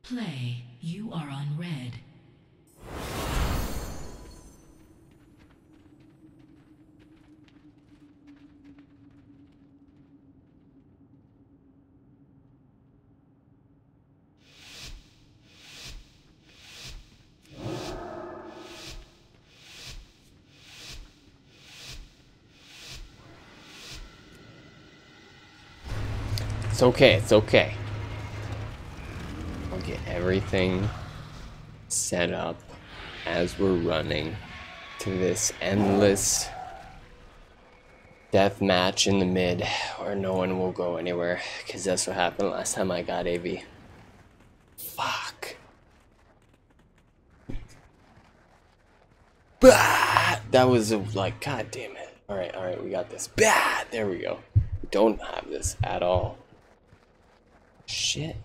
Play, you are on red. It's okay, it's okay. I'll get everything set up as we're running to this endless death match in the mid where no one will go anywhere, because that's what happened last time I got AV. Fuck. Bah! That was like, god damn it. Alright, we got this. Bah! There we go. We don't have this at all. Shit.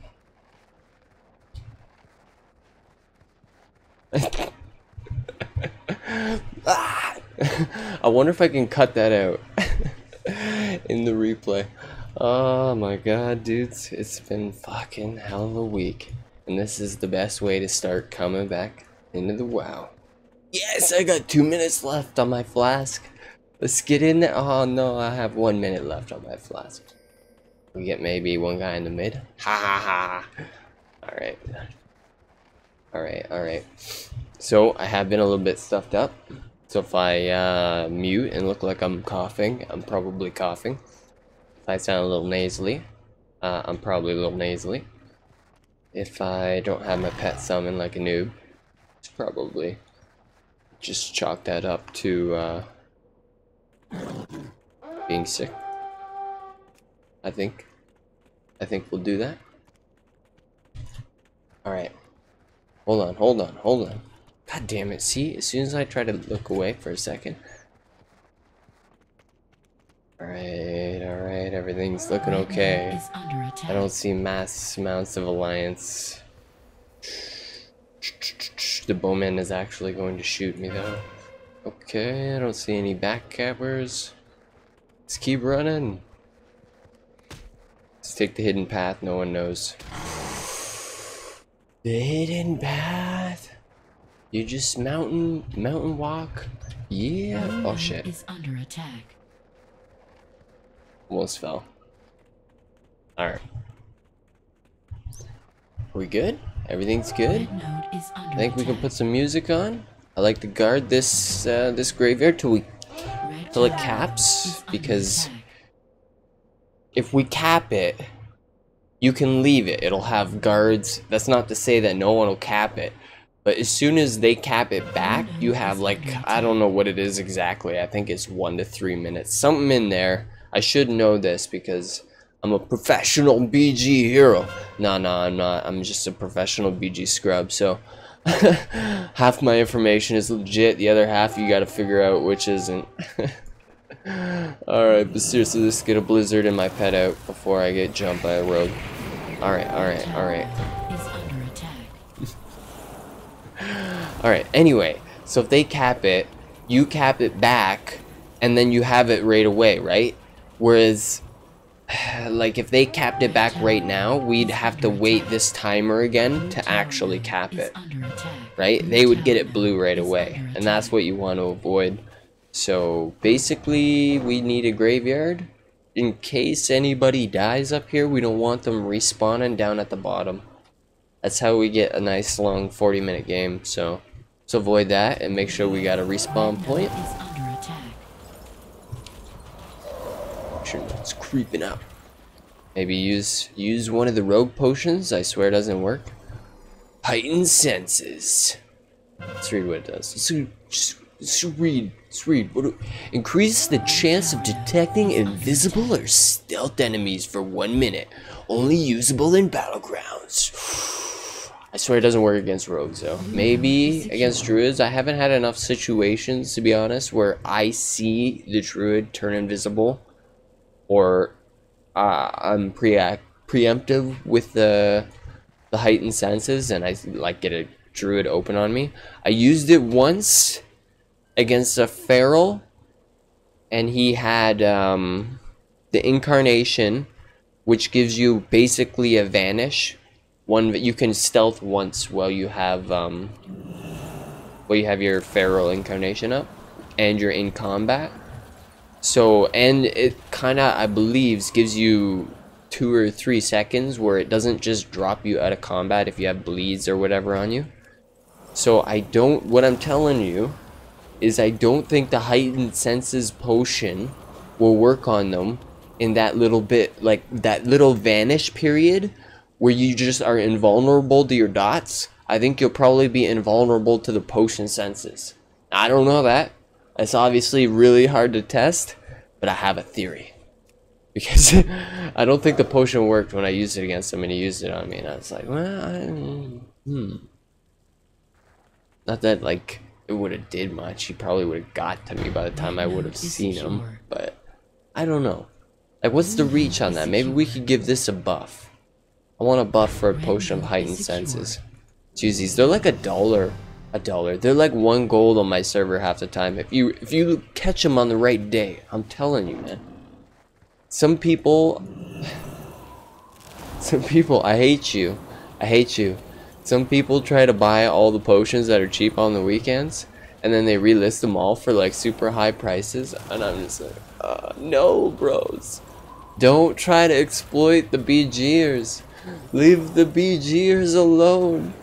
Ah! I wonder if I can cut that out in the replay. Oh my god, dudes. It's been fucking hell of a week. And this is the best way to start coming back into the WoW. Yes, I got 2 minutes left on my flask. Let's get in there. Oh no, I have 1 minute left on my flask. We get maybe one guy in the mid. Ha ha ha. Alright. So I have been a little bit stuffed up. So if I mute and look like I'm coughing, I'm probably coughing. If I sound a little nasally, I'm probably a little nasally. If I don't have my pet summon like a noob, it's probably just chalk that up to being sick. I think we'll do that. Alright. Hold on. God damn it, see? As soon as I try to look away for a second. Alright, everything's looking okay. I don't see mass amounts of alliance. The bowman is actually going to shoot me though. Okay, I don't see any backcappers. Let's keep running. Let's take the hidden path no one knows. The hidden path. You just mountain walk. Yeah. Oh shit. Is under attack. Almost fell. Alright. We good? Everything's good? I think we can put some music on. I like to guard this this graveyard till it caps, because if we cap it, you can leave it. It'll have guards. That's not to say that no one will cap it. But as soon as they cap it back, you have like, I don't know what it is exactly. I think it's 1 to 3 minutes. Something in there. I should know this because I'm a professional BG hero. No, I'm not. I'm just a professional BG scrub. So half my information is legit. The other half you gotta figure out which isn't. Alright, but seriously, let's get a blizzard and my pet out before I get jumped by a rogue. Alright. Alright, anyway, so if they cap it, you cap it back, and then you have it right away, right? Whereas, like, if they capped it back right now, we'd have to wait this timer again to actually cap it, right? They would get it blue right away, and that's what you want to avoid. So, basically, we need a graveyard. In case anybody dies up here, we don't want them respawning down at the bottom. That's how we get a nice long 40-minute game, so let's avoid that and make sure we got a respawn point. Make sure it's creeping up. Maybe use one of the rogue potions. I swear it doesn't work. Heightened senses. Let's read what it does. Let's read. Increase the chance of detecting invisible or stealth enemies for 1 minute. Only usable in Battlegrounds. I swear it doesn't work against rogues though. Maybe against druids. I haven't had enough situations, to be honest, where I see the druid turn invisible, or I'm preemptive with the heightened senses, and I like get a druid open on me. I used it once against a feral, and he had the incarnation, which gives you basically a vanish one you can stealth once while you have your feral incarnation up and you're in combat. So, and it kind of, I believe, gives you 2 or 3 seconds where it doesn't just drop you out of combat if you have bleeds or whatever on you. So what I'm telling you is I don't think the heightened senses potion will work on them in that little bit, like that little vanish period where you just are invulnerable to your dots. I think you'll probably be invulnerable to the potion senses. I don't know that. It's obviously really hard to test, but I have a theory. Because I don't think the potion worked when I used it against him and he used it on me. And I was like, well, Not that, like, it would have did much. He probably would have got to me by the time I would have seen him. But, I don't know. Like, what's the reach on that? Maybe we could give this a buff. I want a buff for a potion of heightened senses. Let's use these. They're like $1. They're like 1 gold on my server half the time. If you catch them on the right day, I'm telling you, man. Some people, I hate you. Some people try to buy all the potions that are cheap on the weekends, and then they relist them all for like super high prices, and I'm just like, no, bros. Don't try to exploit the BGers. Leave the BGers alone.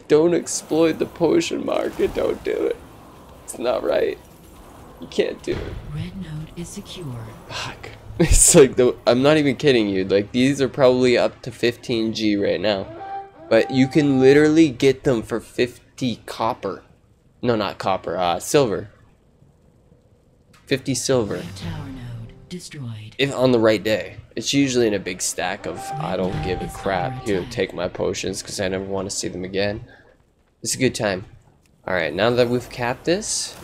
Don't exploit the potion market. Don't do it. It's not right. You can't do it. Red node is secure. Fuck. It's like, I'm not even kidding you. Like, these are probably up to 15G right now. But you can literally get them for 50 copper. No, not copper. Silver. 50 silver. Red tower node destroyed. If on the right day. It's usually in a big stack of I don't give a crap. Here, take my potions because I never want to see them again. It's a good time. Alright, now that we've capped this,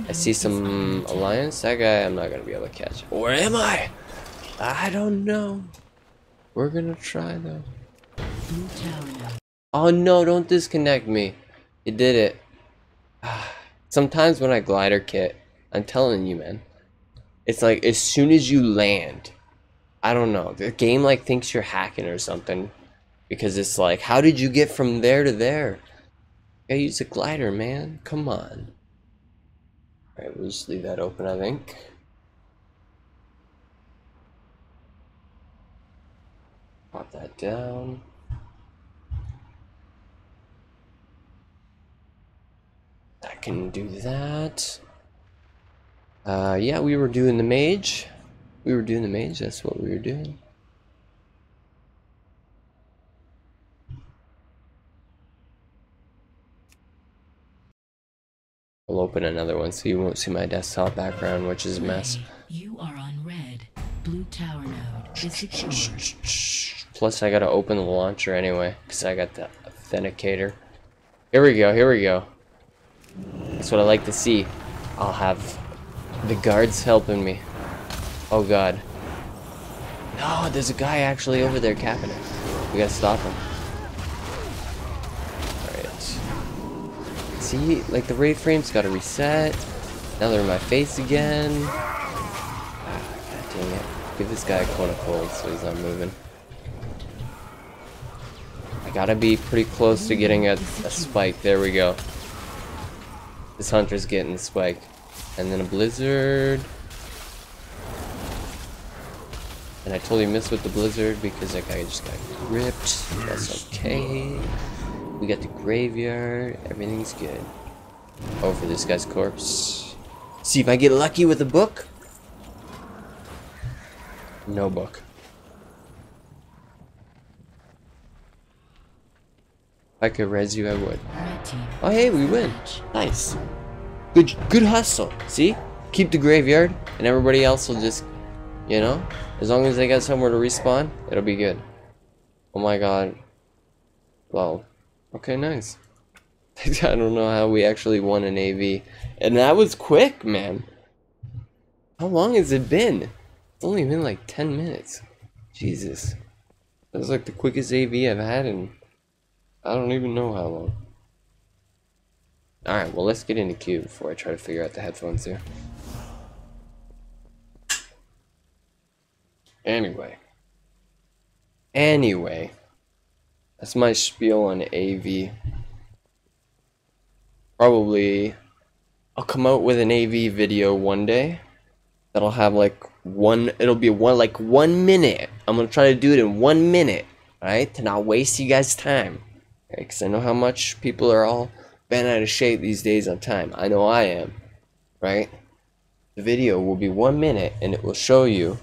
I see some alliance. That guy I'm not going to be able to catch. Where am I? I don't know. We're going to try though. Oh no, don't disconnect me. You did it. Sometimes when I glider kit, I'm telling you, man. It's like as soon as you land, I don't know, the game like thinks you're hacking or something, because it's like, how did you get from there to there? You gotta use a glider, man. Come on. Alright, we'll just leave that open, I think. Pop that down. I can do that. Yeah, we were doing the mage. That's what we were doing. I'll open another one so you won't see my desktop background, which is a mess. You are on red. Blue tower node is secure. Plus, I gotta open the launcher anyway, because I got the authenticator. Here we go. That's what I like to see. I'll have the guards helping me. Oh god. No, there's a guy actually over there capping it. We gotta stop him. Alright. See, like the raid frames gotta reset. Now they're in my face again. God dang it. Give this guy a cone of cold so he's not moving. I gotta be pretty close to getting a spike. There we go. This hunter's getting the spike. And then a blizzard. And I totally missed with the blizzard because that guy just got ripped. That's okay. We got the graveyard. Everything's good. Oh, for this guy's corpse. See if I get lucky with a book. No book. If I could res you, I would. Oh, hey, we win. Nice. Good hustle. See? Keep the graveyard, and everybody else will just, you know, as long as they got somewhere to respawn, it'll be good. Oh my god. Wow. Okay, nice. I don't know how we actually won an AV. And that was quick, man. How long has it been? It's only been like 10 minutes. Jesus. That was like the quickest AV I've had in I don't even know how long. Alright, well let's get into queue before I try to figure out the headphones here. Anyway. That's my spiel on AV. Probably I'll come out with an AV video one day that'll have like it'll be 1 minute. I'm gonna try to do it in 1 minute, alright? To not waste you guys' time. Because I know how much people are all bent out of shape these days on time. I know I am, right? The video will be 1 minute and it will show you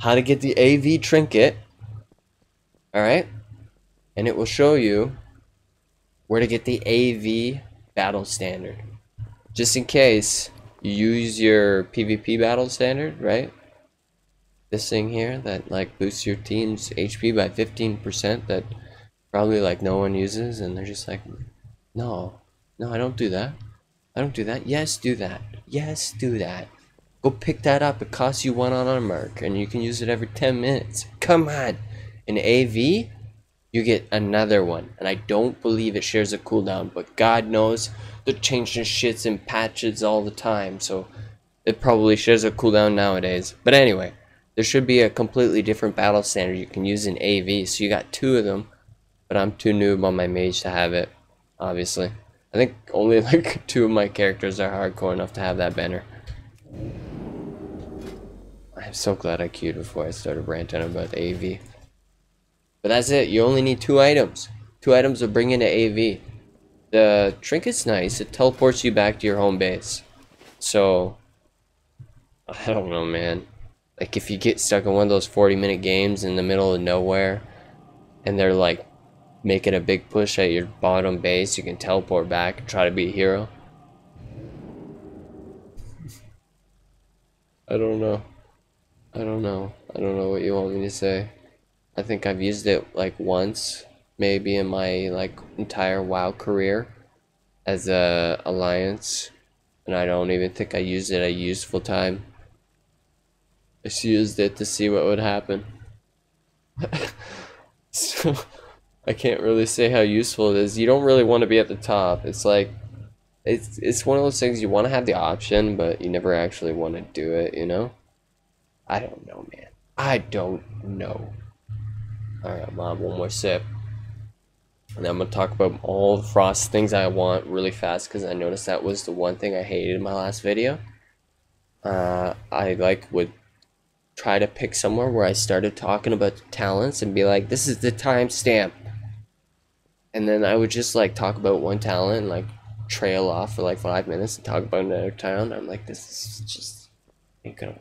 how to get the AV trinket, alright? And it will show you where to get the AV battle standard. Just in case you use your PvP battle standard, right? This thing here that like boosts your team's HP by 15% that probably like no one uses, and they're just like, no, I don't do that. I don't do that. Yes, do that. Yes, do that. Go pick that up. It costs you 1 on Unmark, and you can use it every 10 minutes. Come on. In AV, you get another one, and I don't believe it shares a cooldown, but God knows they're changing shits and patches all the time, so it probably shares a cooldown nowadays. But anyway, there should be a completely different battle standard you can use in AV, so you got 2 of them, but I'm too noob on my mage to have it, obviously. I think only like 2 of my characters are hardcore enough to have that banner. I'm so glad I queued before I started ranting about AV. But that's it. You only need 2 items. 2 items will bring you to AV. The trinket's nice. It teleports you back to your home base. So, I don't know, man. Like, if you get stuck in one of those 40-minute games in the middle of nowhere, and they're like making a big push at your bottom base, you can teleport back and try to be a hero. I don't know. I don't know what you want me to say. I think I've used it like once, maybe in my like entire WoW career as a alliance, and I don't even think I used it a useful time. I just used it to see what would happen. So I can't really say how useful it is. You don't really want to be at the top. It's like it's one of those things you want to have the option, but you never actually want to do it, you know? I don't know, man. I don't know. Alright, Mom, one more sip. And then I'm going to talk about all the Frost things I want really fast, because I noticed that was the one thing I hated in my last video. I would try to pick somewhere where I started talking about the talents and be like, this is the timestamp. And then I would just like talk about one talent and like trail off for like 5 minutes and talk about another talent. I'm like, this is just ain't gonna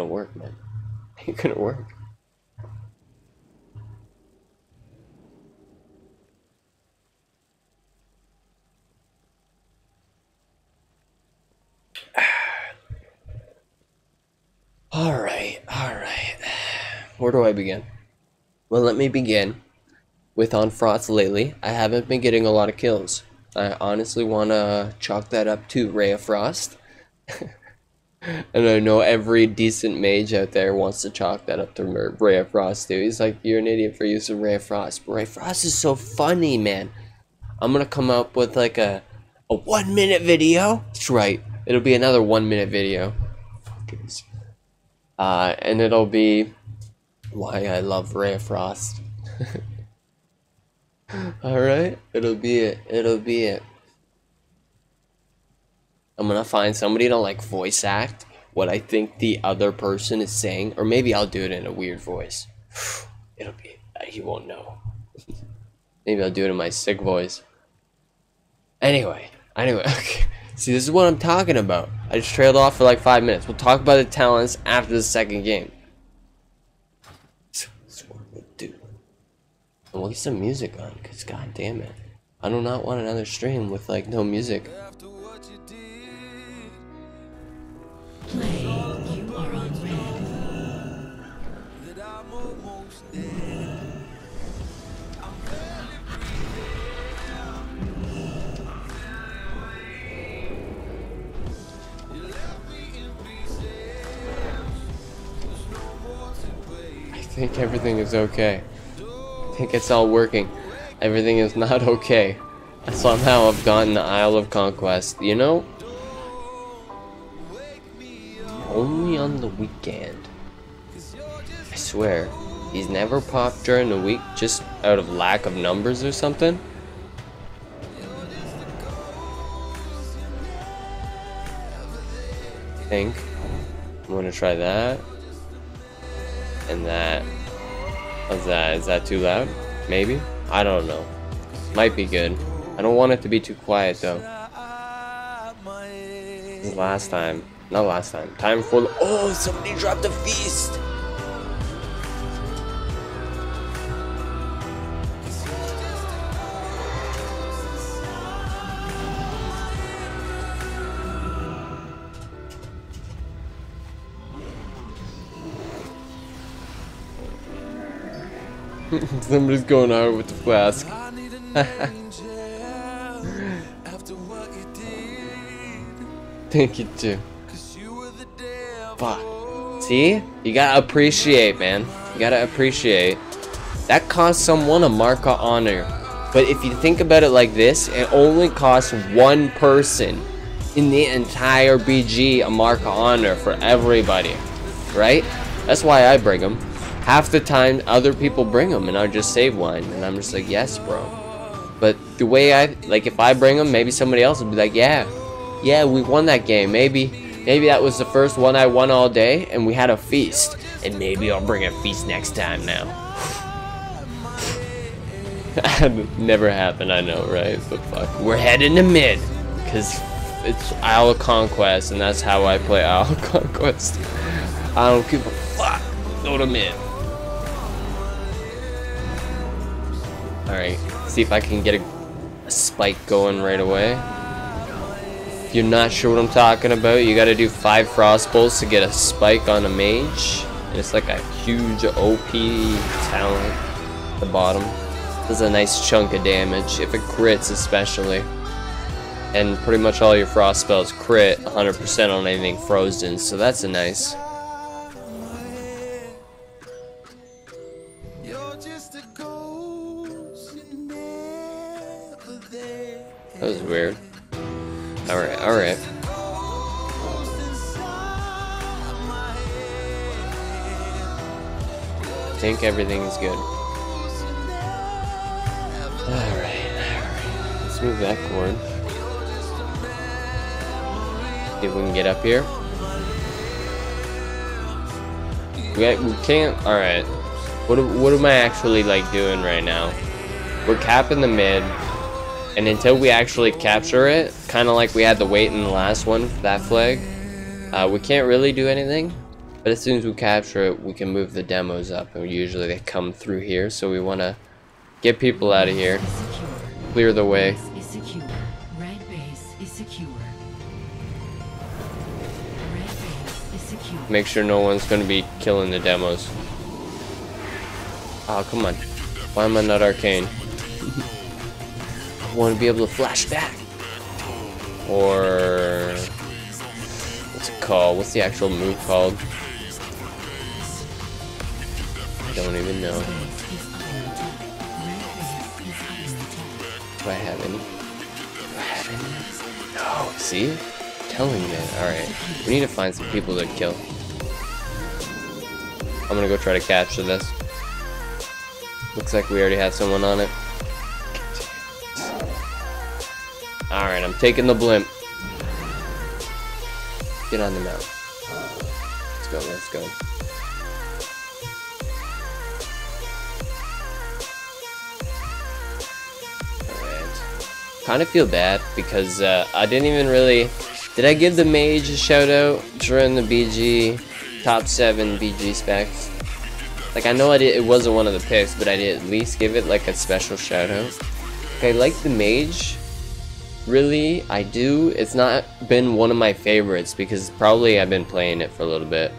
work, man. Ain't gonna work. Alright. Where do I begin? Well, let me begin with on Frost lately. I haven't been getting a lot of kills. I honestly want to chalk that up to Ray of Frost. And I know every decent mage out there wants to chalk that up to Ray of Frost too. He's like, you're an idiot for using Ray of Frost. But Ray of Frost is so funny, man. I'm going to come up with like a 1 minute video. That's right. It'll be another 1 minute video. Fuckers. And it'll be why I love Ray of Frost. Alright, it'll be it. I'm gonna find somebody to like voice act what I think the other person is saying, or maybe I'll do it in a weird voice. It'll be, you won't know. Maybe I'll do it in my sick voice. Anyway, okay. See, this is what I'm talking about. I just trailed off for like 5 minutes. We'll talk about the talents after the second game. That's what we'll do. And we'll get some music on, because god damn it. I do not want another stream with like no music. Play, you are on red. I think everything is okay. I think it's all working. Everything is not okay. Somehow I've gotten the Isle of Conquest, you know? Only on the weekend. I swear. He's never popped during the week just out of lack of numbers or something. I think I'm gonna try that and that. How's that? Is that too loud? Maybe? I don't know. Might be good. I don't want it to be too quiet though. This is last time. Not last time. Time for the— oh, somebody dropped a feast! Somebody's going out with the flask. Thank you too. Fuck. See? You gotta appreciate, man. You gotta appreciate. That costs someone a mark of honor. But if you think about it like this, it only costs one person in the entire BG a mark of honor for everybody. Right? That's why I bring them. Half the time, other people bring them, and I just save one, and I'm just like, yes, bro. But the way if I bring them, maybe somebody else will be like, yeah, we won that game. Maybe that was the first one I won all day, and we had a feast, and maybe I'll bring a feast next time now. Never happened, I know, right? But fuck, we're heading to mid, cause it's Isle of Conquest, and that's how I play Isle of Conquest. I don't give a fuck. Go to mid. Alright, see if I can get a spike going right away. If you're not sure what I'm talking about, you gotta do 5 frost bolts to get a spike on a mage. And it's like a huge OP talent at the bottom. Does a nice chunk of damage, if it crits especially. And pretty much all your frost spells crit 100% on anything frozen, so that's a nice. That was weird. Alright. I think everything is good. Alright. Let's move that cord. See if we can get up here. We can't. Alright. What am I actually like doing right now? We're capping the mid. And until we actually capture it, kind of like we had to wait in the last one for that flag, we can't really do anything. But as soon as we capture it, we can move the demos up. And usually they come through here, so we want to get people out of here. Clear the way. Red base is secure. Red base is secure. Make sure no one's going to be killing the demos. Oh, come on. Why am I not Arcane? I want to be able to flash back. Or what's it called? What's the actual move called? I don't even know. Do I have any? No. See? I'm telling you, man. Alright. We need to find some people to kill. I'm gonna go try to capture this. Looks like we already have someone on it. Alright, I'm taking the blimp. Get on the mount. Let's go. Alright. Kind of feel bad because I didn't even really... Did I give the Mage a shout out during the BG top 7 BG specs? Like, I know it wasn't one of the picks, but I did at least give it like a special shout out. Okay, like the Mage. Really, I do. It's not been one of my favorites because probably I've been playing it for a little bit.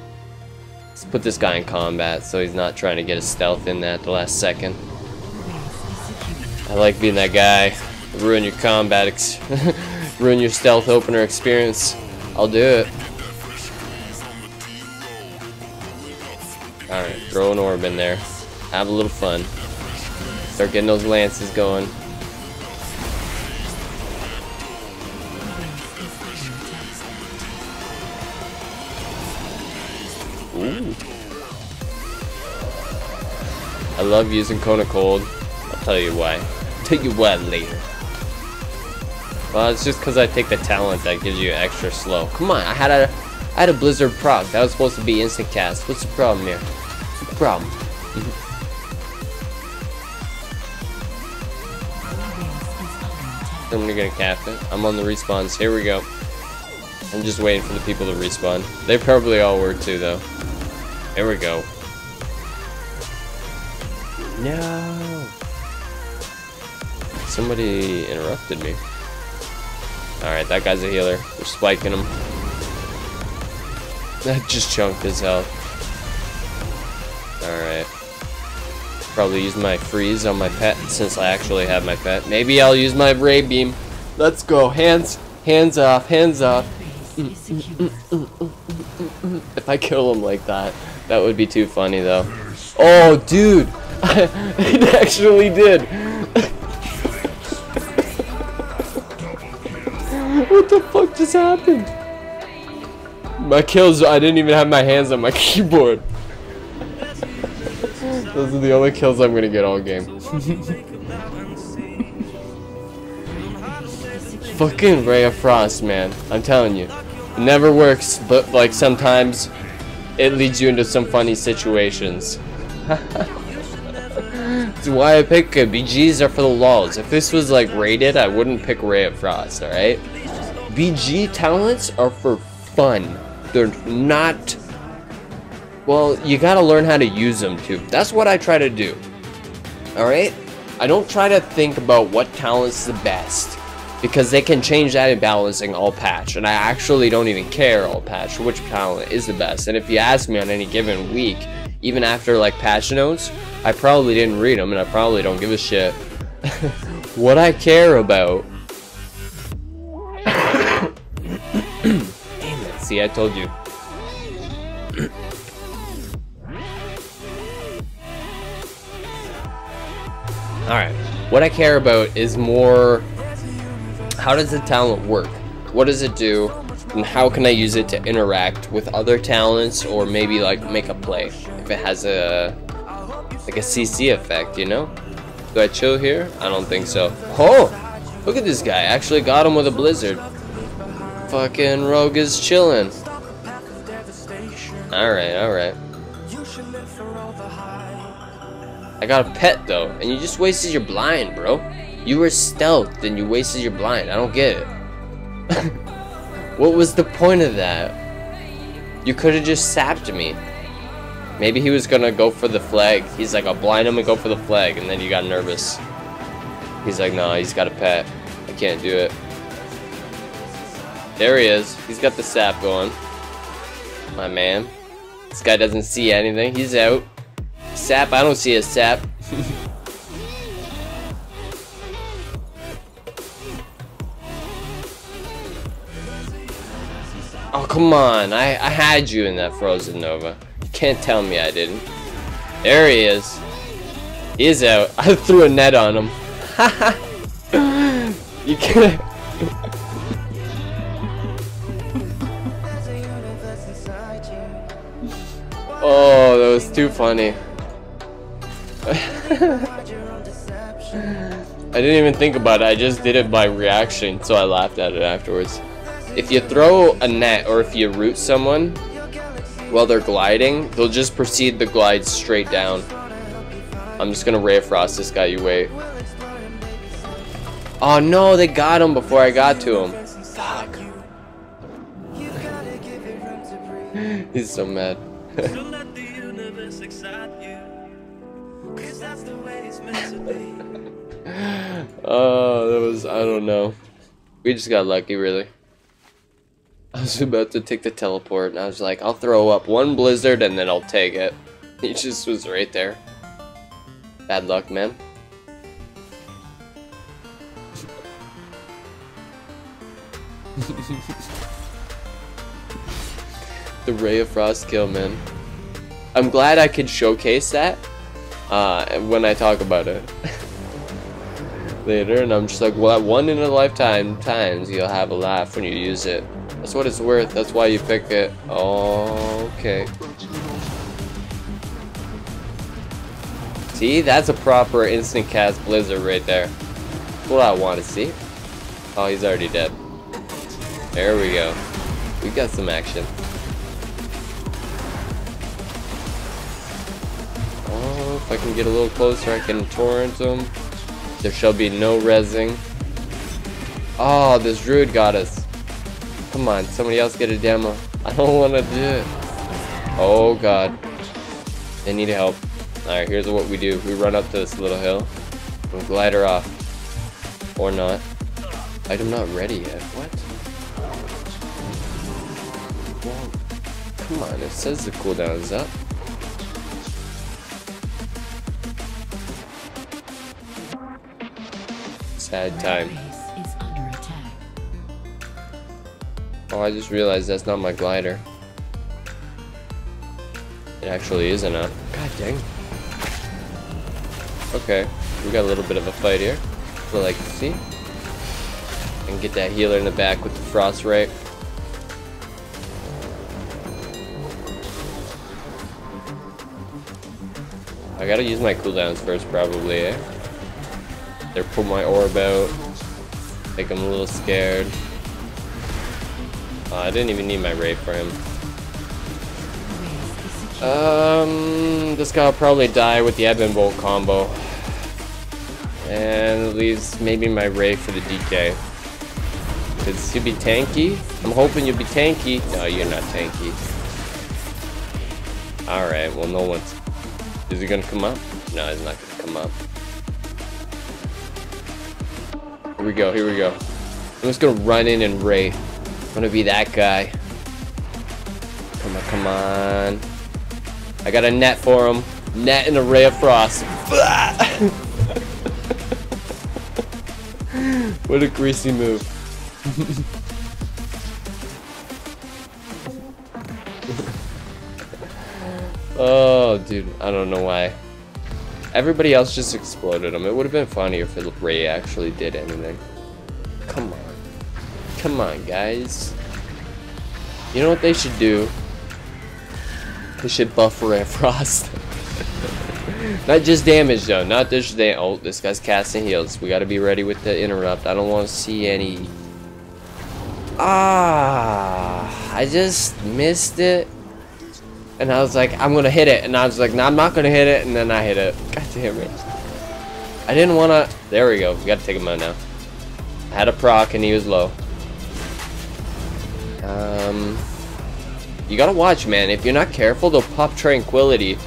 Let's put this guy in combat so he's not trying to get a stealth in at the last second. I like being that guy. Ruin your combat, ruin your stealth opener experience. I'll do it. Alright, throw an orb in there. Have a little fun. Start getting those lances going. Ooh. I love using Cone of Cold. I'll tell you why. I'll tell you why later. Well, it's just because I take the talent that gives you extra slow. Come on, I had a Blizzard proc. That was supposed to be instant cast. What's the problem here? What's the problem? I'm gonna cap it. I'm on the respawns. Here we go. I'm just waiting for the people to respawn. They probably all were too, though. Here we go. No. Somebody interrupted me. Alright, that guy's a healer. We're spiking him. That just chunked his health. Alright. Probably use my freeze on my pet since I actually have my pet. Maybe I'll use my ray beam. Let's go. Hands off, hands off. If I kill him like that, that would be too funny though. Oh, dude. It actually did. What the fuck just happened? My kills, I didn't even have my hands on my keyboard. Those are the only kills I'm gonna get all game. Fucking Ray of Frost, man. I'm telling you. It never works, but like sometimes it leads you into some funny situations. That's why I pick it. BGs are for the lulz. If this was like rated, I wouldn't pick Ray of Frost, alright? BG talents are for fun. They're not... Well, you gotta learn how to use them too. That's what I try to do. Alright? I don't try to think about what talent's the best, because they can change that in balancing all patch, and I actually don't even care all patch which talent is the best. And if you ask me on any given week, even after like patch notes, I probably didn't read them and I probably don't give a shit. What I care about... Damn it, see, I told you. Alright, what I care about is more, how does the talent work? What does it do? And how can I use it to interact with other talents, or maybe like make a play if it has a like a CC effect, you know? Do I chill here? I don't think so. Oh, look at this guy, I actually got him with a blizzard. Fucking rogue is chilling. Alright. I got a pet though, and you just wasted your blind, bro. You were stealthed and you wasted your blind. I don't get it. What was the point of that? You could have just sapped me. Maybe he was gonna go for the flag. He's like, I'll blind him and go for the flag, and then you got nervous. He's like, no, he's got a pet. I can't do it. There he is. He's got the sap going. My man. This guy doesn't see anything. He's out. Sap, I don't see a sap. Oh, come on. I had you in that Frozen Nova. You can't tell me I didn't. There he is. He's out. I threw a net on him. You can't. Oh, that was too funny. I didn't even think about it, I just did it by reaction, so I laughed at it afterwards. If you throw a net or if you root someone while they're gliding, they'll just proceed to glide straight down. I'm just gonna Ray of Frost this guy, you wait. Oh no, they got him before I got to him. Fuck. He's so mad. Oh, that was, I don't know. We just got lucky, really. I was about to take the teleport, and I was like, I'll throw up one blizzard, and then I'll take it. He just was right there. Bad luck, man. The Ray of Frost kill, man. I'm glad I could showcase that when I talk about it later, and I'm just like, well, at one in a lifetime times you'll have a laugh when you use it. That's what it's worth. That's why you pick it. Oh, okay. See, that's a proper instant cast blizzard right there. That's what I want to see. Oh, he's already dead. There we go. We got some action. Oh, if I can get a little closer, I can torrent him. There shall be no rezzing. Oh, this druid got us. Come on, somebody else get a demo. I don't want to do it. Oh god. They need help. Alright, here's what we do. We run up to this little hill. We'll glide her off. Or not. Item not ready yet. What? Well, come on. It says the cooldown is up. Sad time. Oh, I just realized that's not my glider. It actually isn't up. God dang. Okay, we got a little bit of a fight here. What I like to see. And get that healer in the back with the frost ray. I gotta use my cooldowns first, probably, eh? They're pull my orb out. Make him a little scared. I didn't even need my ray for him. This guy will probably die with the Ebb and Bolt combo. And leaves maybe my ray for the DK. Because he'll be tanky. I'm hoping you'll be tanky. No, you're not tanky. Alright, well no one's... Is he gonna come up? No, he's not gonna come up. Here we go, here we go. I'm just gonna run in and ray. I'm gonna be that guy. Come on, come on. I got a net for him. Net and a ray of frost. What a greasy move. Oh, dude, I don't know why. Everybody else just exploded him. It would have been funnier if the ray actually did anything. Come on. Come on, guys. You know what they should do? They should buff Ray of Frost. Not just damage, though. Not just damage. Oh, this guy's casting heals. We gotta be ready with the interrupt. I don't want to see any... Ah, I just missed it. And I was like, I'm gonna hit it. And I was like, no, I'm not gonna hit it. And then I hit it. God damn it. I didn't wanna... There we go. We gotta take him out now. I had a proc and he was low. You gotta watch, man. If you're not careful, they'll pop Tranquility.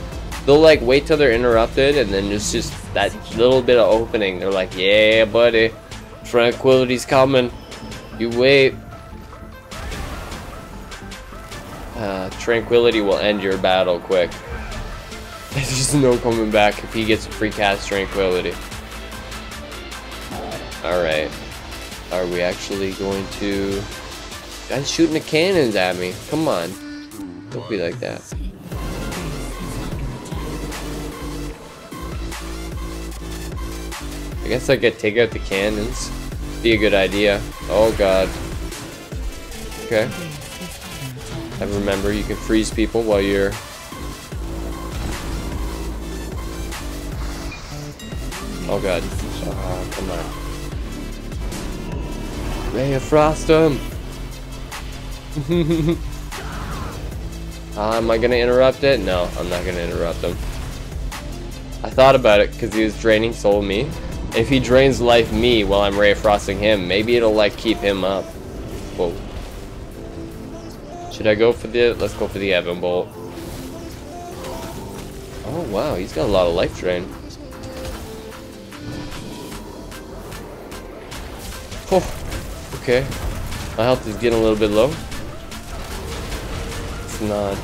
They'll like wait till they're interrupted, and then there's just that little bit of opening. They're like, yeah, buddy, Tranquility's coming. You wait. Tranquility will end your battle quick. There's just no coming back if he gets a free cast Tranquility. Alright. Are we actually going to... Guy's shooting the cannons at me. Come on. Don't be like that. I guess I could take out the cannons. Be a good idea. Oh god. Okay. I remember you can freeze people while you're... Oh god. Oh, come on. Ray of Frost him! Am I gonna interrupt it? No, I'm not gonna interrupt him. I thought about it because he was draining soul me. If he drains life me while I'm Ray of Frosting him, maybe it'll like keep him up. Whoa. Should I go for the... Let's go for the Ebb and Bolt. Oh wow, he's got a lot of life drain. Oh, okay. My health is getting a little bit low. It's not,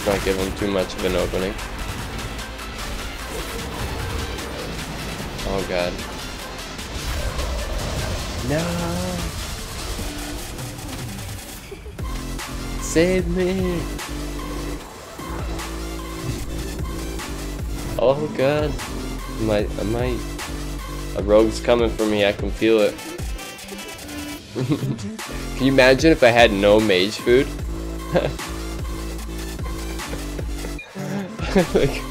not give him too much of an opening. Oh god. No! Save me! Oh god. A rogue's coming for me, I can feel it. Can you imagine if I had no mage food? Like,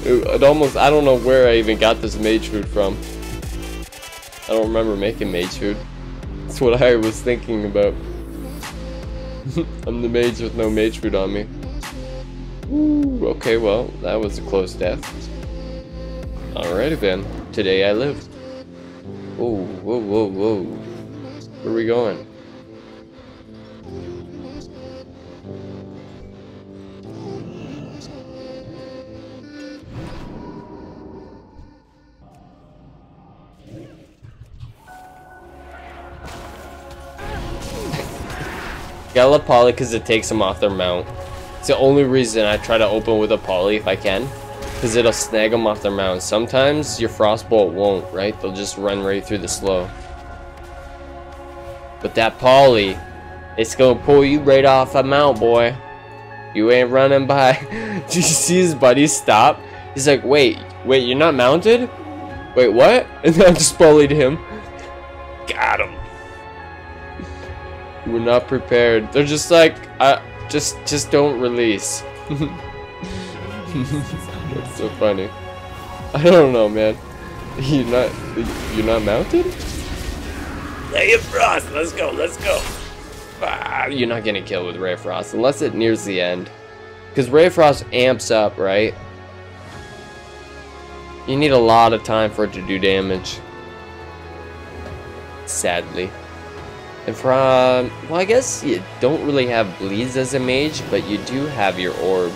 it almost, I don't know where I even got this mage food from. I don't remember making mage food. That's what I was thinking about. I'm the mage with no mage food on me. Ooh, okay, well, that was a close death. Alrighty then. Today I live. Whoa, whoa, whoa, whoa. Where are we going? Gotta love poly because it takes them off their mount. It's the only reason I try to open with a poly if I can, because it'll snag them off their mount. Sometimes your frostbolt won't, right? They'll just run right through the slow. But that poly, it's gonna pull you right off a mount, boy. You ain't running by. Did you see his buddy stop? He's like, wait, you're not mounted? Wait, what? And then I just polyed him. Got him. We're not prepared. They're just like, just don't release. That's so funny. I don't know, man. You're not mounted? Hey, Frost, let's go. Ah, you're not getting killed with Ray of Frost unless it nears the end, because Ray of Frost amps up, right? You need a lot of time for it to do damage. Sadly. And from, well, I guess you don't really have bleeds as a mage, but you do have your orb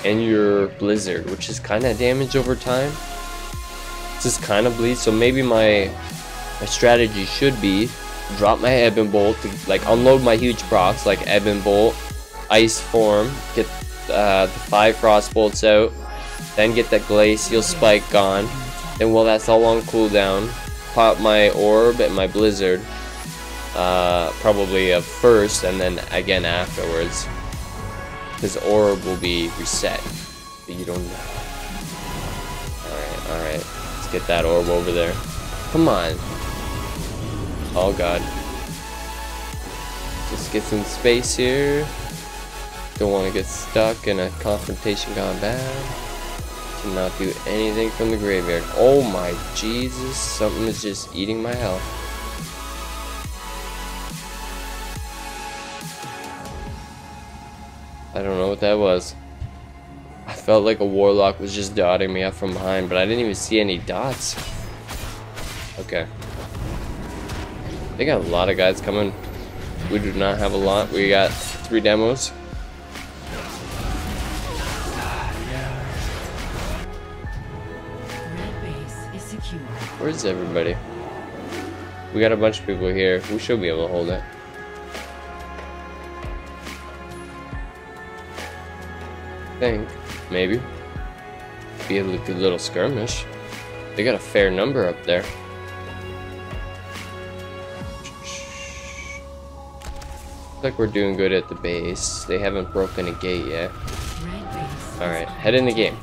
and your blizzard, which is kind of damage over time. It's just kind of bleeds, so maybe my strategy should be drop my Ebon Bolt to like unload my huge procs like Ebon Bolt, Ice Form, get the 5 Frost Bolts out, then get that Glacial Spike gone. Then while that's all on cooldown, pop my orb and my blizzard. Probably first and then again afterwards, his orb will be reset, but you don't know. Alright, let's get that orb over there. Come on. Oh god. Just get some space here. Don't want to get stuck in a confrontation gone bad. Cannot do anything from the graveyard. Oh my Jesus, something is just eating my health. I don't know what that was. I felt like a warlock was just dotting me up from behind, but I didn't even see any dots. Okay. They got a lot of guys coming. We do not have a lot. We got 3 demos. Where's everybody? We got a bunch of people here. We should be able to hold it. Think maybe be a good little skirmish. They got a fair number up there. Looks like we're doing good at the base. They haven't broken a gate yet. Alright, head in the game.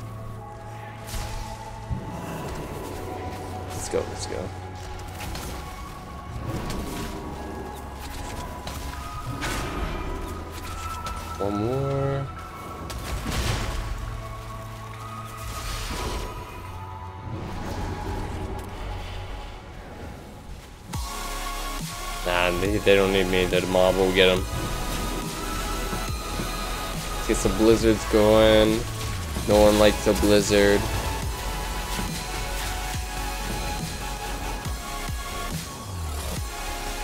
Let's go, let's go. One more. Nah, they don't need me. The mob will get them. Let's get some blizzards going. No one likes a blizzard.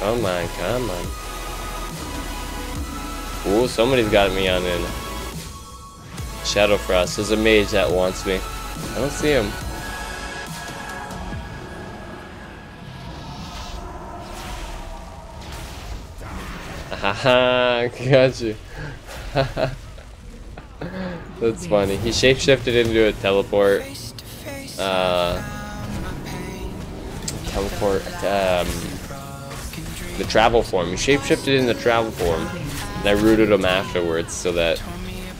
Come on, come on. Ooh, somebody's got me on in. Shadow Frost. There's a mage that wants me. I don't see him. Haha, got you. That's funny. He shapeshifted into a teleport. The travel form. He shapeshifted in the travel form, and I rooted him afterwards so that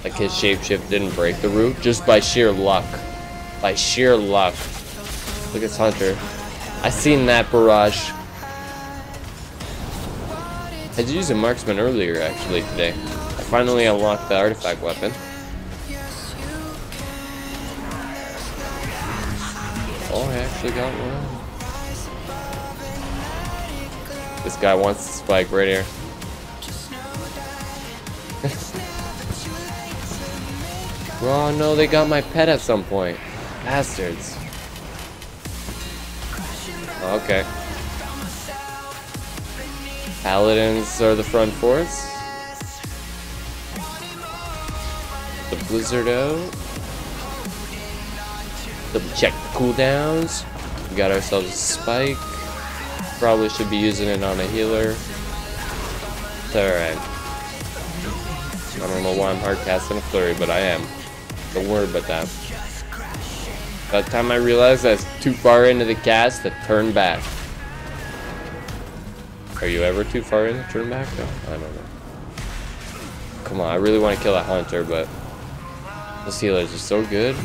like his shapeshift didn't break the root, just by sheer luck. By sheer luck. Look at Hunter. I seen that barrage. I did use a marksman earlier actually today. I finally unlocked the artifact weapon. Oh, I actually got one. This guy wants the spike right here. Oh no, they got my pet at some point. Bastards. Okay. Paladins are the front force. The blizzard out. Double check the cooldowns. We got ourselves a spike. Probably should be using it on a healer. It's alright. I don't know why I'm hard casting a flurry, but I am. Don't worry about that. By the time I realized I was too far into the cast to turn back. Are you ever too far in to turn back? No, I don't know. Come on, I really want to kill that hunter, but those healers are so good.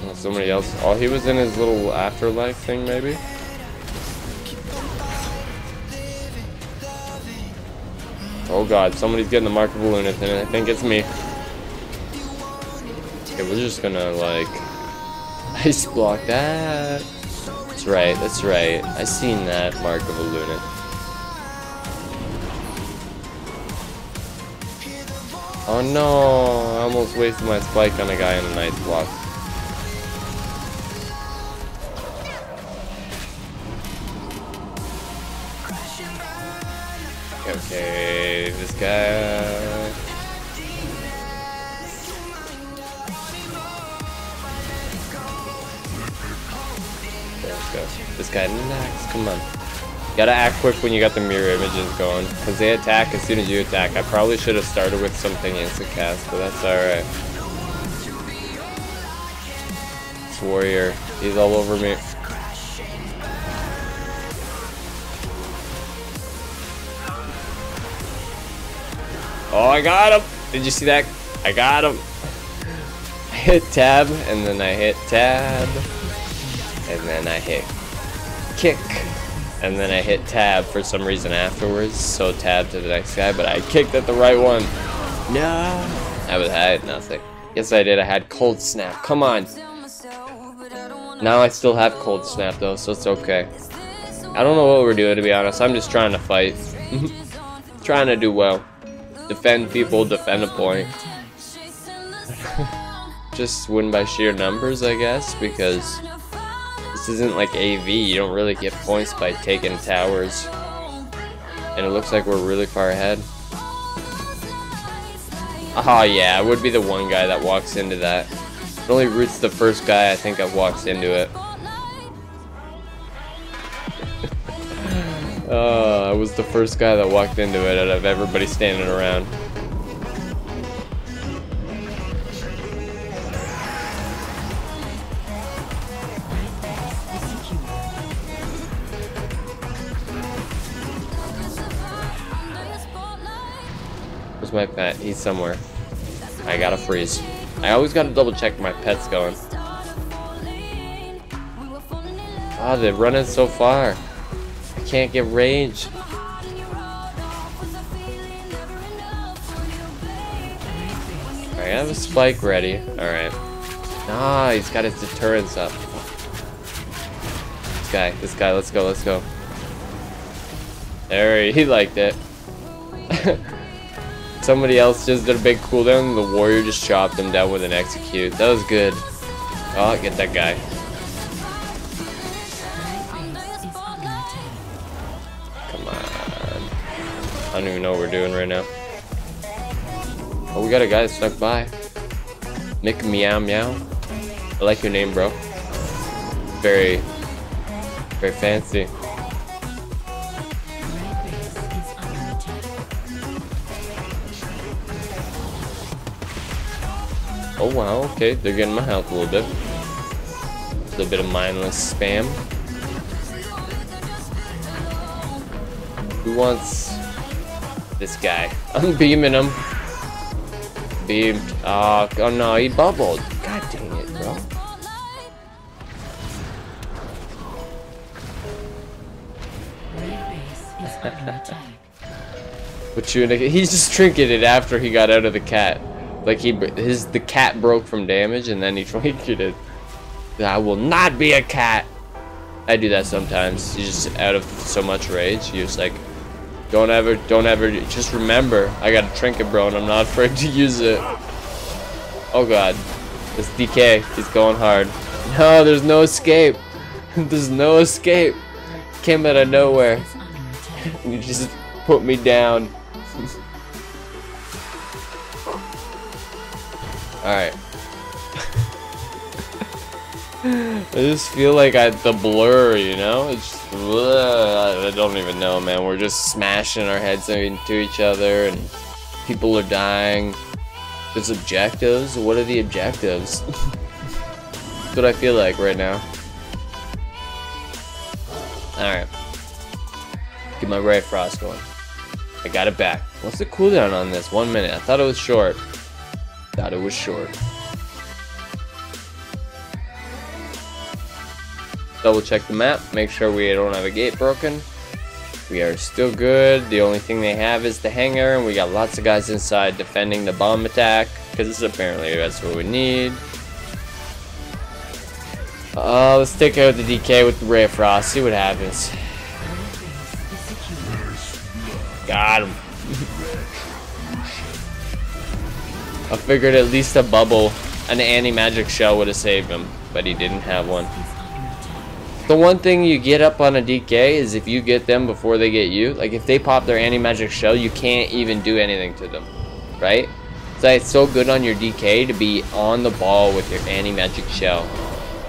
Oh, somebody else. Oh, he was in his little afterlife thing, maybe? Oh god, somebody's getting the mark of Lunath, and I think it's me. Okay, we're just gonna, like, ice block that. That's right, that's right. I seen that mark of a Lunath. Oh no, I almost wasted my spike on a guy in a nice block. Okay, this guy. Let's go. This guy next. Come on. You gotta act quick when you got the mirror images going, because they attack as soon as you attack. I probably should have started with something instant cast, but that's alright. This warrior, he's all over me. Oh, I got him! Did you see that? I got him! I hit tab, and then I hit tab, and then I hit kick, and then I hit tab for some reason afterwards, so tab to the next guy, but I kicked at the right one. No! I had nothing. Yes, I did. I had cold snap. Come on! Now I still have cold snap, though, so it's okay. I don't know what we're doing, to be honest. I'm just trying to fight. Trying to do well. Defend people, defend a point. Just win by sheer numbers, I guess, because this isn't like AV. You don't really get points by taking towers. And it looks like we're really far ahead. Oh yeah, I would be the one guy that walks into that. It only Root's the first guy I think I've walked into it. I was the first guy that walked into it out of everybody standing around. Where's my pet? He's somewhere. I gotta freeze. I always gotta double check my pet's going. Oh, they're running so far. Can't get range. Alright, I have a spike ready. Alright. Ah, he's got his deterrence up. This guy, let's go, let's go. There, he liked it. Somebody else just did a big cooldown, and the warrior just chopped him down with an execute. That was good. Oh, get that guy. I don't even know what we're doing right now. Oh, we got a guy that snuck by. Mick Meow Meow. I like your name, bro. Very, very fancy. Oh wow, okay, they're getting my health a little bit. A little bit of mindless spam. Who wants this guy? I'm beaming him. Beamed. Oh no, he bubbled. God dang it, bro. Under attack. But he just trinketed after he got out of the cat. Like the cat broke from damage and then he trinketed. I will not be a cat. I do that sometimes. You just out of so much rage, you're just like, don't ever, just remember, I got a trinket, bro, and I'm not afraid to use it. Oh god, this DK, he's going hard. No, there's no escape. There's no escape. Came out of nowhere. Is under attack. You just put me down. Alright. I just feel like the blur, you know? It's just, I don't even know, man. We're just smashing our heads into each other and people are dying. There's objectives? What are the objectives? That's what I feel like right now. Alright. Get my Ray of Frost going. I got it back. What's the cooldown on this? 1 minute. I thought it was short. Thought it was short. Double check the map. Make sure we don't have a gate broken. We are still good. The only thing they have is the hangar, and we got lots of guys inside defending the bomb attack, because apparently that's what we need. Let's take out the DK with the Ray of Frost. See what happens. Got him. I figured at least a bubble, an anti-magic shell would have saved him, but he didn't have one. The one thing you get up on a DK is if you get them before they get you. Like if they pop their anti-magic shell, you can't even do anything to them, right? So it's so good on your DK to be on the ball with your anti-magic shell.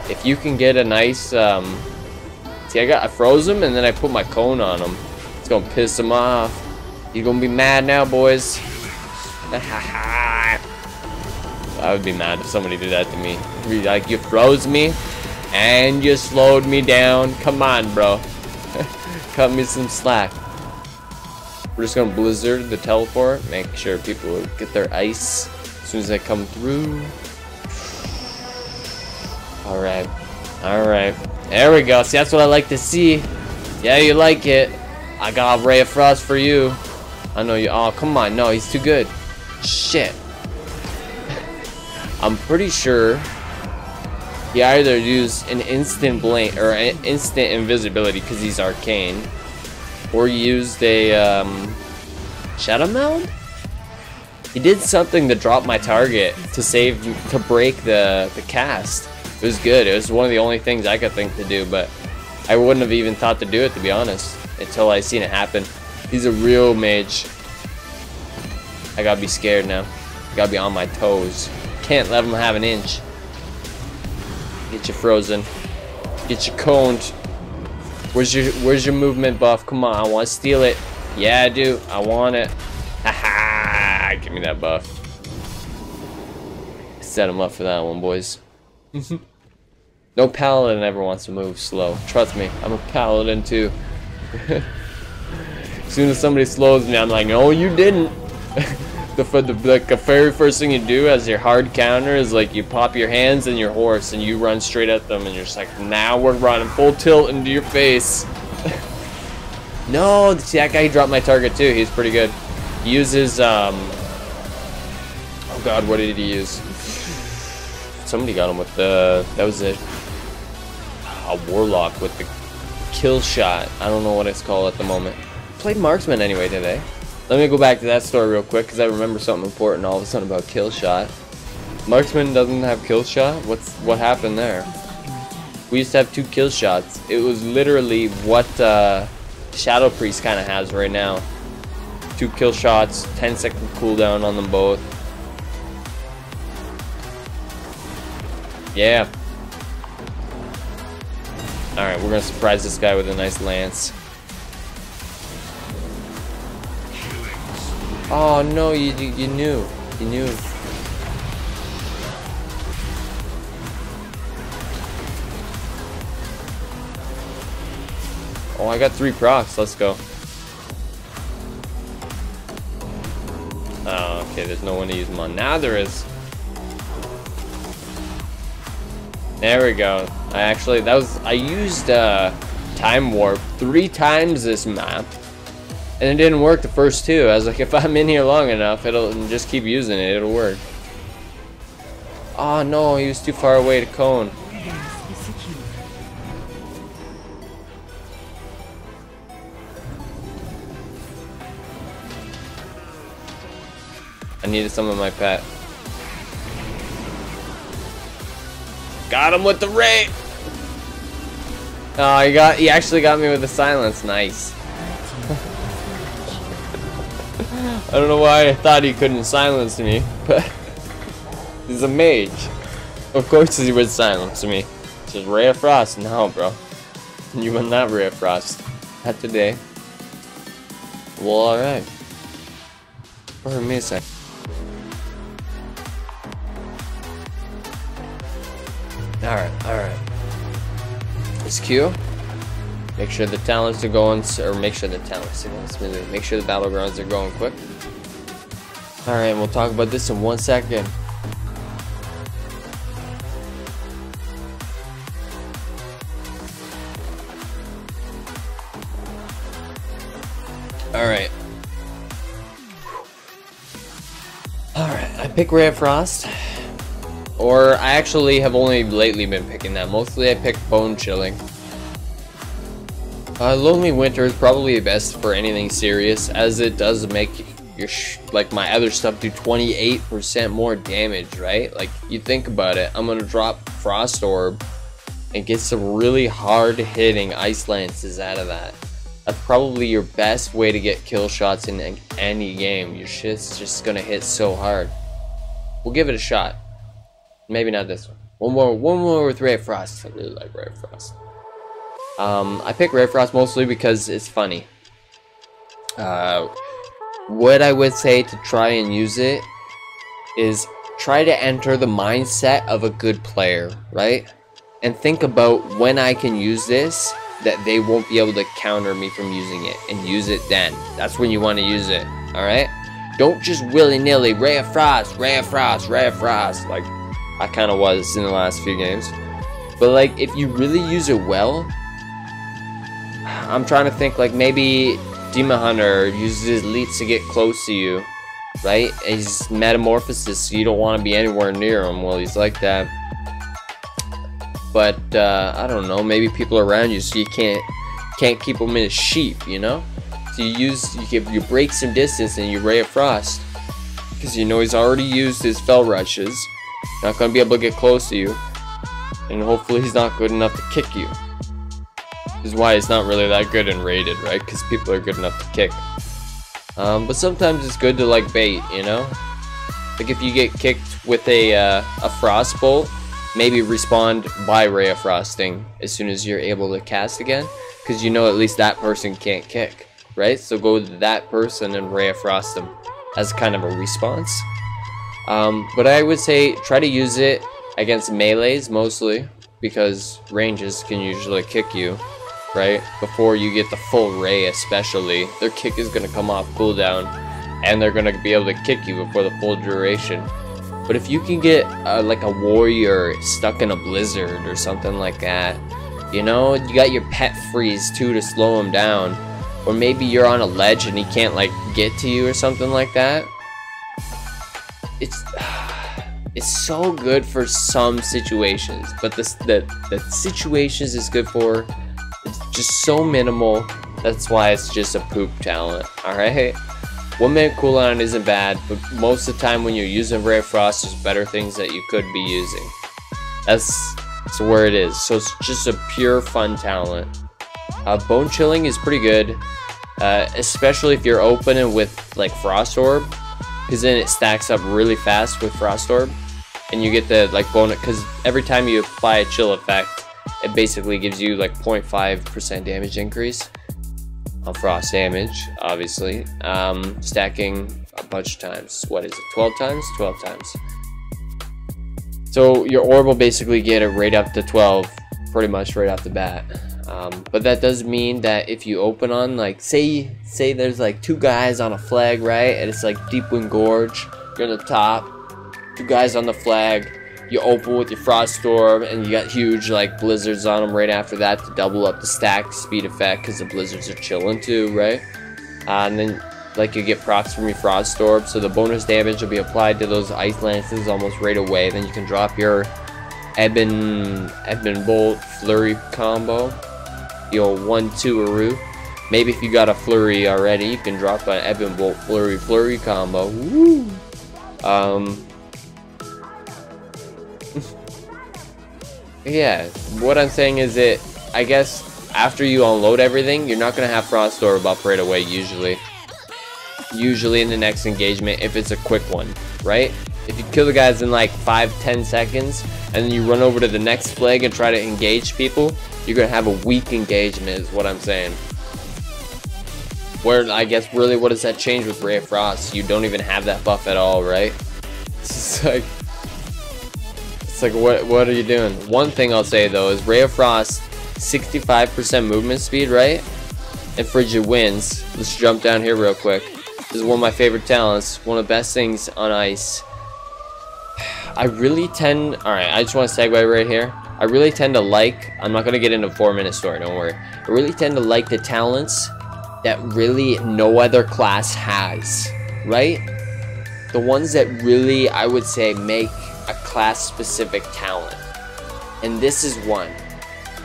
If you can get a nice, see, I froze him and then I put my cone on him. It's gonna piss him off. He's gonna be mad now, boys. I would be mad if somebody did that to me. Be like, you froze me and you slowed me down. Come on, bro. Cut me some slack. We're just gonna blizzard the teleport. Make sure people get their ice as soon as they come through. Alright. Alright. There we go. See, that's what I like to see. Yeah, you like it. I got a Ray of Frost for you. I know you. Oh, come on. No, he's too good. Shit. I'm pretty sure he either used an instant blink or an instant invisibility because he's arcane, or used a shadow meld. He did something to drop my target to break the cast. It was good. It was one of the only things I could think to do, but I wouldn't have even thought to do it, to be honest, until I seen it happen. He's a real mage. I gotta be scared now. Gotta be on my toes. Can't let him have an inch. Get you frozen. Get you coned. Where's your movement buff? Come on, I want to steal it. Yeah, I do. I want it. Haha! Give me that buff. Set him up for that one, boys. No paladin ever wants to move slow. Trust me, I'm a paladin too. As soon as somebody slows me, I'm like, no, you didn't. The very first thing you do as your hard counter is like you pop your hands and your horse and you run straight at them and you're just like, now we're running full tilt into your face. No, see, that guy dropped my target too. He's pretty good. He uses oh god, what did he use? Somebody got him with the, that was a warlock with the kill shot. I don't know what it's called at the moment. Played marksman anyway today. Let me go back to that story real quick because I remember something important all of a sudden about kill shot. Marksman doesn't have kill shot? What happened there? We used to have 2 kill shots. It was literally what Shadow Priest kind of has right now. 2 kill shots, 10-second cooldown on them both. Yeah. Alright, we're gonna surprise this guy with a nice lance. Oh no, you knew. You knew. Oh, I got 3 procs. Let's go. Oh, okay, there's no one to use them on. Now there is. There we go. I used Time Warp 3 times this map. And it didn't work the first two. I was like, if I'm in here long enough, it'll just keep using it. It'll work. Oh no, he was too far away to cone. I needed some of my pet. Got him with the ray. Oh, he actually got me with the silence. Nice. I don't know why I thought he couldn't silence me, but he's a mage. Of course he would silence me. Just Ray of Frost. No, bro. You will not Ray of Frost. Not today. Well, alright. For me a sec. Alright. Let's queue. Make sure the talents are going, or make sure the talents are going smoothly. Make sure the battlegrounds are going quick. Alright, we'll talk about this in 1 second. Alright. I pick Ray of Frost. Or I actually have only lately been picking that. Mostly I pick Bone Chilling. Lonely Winter is probably best for anything serious, as it does make your like my other stuff do 28% more damage, right? Like, you think about it, I'm gonna drop Frost Orb and get some really hard hitting Ice Lances out of that. That's probably your best way to get kill shots in any game. Your shit's just gonna hit so hard. We'll give it a shot. Maybe not this one. One more with Ray of Frost. I really like Ray of Frost. I pick Ray of Frost mostly because it's funny. What I would say to try and use it is try to enter the mindset of a good player, right? And think about when I can use this, that they won't be able to counter me from using it, and use it then. That's when you want to use it, alright? Don't just willy-nilly Ray of Frost, Ray of Frost, Ray of Frost, like I kind of was in the last few games. But like, if you really use it well, I'm trying to think, like maybe Demon Hunter uses his leech to get close to you, right? And he's metamorphosis, so you don't want to be anywhere near him while he's like that. But I don't know, maybe people around you, so you can't keep them in a sheep, you know? So you break some distance and you Ray of Frost, because you know he's already used his Fell Rushes, not gonna be able to get close to you, and hopefully he's not good enough to kick you. This is why it's not really that good in rated, right? Because people are good enough to kick. But sometimes it's good to like bait, you know? Like if you get kicked with a Frost Bolt, maybe respond by Ray of Frosting as soon as you're able to cast again, because you know at least that person can't kick, right? So go to that person and Ray of Frost them as kind of a response. But I would say try to use it against melees mostly, because ranges can usually kick you, right? Before you get the full Ray especially, their kick is going to come off cooldown, and they're going to be able to kick you before the full duration. But if you can get like a warrior stuck in a blizzard or something like that, you know, you got your pet freeze too to slow him down, or maybe you're on a ledge and he can't like get to you or something like that. It's so good for some situations, but the situations is good for, it's just so minimal. That's why it's just a poop talent. All right. 1 minute cooldown isn't bad, but most of the time when you're using Ray of Frost, there's better things that you could be using. That's where it is. So it's just a pure fun talent. Bone Chilling is pretty good, especially if you're opening with like Frost Orb, because then it stacks up really fast with Frost Orb, and you get the like bonus, because every time you apply a chill effect, it basically gives you like 0.5% damage increase. Frost damage, obviously, stacking a bunch of times. What is it, 12 times? 12 times. So your orb will basically get it right up to 12, pretty much right off the bat. But that does mean that if you open on, like, say there's like 2 guys on a flag, right? And it's like Deepwind Gorge, you're on the top, 2 guys on the flag, you open with your Frost Orb, and you got huge like blizzards on them right after that to double up the stack speed effect, because the blizzards are chilling too, right? And then like you get procs from your Frost Orb, so the bonus damage will be applied to those Ice Lances almost right away. Then you can drop your Ebon Bolt Flurry combo. You'll 1-2-aroo. Maybe if you got a Flurry already, you can drop an Ebon Bolt Flurry combo. Woo! Yeah, what I'm saying is that I guess after you unload everything, you're not gonna have Frost Orb up right away usually. Usually in the next engagement if it's a quick one, right? If you kill the guys in like 5-10 seconds and then you run over to the next flag and try to engage people, you're gonna have a weak engagement is what I'm saying. Where I guess really what does that change with Ray of Frost? You don't even have that buff at all, right? It's like what are you doing? One thing I'll say though is Ray of Frost 65% movement speed, right? And Frigid Winds. Let's jump down here real quick. This is one of my favorite talents, one of the best things on ice. I really tend, alright, I just want to segue right here. I really tend to like, I'm not going to get into a 4-minute story, don't worry. I really tend to like the talents that really no other class has, right? The ones that really, I would say, make a class-specific talent. And this is one.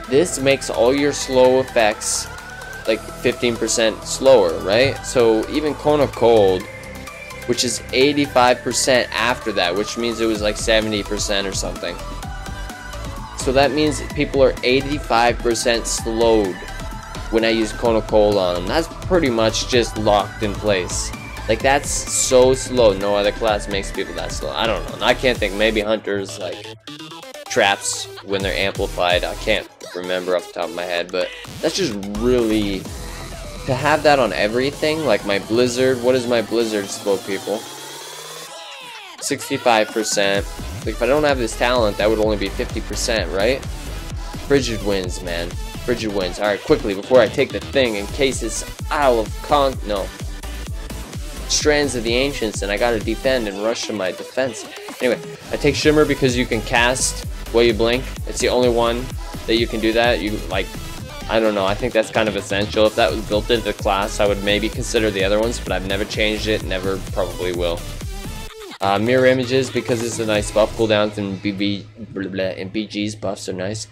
This makes all your slow effects like 15% slower, right? So even Cone of Cold, which is 85% after that, which means it was like 70% or something. So that means people are 85% slowed when I use Cone of Cold on them. That's pretty much just locked in place. Like that's so slow. No other class makes people that slow. I don't know. I can't think. Maybe Hunters like traps when they're amplified. I can't remember off the top of my head, but that's just really to have that on everything. Like my Blizzard, what is my Blizzard slow people? 65%. Like if I don't have this talent, that would only be 50%, right? Frigid Winds, man. Frigid Winds. All right, quickly before I take the thing, in case it's Strands of the Ancients, and I gotta defend and rush to my defense. Anyway, I take Shimmer because you can cast while you blink. It's the only one that you can do that. You like, I don't know, I think that's kind of essential. If that was built into the class, I would maybe consider the other ones, but I've never changed it, never probably will. Mirror Images because it's a nice buff. Cooldowns and BG's buffs are nice.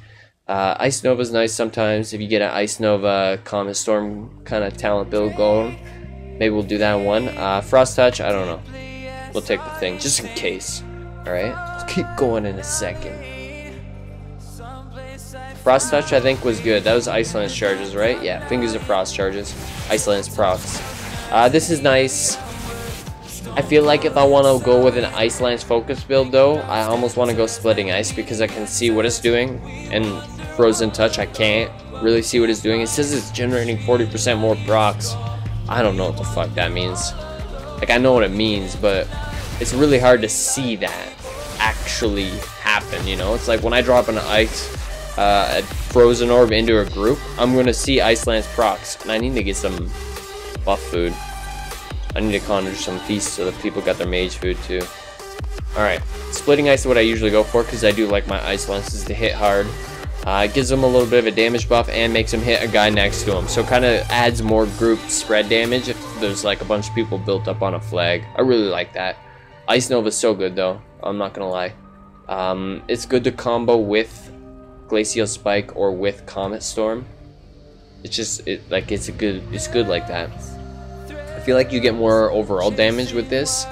Ice Nova's nice sometimes. If you get an Ice Nova Comet Storm kind of talent build going, maybe we'll do that one. Frost Touch, I don't know. We'll take the thing just in case. Alright, I'll keep going in a second. Frost Touch I think was good. That was Ice Lance charges, right? Yeah, Fingers of Frost charges. Ice Lance procs. This is nice. I feel like if I want to go with an Ice Lance focus build though, I almost want to go Splitting Ice because I can see what it's doing. And Frozen Touch I can't really see what it's doing. It says it's generating 40% more procs. I don't know what the fuck that means. Like I know what it means, but it's really hard to see that actually happen, you know? It's like when I drop an ice a Frozen Orb into a group, I'm gonna see Ice Lance procs, and I need to get some buff food. I need to conjure some feasts so that people got their mage food too. Alright, Splitting Ice is what I usually go for because I do like my Ice Lances to hit hard. It gives them a little bit of a damage buff and makes them hit a guy next to them. So kind of adds more group spread damage if there's like a bunch of people built up on a flag. I really like that. Ice Nova is so good though, I'm not gonna lie. It's good to combo with Glacial Spike or with Comet Storm. It's just it's good like that. I feel like you get more overall damage with this,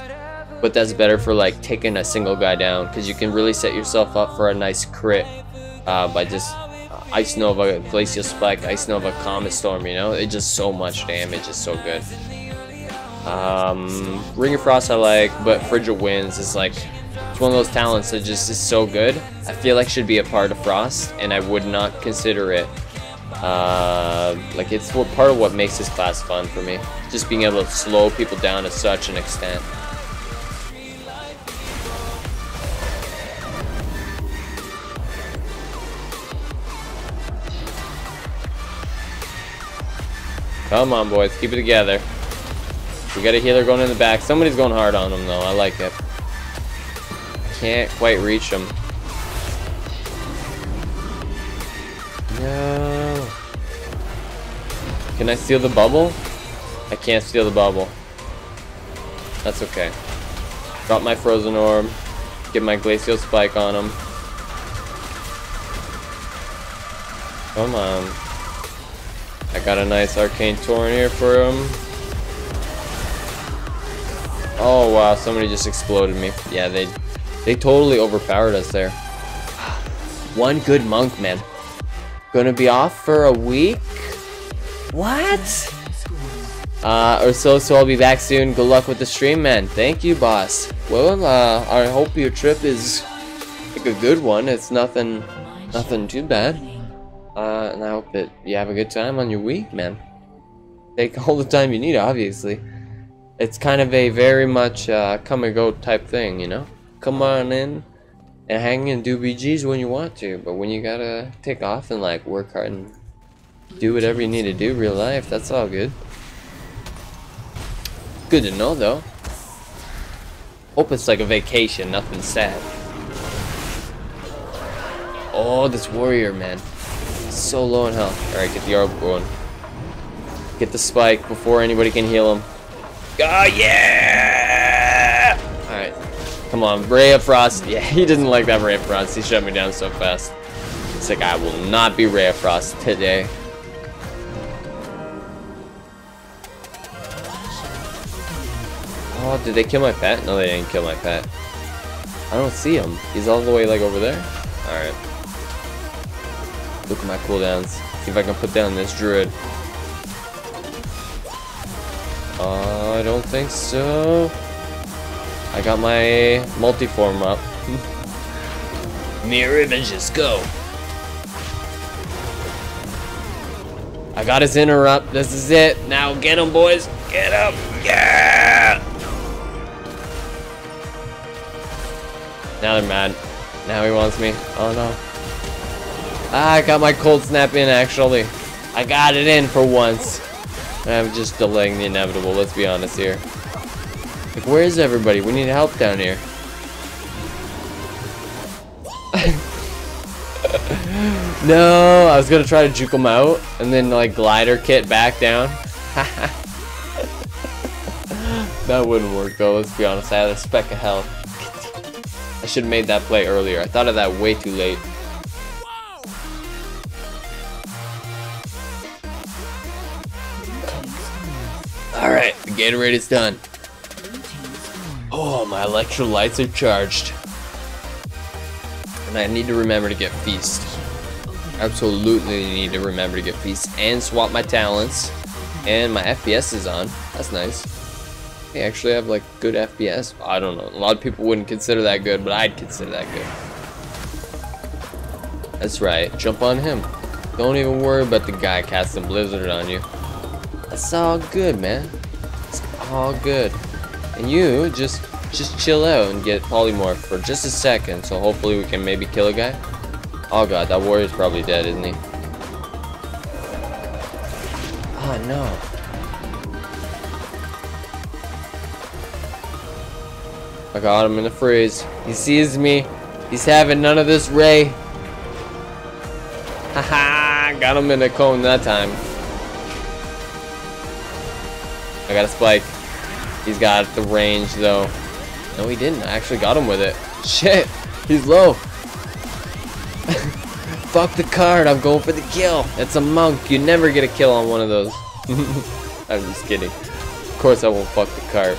but that's better for like taking a single guy down because you can really set yourself up for a nice crit by just Ice Nova, Glacial Spike, Ice Nova, Comet Storm. You know, it's just so much damage. It's so good. Ring of Frost I like, but Frigid Winds is like, it's one of those talents that just is so good. I feel like should be a part of Frost, and I would not consider it. Like it's part of what makes this class fun for me. Just being able to slow people down to such an extent. Come on, boys, keep it together. We got a healer going in the back. Somebody's going hard on him, though. I like it. Can't quite reach him. No. Can I steal the bubble? I can't steal the bubble. That's okay. Drop my frozen orb. Get my glacial spike on him. Come on. I got a nice arcane torrent here for him. Oh wow, somebody just exploded me. Yeah, they totally overpowered us there. One good monk, man. Gonna be off for a week? What? Or so I'll be back soon. Good luck with the stream, man. Thank you, boss. Well, I hope your trip is like a good one. It's nothing too bad. And I hope that you have a good time on your week, man. Take all the time you need, obviously. It's kind of a very much come and go type thing, you know? Come on in and hang and do BGs when you want to, but when you gotta take off and like work hard and do whatever you need to do real life, that's all good. Good to know though. Hope it's like a vacation, nothing sad. Oh, this warrior, man. So low in health. Alright, get the orb going. Get the spike before anybody can heal him. Oh yeah! Alright. Come on, Ray of Frost. Yeah, he didn't like that Ray of Frost. He shut me down so fast. It's like, I will not be Ray of Frost today. Oh, did they kill my pet? No, they didn't kill my pet. I don't see him. He's all the way like over there. Alright. Look at my cooldowns. See if I can put down this druid. I don't think so. I got my multiform up. Mirror images, go. I got his interrupt. This is it. Now get him, boys. Get him. Yeah. Now they're mad. Now he wants me. Oh no. Ah, I got my cold snap in actually. I got it in for once. I'm just delaying the inevitable, let's be honest here. Like, where is everybody? We need help down here. No, I was gonna try to juke him out and then like glider kit back down. That wouldn't work though, let's be honest. I had a speck of health. I should have made that play earlier. I thought of that way too late. Alright, the Gatorade is done. Oh, my electrolytes are charged. And I need to remember to get Feast. Absolutely need to remember to get Feast and swap my talents. And my FPS is on. That's nice. I actually have like good FPS. I don't know. A lot of people wouldn't consider that good, but I'd consider that good. That's right. Jump on him. Don't even worry about the guy casting Blizzard on you. It's all good, man. It's all good. And you just chill out and get polymorph for just a second. So hopefully we can maybe kill a guy. Oh god, that warrior's probably dead, isn't he? Oh no. I got him in the freeze. He sees me. He's having none of this Ray. Haha, got him in a cone that time. I got a spike. He's got the range though. No, he didn't. I actually got him with it. Shit, he's low. Fuck the card. I'm going for the kill. It's a monk. You never get a kill on one of those. I'm just kidding. Of course I won't fuck the card.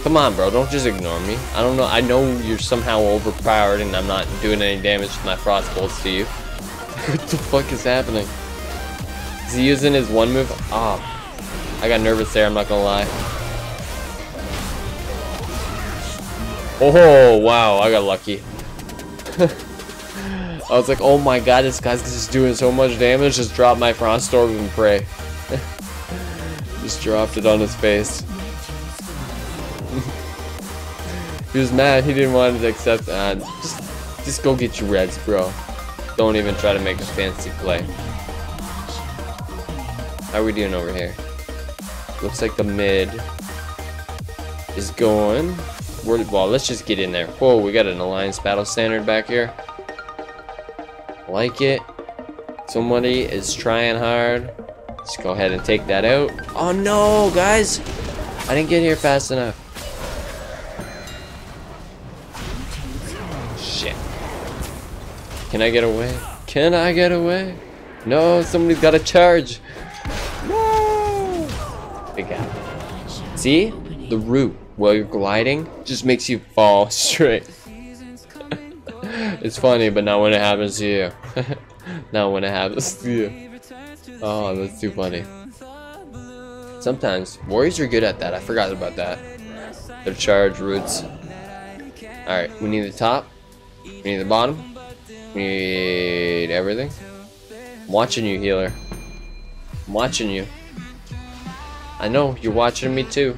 Come on, bro. Don't just ignore me. I don't know. I know you're somehow overpowered and I'm not doing any damage with my frost bolts to you. What the fuck is happening? Is he using his one move? Ah. Oh. I got nervous there, I'm not gonna lie. Oh, wow, I got lucky. I was like, oh my god, this guy's just doing so much damage. Just drop my frost orb and pray. Just dropped it on his face. He was mad, he didn't want to accept that. Just go get your reds, bro. Don't even try to make a fancy play. How are we doing over here? Looks like the mid is going. Well, let's just get in there. Whoa, we got an Alliance Battle Standard back here. Like it. Somebody is trying hard. Let's go ahead and take that out. Oh no, guys! I didn't get here fast enough. Shit. Can I get away? Can I get away? No, somebody's got to charge. No! Big gap. See? The root while you're gliding just makes you fall straight. It's funny, but not when it happens to you. Not when it happens to you. Oh, that's too funny. Sometimes warriors are good at that. I forgot about that. Their charge roots. Alright, we need the top. We need the bottom. We need everything. I'm watching you, healer. I'm watching you. I know, you're watching me too.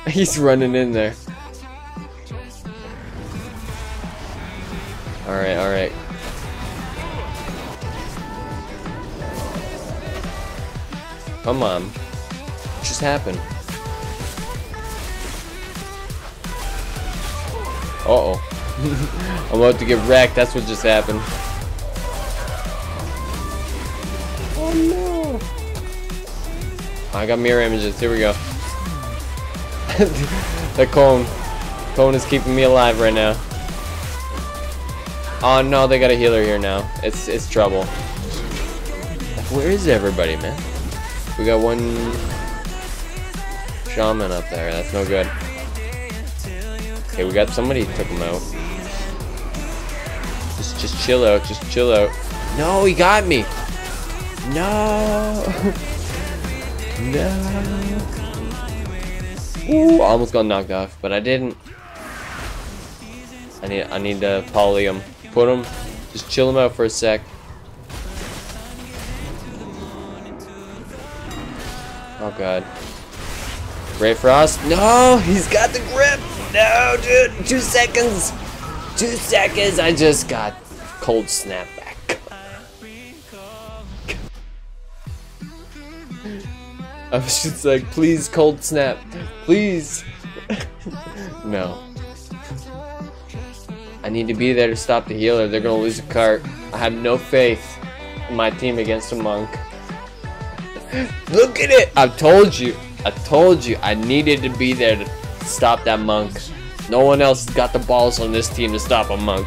He's running in there. Alright, alright. Come on. What just happened? Uh-oh. I'm about to get wrecked. That's what just happened. Oh no. I got mirror images. Here we go. The cone. Cone is keeping me alive right now. Oh no, they got a healer here now. It's trouble. Where is everybody, man? We got one shaman up there. That's no good. Okay, we got somebody took him out. Just chill out. Just chill out. No, he got me. No. No. Ooh, almost got knocked off, but I didn't. I need to poly him. Put him. Just chill him out for a sec. Oh god. Ray Frost? No, he's got the grip. No, dude. 2 seconds. 2 seconds. I just got cold snap back. I was just like, please, cold snap. Please. No. I need to be there to stop the healer. They're gonna lose a cart. I have no faith in my team against a monk. Look at it! I told you. I needed to be there to stop that monk. No one else got the balls on this team to stop a monk.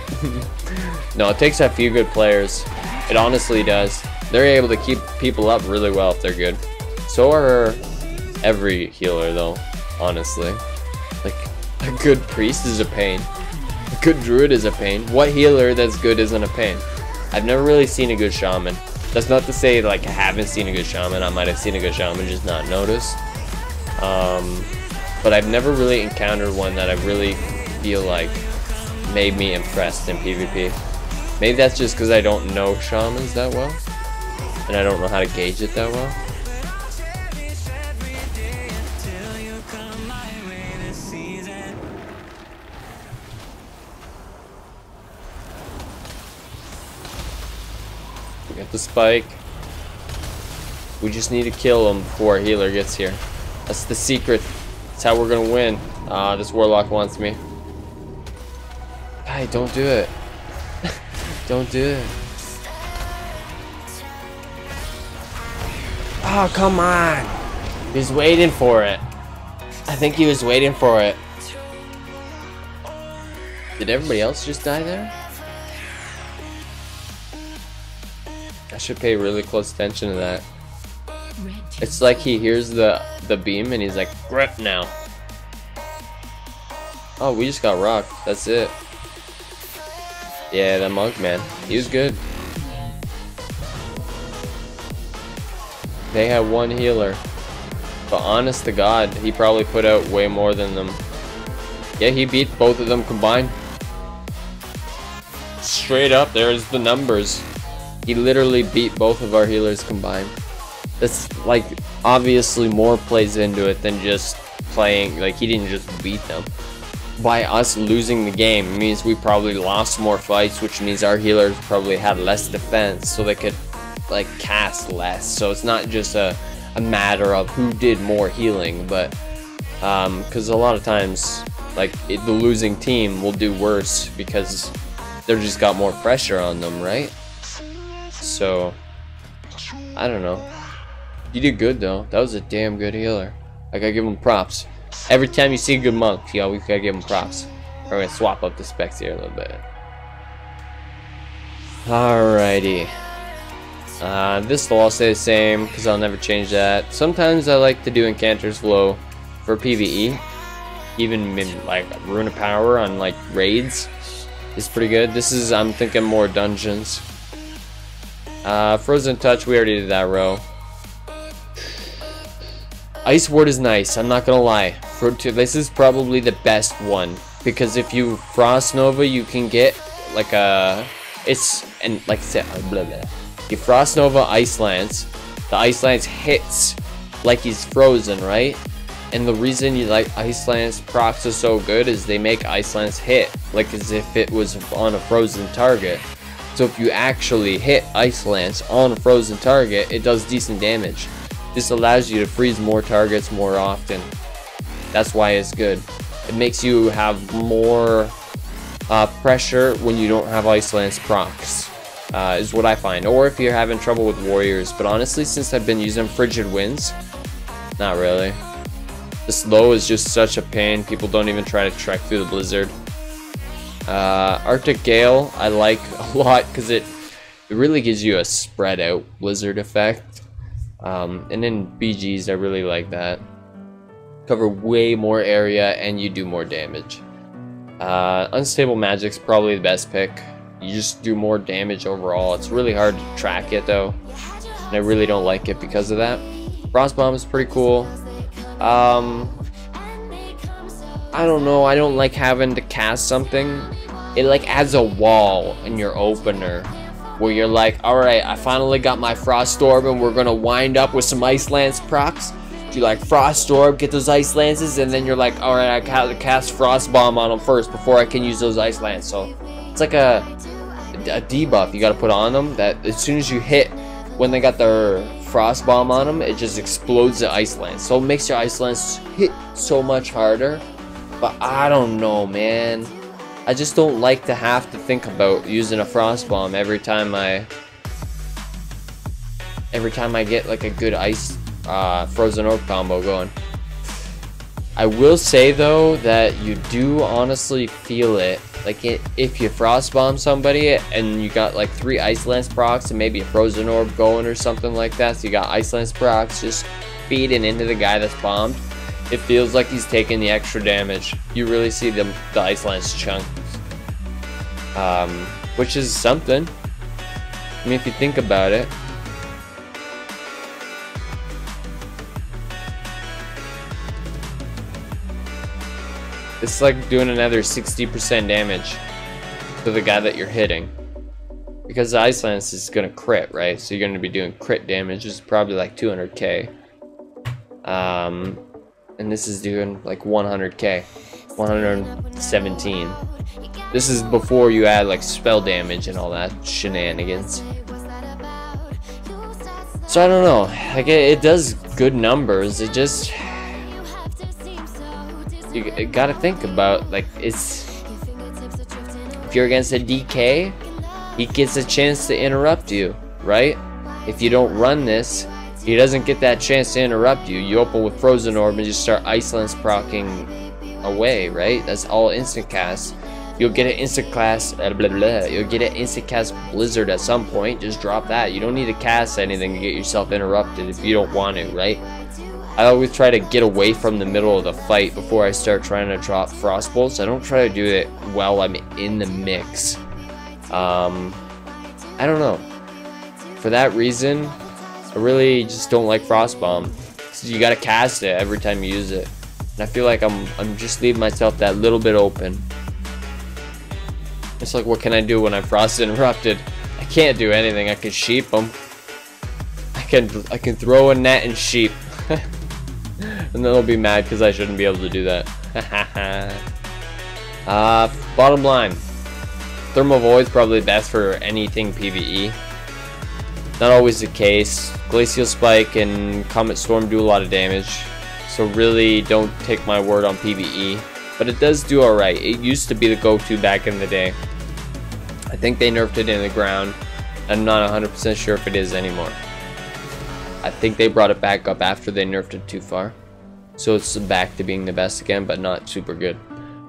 No, it takes a few good players. It honestly does. They're able to keep people up really well if they're good. So are every healer though, honestly. Like, a good priest is a pain. A good druid is a pain. What healer that's good isn't a pain? I've never really seen a good shaman. That's not to say like I haven't seen a good shaman. I might have seen a good shaman, just not noticed. But I've never really encountered one that I really feel like made me impressed in PvP. Maybe that's just because I don't know shamans that well, and I don't know how to gauge it that well. We got the spike. We just need to kill him before a healer gets here. That's the secret. That's how we're gonna win. This warlock wants me. Hey, don't do it. Don't do it. Oh, come on. He was waiting for it. I think he was waiting for it. Did everybody else just die there? I should pay really close attention to that. It's like he hears the beam and he's like, grip now. Oh, we just got rocked. That's it. Yeah, that monk, man. He was good. They had one healer. But honest to God, he probably put out way more than them. Yeah, he beat both of them combined. Straight up, there's the numbers. He literally beat both of our healers combined. That's like, obviously more plays into it than just playing, like he didn't just beat them. By us losing the game, it means we probably lost more fights, which means our healers probably had less defense, so they could like cast less. So it's not just a matter of who did more healing, but because a lot of times like the losing team will do worse because they've just got more pressure on them, right? So I don't know. You did good though. That was a damn good healer. I gotta give him props. Every time you see a good monk, you always gotta give him props. We're gonna swap up the specs here a little bit. Alrighty. This will all stay the same because I'll never change that. Sometimes I like to do Incanter's Flow for PvE. Even in, like Rune of Power on like raids is pretty good. This is, I'm thinking, more dungeons. Frozen Touch, we already did that row. Ice Ward is nice, I'm not gonna lie. This is probably the best one because if you Frost Nova, you can get like a, like I said, blah blah. You Frost Nova Ice Lance, the Ice Lance hits like he's frozen, right? And the reason you like Ice Lance procs are so good is they make Ice Lance hit like as if it was on a frozen target. So if you actually hit Ice Lance on a frozen target, it does decent damage. This allows you to freeze more targets more often. That's why it's good. It makes you have more pressure when you don't have Ice Lance procs, is what I find. Or if you're having trouble with warriors. But honestly, since I've been using Frigid Winds, not really. The slow is just such a pain. People don't even try to trek through the blizzard. Arctic Gale I like a lot because it really gives you a spread out blizzard effect. And then BGs, I really like that. Cover way more area and you do more damage. Unstable Magic's probably the best pick. You just do more damage overall. It's really hard to track it though, and I really don't like it because of that. Frost Bomb is pretty cool. I don't know, I don't like having to cast something. It like adds a wall in your opener where you're like, alright, I finally got my Frost Orb and we're gonna wind up with some Ice Lance procs. You like Frost Orb, get those Ice Lances, and then you're like, alright, I gotta cast Frost Bomb on them first before I can use those Ice Lance. So it's like a debuff you gotta put on them that as soon as you hit, when they got their Frost Bomb on them, it just explodes the Ice Lance. So it makes your Ice Lance hit so much harder. But I don't know, man. I just don't like to have to think about using a Frost Bomb every time I get like a good Ice Frozen Orb combo going. I will say though that you do honestly feel it. Like if you Frost Bomb somebody and you got like 3 Ice Lance procs and maybe a Frozen Orb going or something like that, so you got Ice Lance procs just feeding into the guy that's bombed, it feels like he's taking the extra damage. You really see the Ice Lance chunk, which is something. I mean, if you think about it. It's like doing another 60% damage to the guy that you're hitting. Because the Ice Lance is going to crit, right? So you're going to be doing crit damage, which is probably like 200k. And this is doing like 100k. 117. This is before you add like spell damage and all that shenanigans. So I don't know. Like it does good numbers. It just... You gotta think about, like, it's, if you're against a DK, he gets a chance to interrupt you, right? If you don't run this, he doesn't get that chance to interrupt you. You open with Frozen Orb and just start Ice Lance procking away, right? That's all instant cast. You'll get an instant cast, you'll get an instant cast Blizzard at some point. Just drop that. You don't need to cast anything to get yourself interrupted if you don't want to, right? I always try to get away from the middle of the fight before I start trying to drop Frost Bolts. I don't try to do it while I'm in the mix. I don't know. For that reason, I really just don't like Frost Bomb. So you gotta cast it every time you use it. And I feel like I'm just leaving myself that little bit open. It's like, what can I do when I'm Frost Interrupted? I can't do anything. I can sheep them. I can throw a net and sheep. And then they'll be mad because I shouldn't be able to do that. Bottom line, Thermal Void's probably best for anything PvE. Not always the case. Glacial Spike and Comet Storm do a lot of damage, so really don't take my word on PvE. But it does do alright. It used to be the go-to back in the day. I think they nerfed it in the ground. I'm not 100% sure if it is anymore. I think they brought it back up after they nerfed it too far. So it's back to being the best again, but not super good.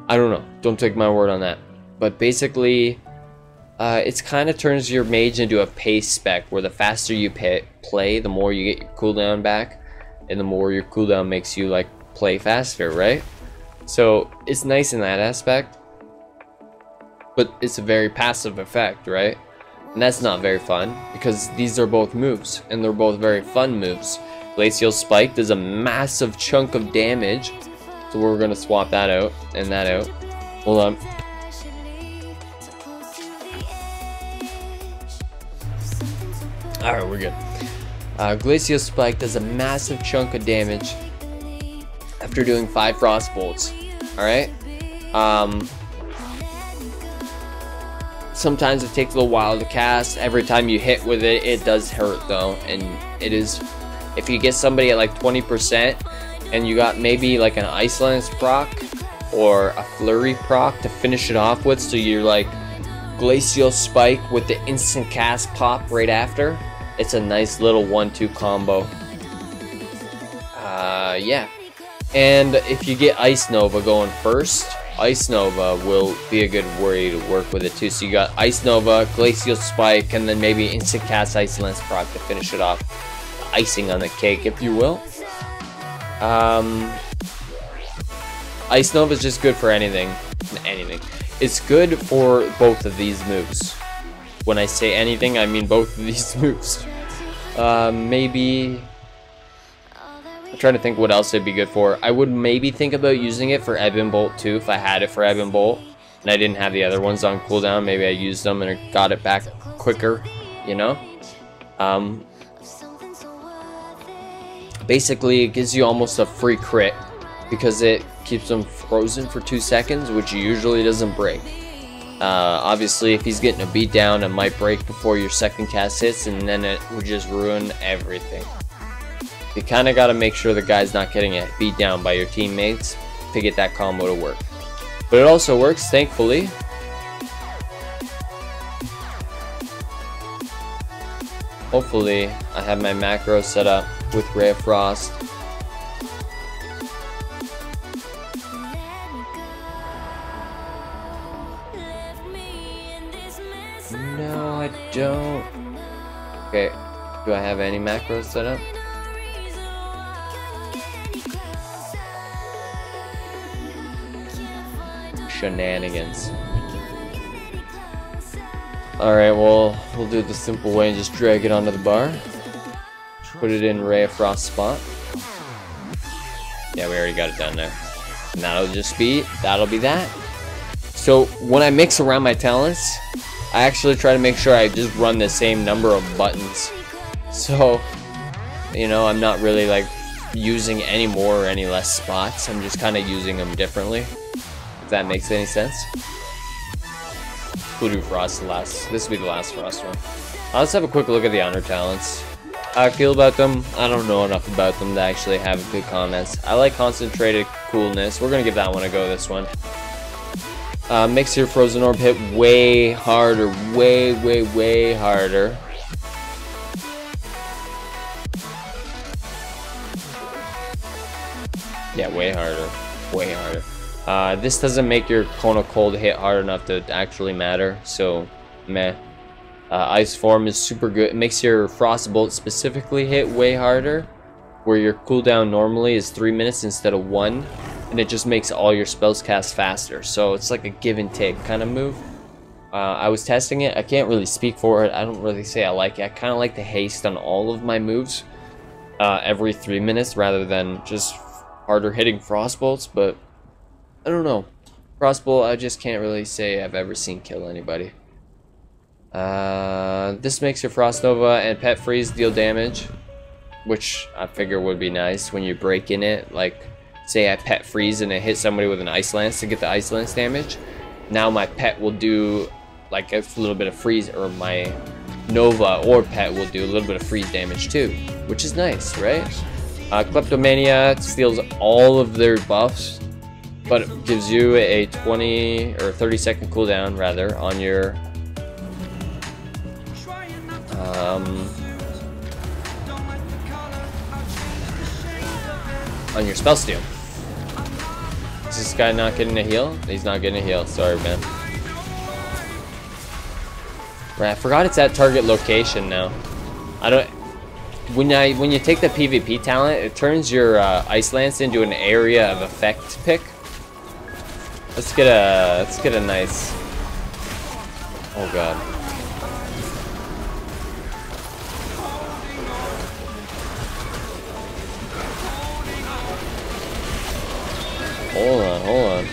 I don't know. Don't take my word on that. But basically, it's kind of turns your mage into a pace spec, where the faster you play, the more you get your cooldown back, and the more your cooldown makes you like play faster, right? So it's nice in that aspect, but it's a very passive effect, right? And that's not very fun, because these are both moves, and they're both very fun moves. Glacial Spike does a massive chunk of damage, so we're gonna swap that out and that out. Hold on. Alright, we're good. Glacial Spike does a massive chunk of damage after doing 5 frost bolts. Alright? Sometimes it takes a little while to cast. Every time you hit with it, it does hurt though. And it is, if you get somebody at like 20% and you got maybe like an Ice Lance proc or a Flurry proc to finish it off with, so you're like Glacial Spike with the instant cast pop right after, it's a nice little 1-2 combo. Yeah. And if you get Ice Nova going first, Ice Nova will be a good way to work with it too. So you got Ice Nova, Glacial Spike, and then maybe instant cast Ice Lance proc to finish it off. Icing on the cake, if you will. Ice Nova is just good for anything. It's good for both of these moves. When I say anything, I mean both of these moves. Maybe... I'm trying to think what else it'd be good for. I would maybe think about using it for Ebon Bolt too, if I had it for Ebon Bolt and I didn't have the other ones on cooldown. Maybe I used them and got it back quicker, you know? Basically, it gives you almost a free crit because it keeps them frozen for 2 seconds, which usually doesn't break. Obviously, if he's getting a beat down, it might break before your second cast hits, and then it would just ruin everything. You kind of got to make sure the guy's not getting beat down by your teammates to get that combo to work. But it also works, thankfully. Hopefully, I have my macro set up with Ray of Frost. No, I don't. Okay, do I have any macros set up? Shenanigans. Alright, well, we'll do it the simple way and just drag it onto the bar. Put it in Ray of Frost spot. Yeah, we already got it down there. And that'll be that. So when I mix around my talents, I actually try to make sure I just run the same number of buttons. So, you know, I'm not really like using any more or any less spots. I'm just kind of using them differently. If that makes any sense. We'll do Frost last. This will be the last Frost one. Let's have a quick look at the honor talents. How I feel about them, I don't know enough about them to actually have good comments. I like Concentrated Coolness. We're gonna give that one a go, this one. Makes your Frozen Orb hit way harder. Way harder. Yeah, way harder. Way harder. This doesn't make your Cone of Cold hit hard enough to actually matter, so meh. Ice Form is super good. It makes your Frost Bolt specifically hit way harder, where your cooldown normally is 3 minutes instead of 1, and it just makes all your spells cast faster. So it's like a give and take kind of move. I was testing it. I can't really speak for it. I don't really say I like it. I kind of like the haste on all of my moves every 3 minutes rather than just harder hitting Frost Bolts, but I don't know. Frostbolt, I just can't really say I've ever seen kill anybody. This makes your Frost Nova and Pet Freeze deal damage, which I figure would be nice when you break in it. Like, say I Pet Freeze and I hit somebody with an Ice Lance to get the Ice Lance damage. Now my Pet will do like a little bit of freeze, or my Nova or Pet will do a little bit of freeze damage too, which is nice, right? Kleptomania steals all of their buffs, but it gives you a 20 or 30 second cooldown rather on your on your spell steal. Is this guy not getting a heal? He's not getting a heal. Sorry, man. Right, I forgot it's at target location now. I don't. When you take the PvP talent, it turns your Ice Lance into an area of effect pick. Let's get a nice. Oh god. Hold on.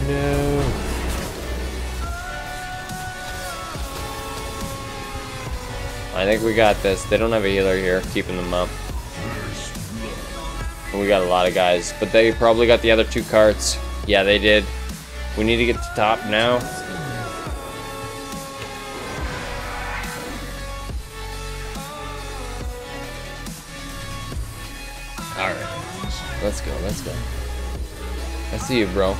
No. I think we got this. They don't have a healer here, keeping them up. And we got a lot of guys, but they probably got the other 2 carts. Yeah, they did. We need to get to top now. Alright. Let's go. I see you, bro.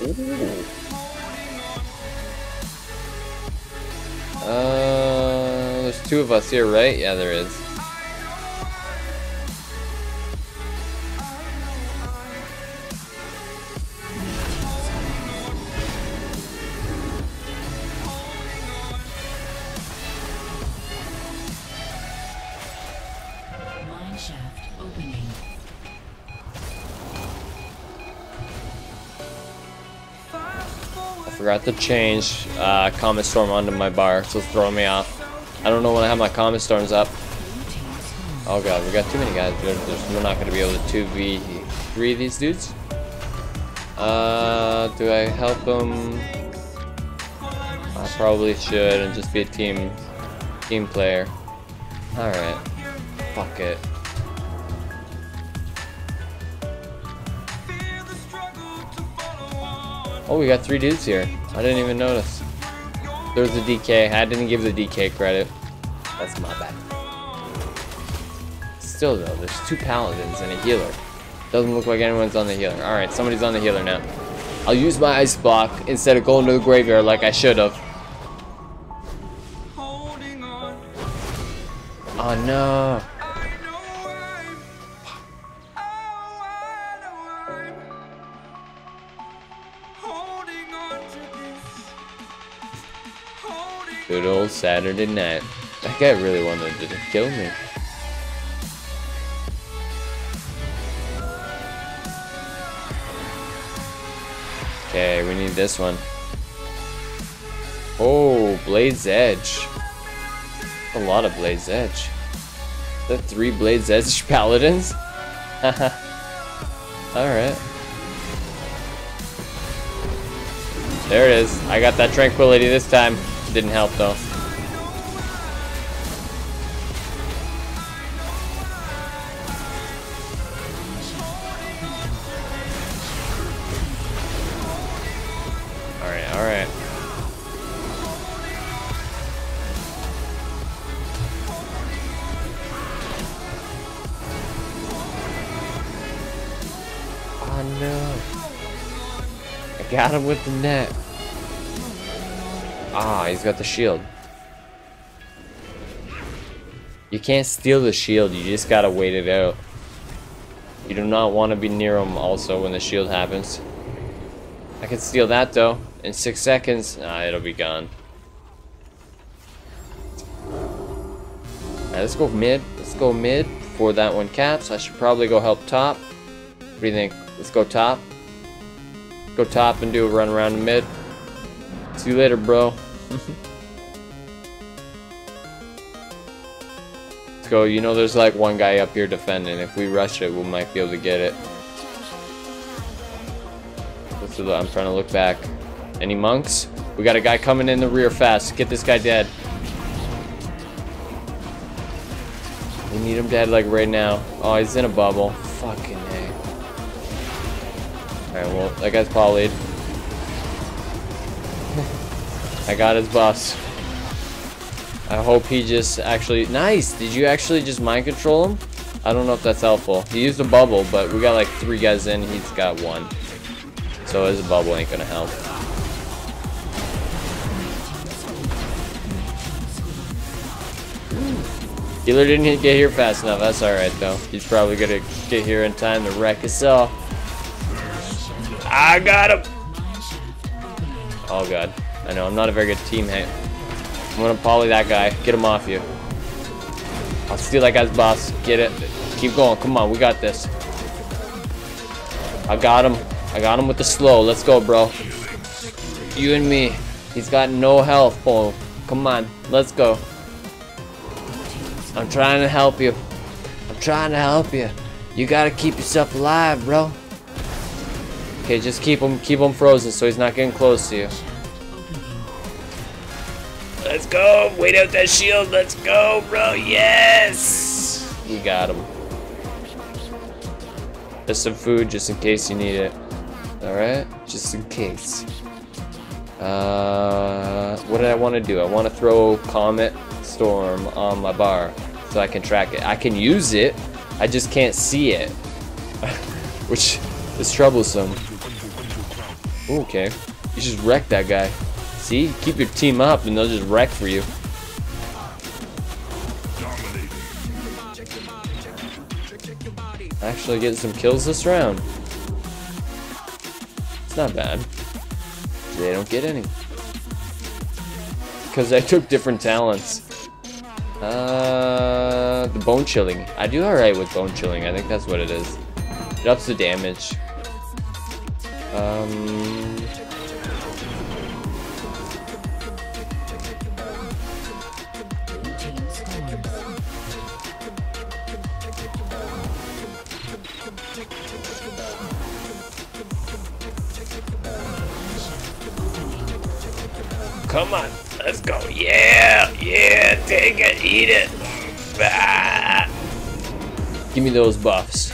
Ooh. There's 2 of us here, right? Yeah, there is. Mine shaft opening. I forgot to change Comet Storm onto my bar, so it's throwing me off. I don't know when I have my Comet Storms up. Oh god, we got too many guys. We're not going to be able to 2v3 these dudes. Do I help them? I probably should and just be a team player. Alright. Fuck it. Oh, we got 3 dudes here. I didn't even notice. There's the DK. I didn't give the DK credit. That's my bad. Still though, there's 2 paladins and a healer. Doesn't look like anyone's on the healer. Alright, somebody's on the healer now. I'll use my ice block instead of going to the graveyard like I should have. Oh no. Good old Saturday night. That guy really wanted to kill me. Okay, we need this one. Oh, Blade's Edge. A lot of Blade's Edge. Is that 3 Blade's Edge paladins? Alright. There it is. I got that tranquility this time. Didn't help though. Alright. Oh no. I got him with the net. Ah, he's got the shield. You can't steal the shield, you just gotta wait it out. You do not want to be near him also when the shield happens. I can steal that though. In 6 seconds. Ah, it'll be gone. Alright, let's go mid. Let's go mid before that one caps. I should probably go help top. What do you think? Let's go top. Go top and do a run around mid. See you later, bro. Let's go. You know there's like one guy up here defending. If we rush it, we might be able to get it. I'm trying to look back. Any monks? We got a guy coming in the rear fast. Get this guy dead. We need him dead like right now. Oh, he's in a bubble. Fucking A. Alright, well, that guy's polyed. I got his buffs. I hope he just actually... Nice! Did you actually just mind control him? I don't know if that's helpful. He used a bubble, but we got like 3 guys in. He's got 1. So his bubble ain't gonna help. Healer didn't get here fast enough. That's alright though. He's probably gonna get here in time to wreck us all. I got him! Oh god. I know, I'm not a very good teammate. I'm gonna poly that guy. Get him off you. I'll steal that guy's boss. Get it. Keep going. Come on, we got this. I got him. I got him with the slow. Let's go, bro. You and me. He's got no health, bro. Come on. Let's go. I'm trying to help you. I'm trying to help you. You gotta keep yourself alive, bro. Okay, just keep him frozen so he's not getting close to you. Let's go. Wait out that shield. Let's go, bro. Yes. You got him. There's some food just in case you need it. Alright? Just in case. What did I want to do? I want to throw Comet Storm on my bar so I can track it. I can use it. I just can't see it. Which is troublesome. Okay. You just wreck that guy. See? Keep your team up and they'll just wreck for you. Actually getting some kills this round. It's not bad. They don't get any. Because I took different talents. The bone chilling. I do alright with bone chilling. I think that's what it is. It ups the damage. Come on, let's go. Yeah, yeah, take it, eat it. Ah. Give me those buffs.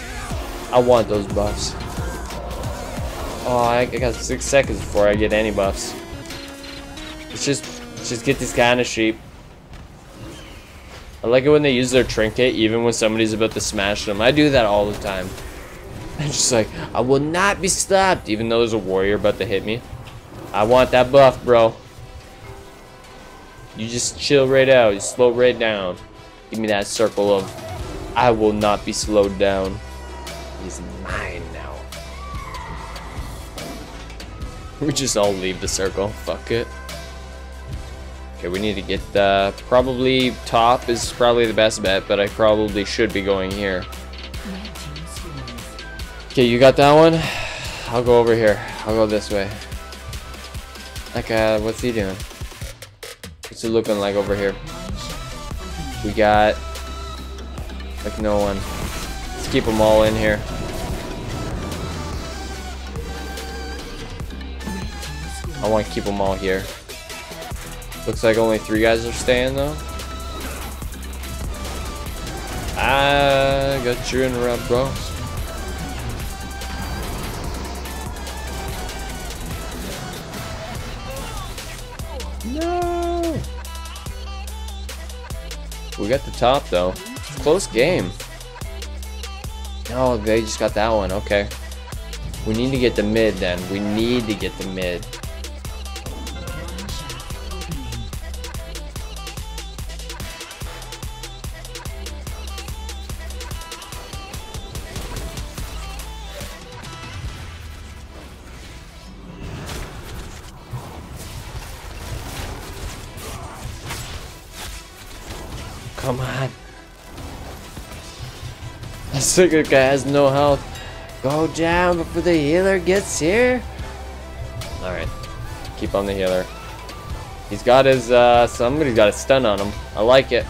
I want those buffs. Oh, I got 6 seconds before I get any buffs. Let's just get this kind of sheep. I like it when they use their trinket, even when somebody's about to smash them. I do that all the time. I'm just like, I will not be stopped, even though there's a warrior about to hit me. I want that buff, bro. You just chill right out. You slow right down. Give me that circle of, I will not be slowed down. He's mine now. We just all leave the circle. Fuck it. Okay, we need to get probably top is probably the best bet, but I probably should be going here. Okay, you got that one? I'll go over here. I'll go this way. Okay, what's he doing? What's it looking like over here? We got like no one. Let's keep them all in here. I want to keep them all here. Looks like only 3 guys are staying though. I got you in the rub, bro. No. We got the top though. Close game. Oh, they just got that one. Okay. We need to get the mid then. We need to get the mid. Come on. The second guy has no health. Go down before the healer gets here. Alright. Keep on the healer. He's got his, somebody's got a stun on him. I like it.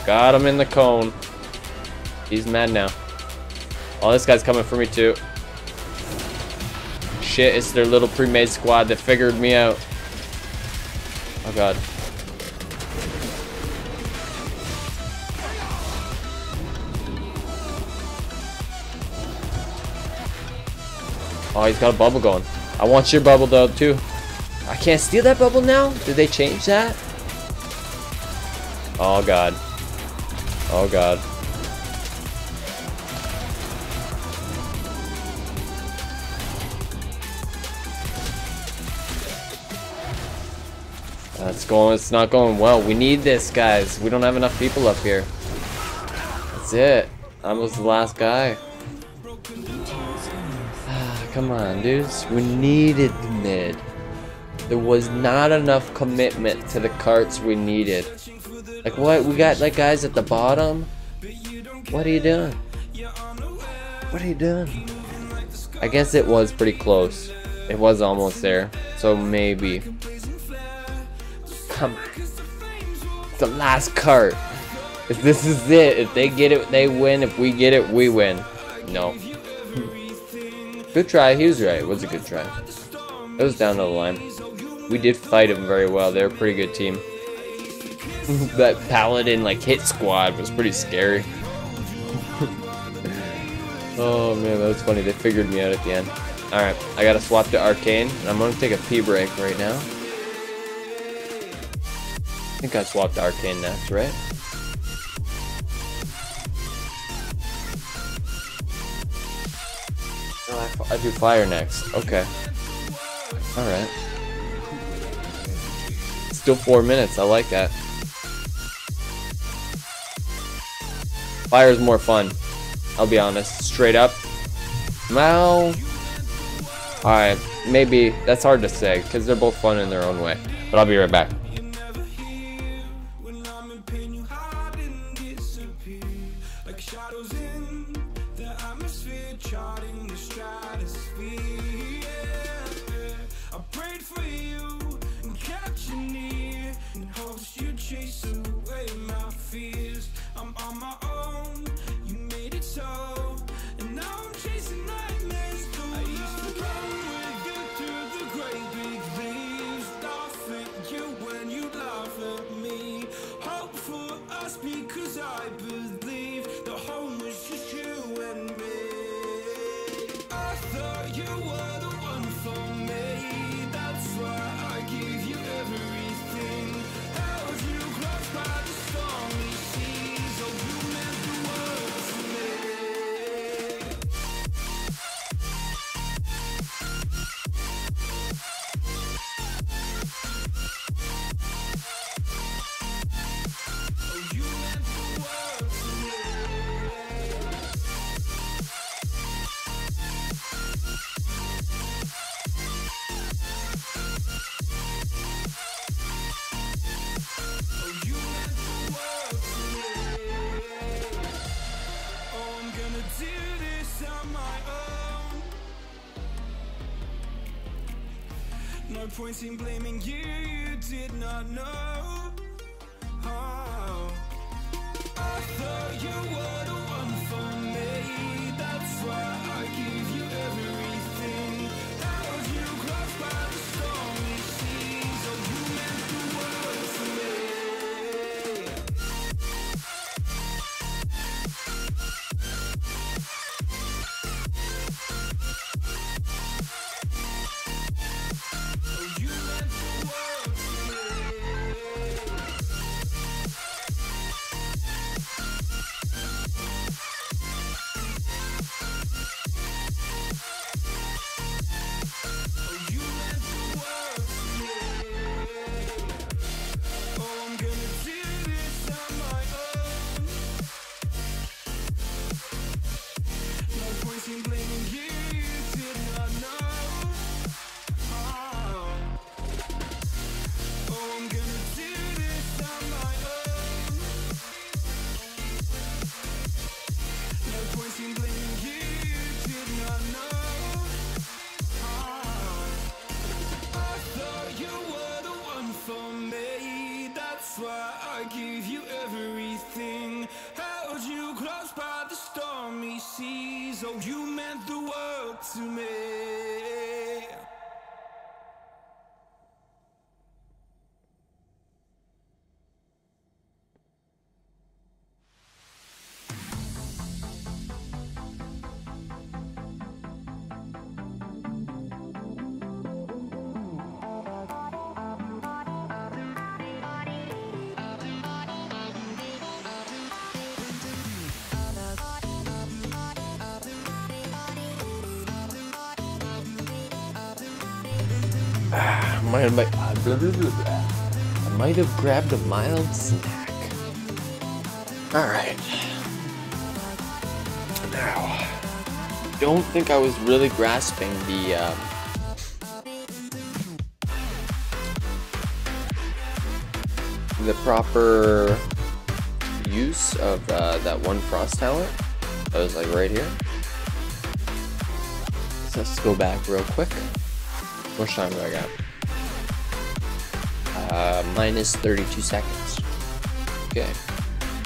Got him in the cone. He's mad now. Oh, this guy's coming for me too. Shit, it's their little pre-made squad that figured me out. Oh god. Oh, he's got a bubble going. I want your bubble though too. I can't steal that bubble now? Did they change that? Oh god. Oh god. It's not going well. We need this, guys. We don't have enough people up here. That's it. I was the last guy. Come on, dudes. We needed the mid. There was not enough commitment to the carts we needed. Like, what? We got, like, guys at the bottom? What are you doing? What are you doing? I guess it was pretty close. It was almost there. So maybe. Come on. It's the last cart. If this is it, if they get it, they win. If we get it, we win. No. Good try. He was right. It was a good try. It was down to the line. We did fight them very well. They're a pretty good team. That paladin like hit squad was pretty scary. Oh man, that was funny. They figured me out at the end. Alright, I gotta swap to Arcane. And I'm gonna take a pee break right now. I think I swapped to Arcane next, right? No, I do fire next. Okay. Alright. Still 4 minutes. I like that. Fire's more fun. I'll be honest. Straight up. Well. Alright. Maybe. That's hard to say. Because they're both fun in their own way. But I'll be right back. No point in blaming you, you did not know. Oh, I thought you were the one for me. That's why I give you everything. Held you close by the stormy seas. Oh, you meant the world to me. Oh, you meant the world to me. Might have grabbed a mild snack. Alright. Now, don't think I was really grasping the proper use of that one frost talent. That was like right here. So let's go back real quick. How much time do I got? Minus 32 seconds. Okay,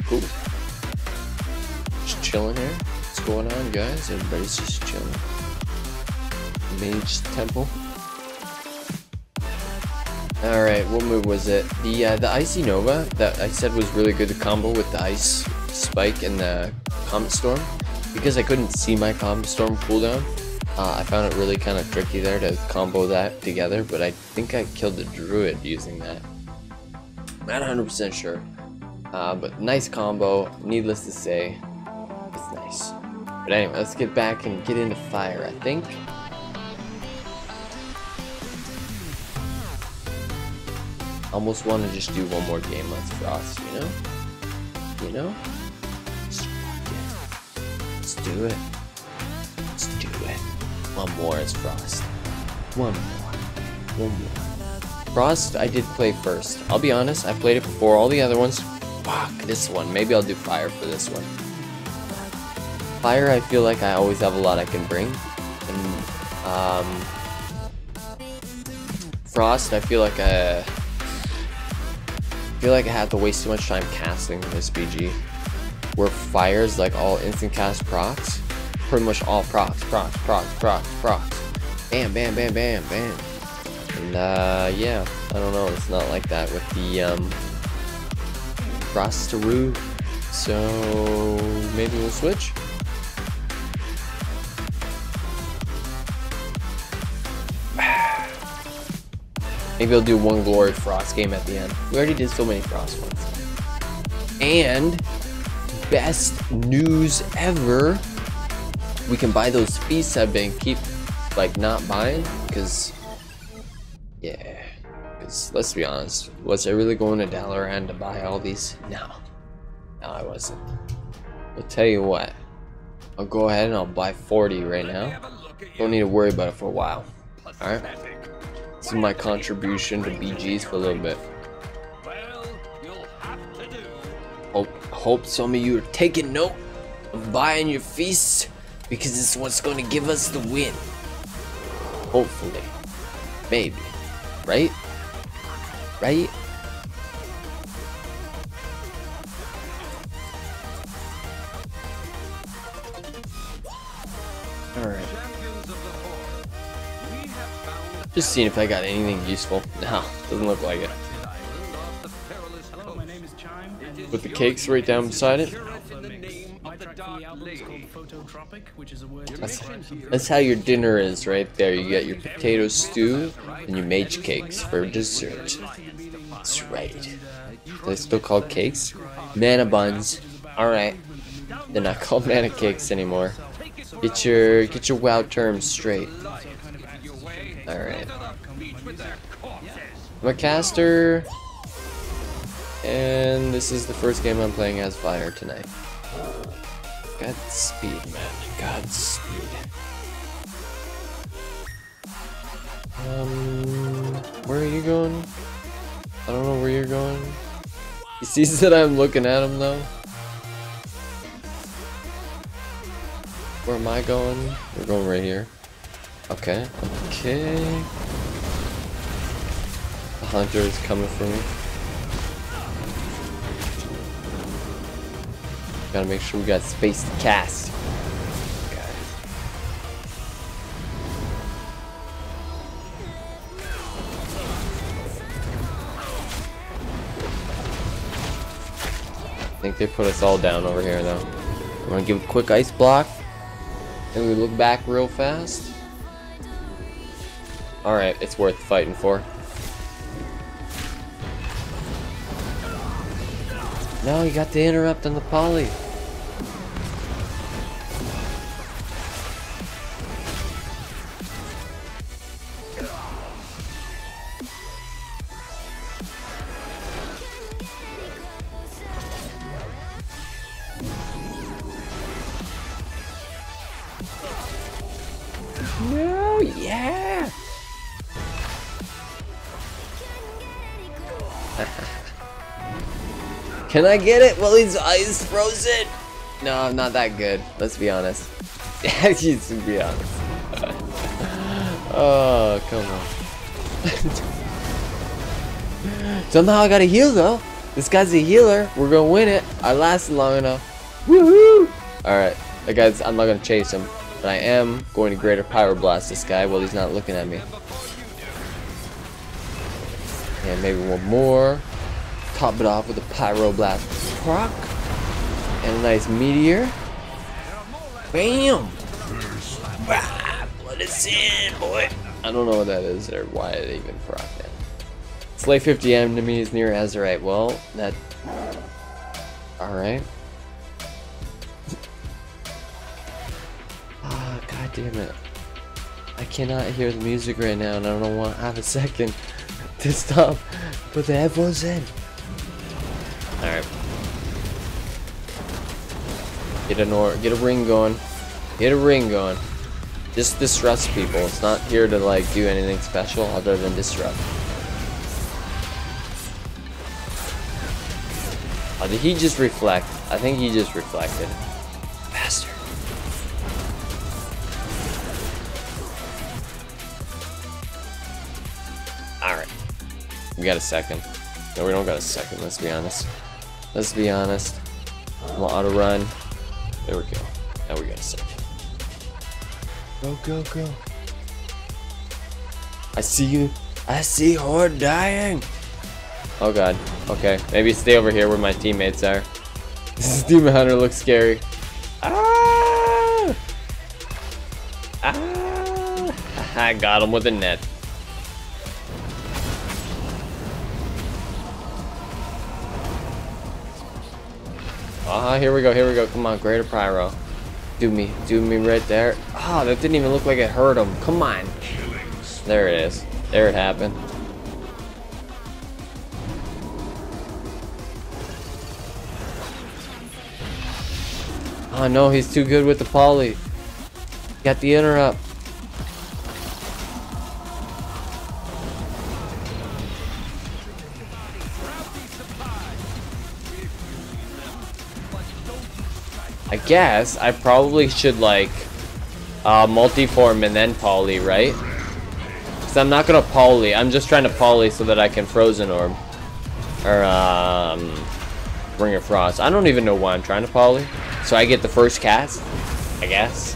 cool. Just chilling here. What's going on, guys? Everybody's just chilling. Mage Temple. Alright, what move was it? The Icy Nova that I said was really good to combo with the Ice Spike and the Comet Storm. Because I couldn't see my Comet Storm cooldown, I found it really kind of tricky there to combo that together, but I think I killed the Druid using that. Not 100% sure. But nice combo, needless to say. It's nice. But anyway, let's get back and get into fire, I think. Almost want to just do one more game on Frost, you know? You know? Let's do it. Let's do it. One more as Frost. One more. One more. Frost, I did play first. I'll be honest, I played it before all the other ones. Fuck, this one. Maybe I'll do Fire for this one. Fire, I feel like I always have a lot I can bring. And, Frost, I feel like I have to waste too much time casting this BG. Where Fire's like all instant cast procs. Pretty much all procs. Bam, bam, bam, bam, bam. And yeah, I don't know, it's not like that with the Frostaroo. So maybe we'll switch. Maybe I'll do one glory Frost game at the end. We already did so many Frost ones. And best news ever, we can buy those feasts I've been not buying, because yeah, because let's be honest, was I really going to Dalaran to buy all these? No, I wasn't. I'll tell you what, I'll go ahead and I'll buy 40 right now. Don't need to worry about it for a while. Alright, this is my contribution to BGs for a little bit. Hope some of you are taking note of buying your feasts, because it's what's going to give us the win. Hopefully. Maybe. Right? Right? Alright. Just seeing if I got anything useful. No, doesn't look like it. With the cakes right down beside it. That's how your dinner is right there. You get your potato stew and your mage cakes for dessert. That's right. Are they still called cakes? Mana buns. Alright. They're not called mana cakes anymore. Get your WoW terms straight. Alright. I'm a caster. And this is the first game I'm playing as Fire tonight. Godspeed, man. Godspeed. Where are you going? I don't know where you're going. He sees that I'm looking at him though. Where am I going? We're going right here. Okay. Okay. The hunter is coming for me. Gotta make sure we got space to cast. Okay. I think they put us all down over here though. I'm gonna give a quick ice block. And we look back real fast. Alright, it's worth fighting for. No, you got the interrupt on the poly. Oh yeah! Can I get it? Well, his eyes frozen. No, I'm not that good. Let's be honest. Just to be honest. Oh, come on. Somehow I got a heal though. This guy's a healer. We're gonna win it. I lasted long enough. Woohoo! Alright, guys, I'm not gonna chase him. But I am going to Greater Pyroblast this guy while he's not looking at me. And maybe one more. Top it off with a Pyroblast proc. And a nice meteor. Bam! Ah, blood is in, boy. I don't know what that is or why it even proc that. Slay 50 enemies near Azerite. Well, that... Alright. Ah, god damn it. I cannot hear the music right now and I don't want half a second to stop. Put the headphones in. Alright. Get a ring going. Get a ring going. Just disrupt people. It's not here to like do anything special other than disrupt. Oh, did he just reflect? I think he just reflected. Bastard. Alright. We got a second. No, we don't got a second, let's be honest. Let's be honest. We'll auto run. There we go. Now we got a second. Go, go, go. I see you. I see Horde dying. Oh god. Okay. Maybe stay over here where my teammates are. This Demon Hunter looks scary. Ah! Ah! I got him with a net. Ah, here we go, here we go. Come on, Greater Pyro. Do me right there. Ah, that didn't even look like it hurt him. Come on. There it is. There it happened. Oh no, he's too good with the poly. Got the interrupt. I guess I probably should like multi-form and then poly, right? Because I'm not gonna poly. I'm just trying to poly so that I can frozen orb or Ring of Frost. I don't even know why I'm trying to poly. So I get the first cast, I guess.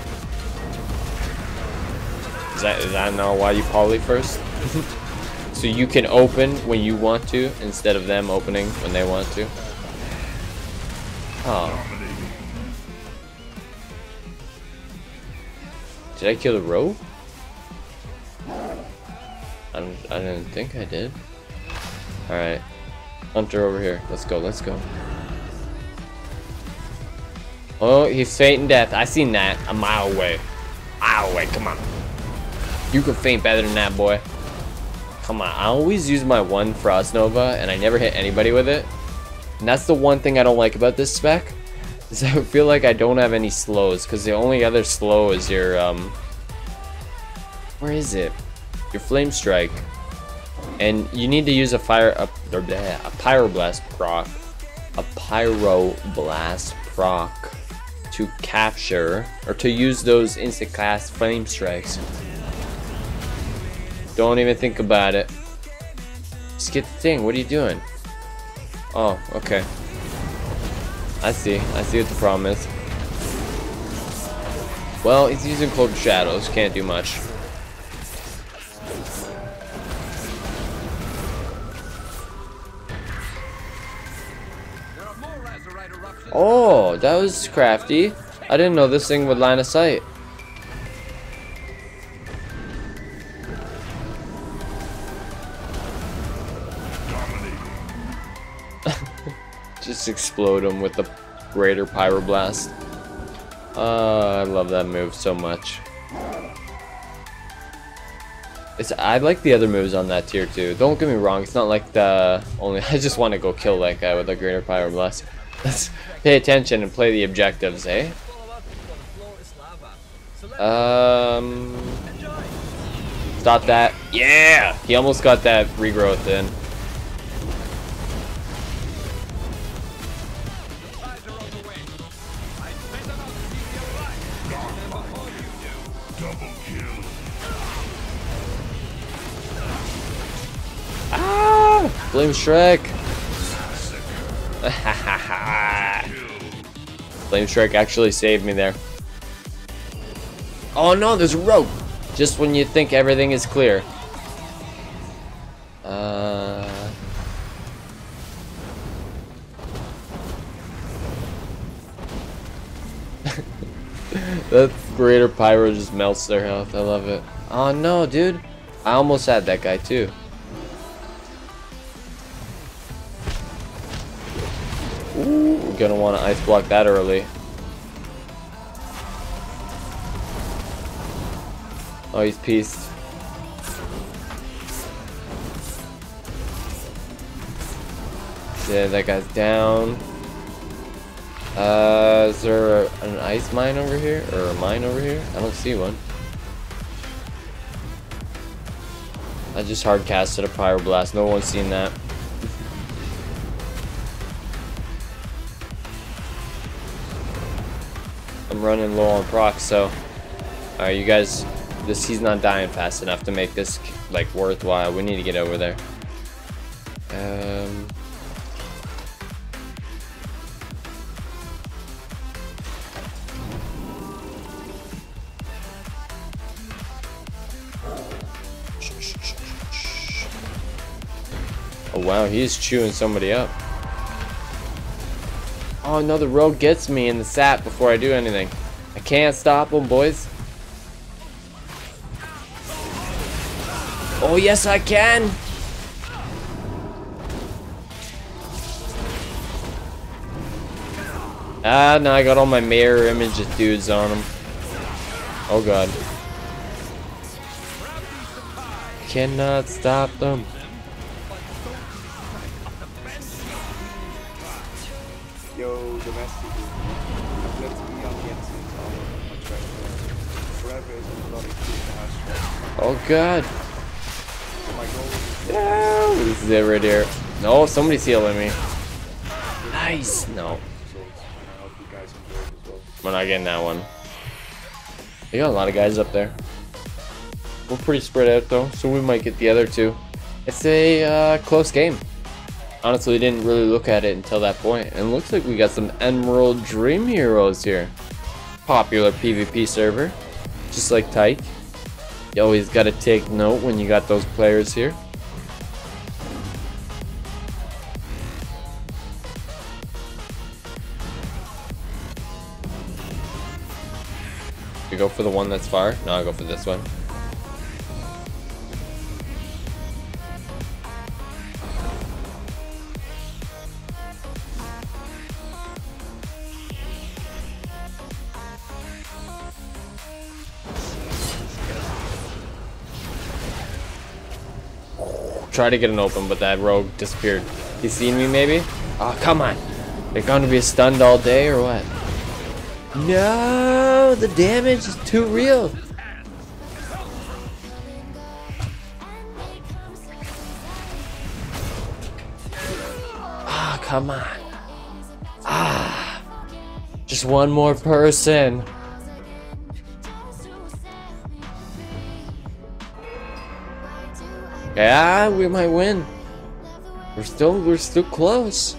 Is that not why you poly first? So you can open when you want to instead of them opening when they want to. Oh. Did I kill the rogue? I didn't think I did. Alright. Hunter over here. Let's go, let's go. Oh, he's fainting death. I seen that a mile away. Mile away, come on. You can feint better than that, boy. Come on. I always use my one Frost Nova and I never hit anybody with it. And that's the one thing I don't like about this spec. Is I feel like I don't have any slows, because the only other slow is your where is it? Your Flame Strike. And you need to use a Pyroblast proc. A Pyroblast proc to capture or to use those instant cast Flame Strikes. Don't even think about it. Just get the thing. What are you doing? Oh, okay. I see what the problem is. Well, he's using Cloak of Shadows, can't do much. Oh, that was crafty. I didn't know this thing would line of sight. Just explode him with the Greater Pyroblast. I love that move so much. I like the other moves on that tier too. Don't get me wrong, it's not like the only. I just want to go kill that guy with a Greater Pyroblast. Let's pay attention and play the objectives, eh? Stop that. Yeah! He almost got that regrowth in. Ah! Flame Shrek! Flame Shrek actually saved me there. Oh no, there's a rope! Just when you think everything is clear. That greater pyro just melts their health. I love it. Oh no, dude. I almost had that guy too. Ooh, we're gonna want to ice block that early. Oh, he's pieced. Yeah, that guy's down. Is there an ice mine over here? Or a mine over here? I don't see one. I just hard casted a pyroblast. No one's seen that. I'm running low on procs, so alright, you guys, he's not dying fast enough to make this like worthwhile. We need to get over there. Oh wow, he's chewing somebody up. Oh no, the rogue gets me in the sap before I do anything. I can't stop him, boys. Oh yes, I can. Ah, now I got all my mirror image dudes on him. Oh god. Cannot stop them. Yo, domestic. I've left me on the entrance on my track. Forever is a lot of hash. Oh god. My goal is No, this is it right here. No, somebody's healing me. Nice. No, I hope you guys enjoy it as well. we're not getting that one. They got a lot of guys up there. We're pretty spread out though, so we might get the other two. It's a close game. Honestly, didn't really look at it until that point. And it looks like we got some Emerald Dream Heroes here. Popular PvP server, just like Tyke. You always gotta take note when you got those players here. You go for the one that's far? No, I'll go for this one. Try to get an open, but that rogue disappeared. He's seen me, maybe? Oh, come on. They're going to be stunned all day, or what? No, the damage is too real. Ah, come on. Ah, just one more person. Yeah, we might win. We're still close.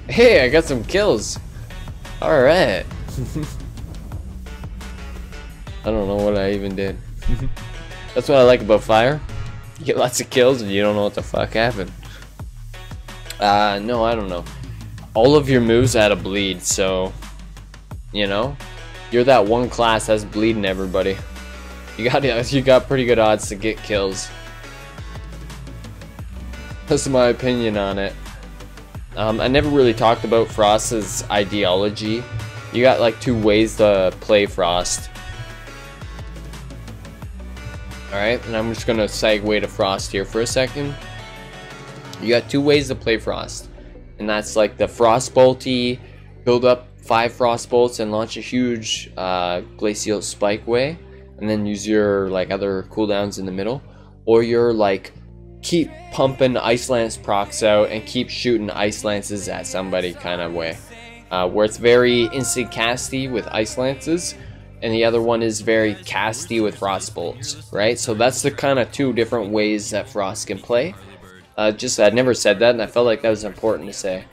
Hey, I got some kills. All right. I don't know what I even did. That's what I like about fire. You get lots of kills and you don't know what the fuck happened. No, I don't know. All of your moves add a bleed, so you know, you're that one class that's bleeding everybody. You got pretty good odds to get kills. That's my opinion on it. I never really talked about Frost's ideology. You got like two ways to play Frost. Alright, and I'm just gonna segue to Frost here for a second. You got two ways to play Frost, and that's like the Frostbolty, build up 5 Frost Bolts and launch a huge Glacial Spike way, and then use your like other cooldowns in the middle, or you're like keep pumping Ice Lance procs out and keep shooting Ice Lances at somebody kind of way, where it's very instant casty with Ice Lances, and the other one is very casty with Frost Bolts, right? So that's the kind of 2 different ways that Frost can play. Just I'd never said that, and I felt like that was important to say.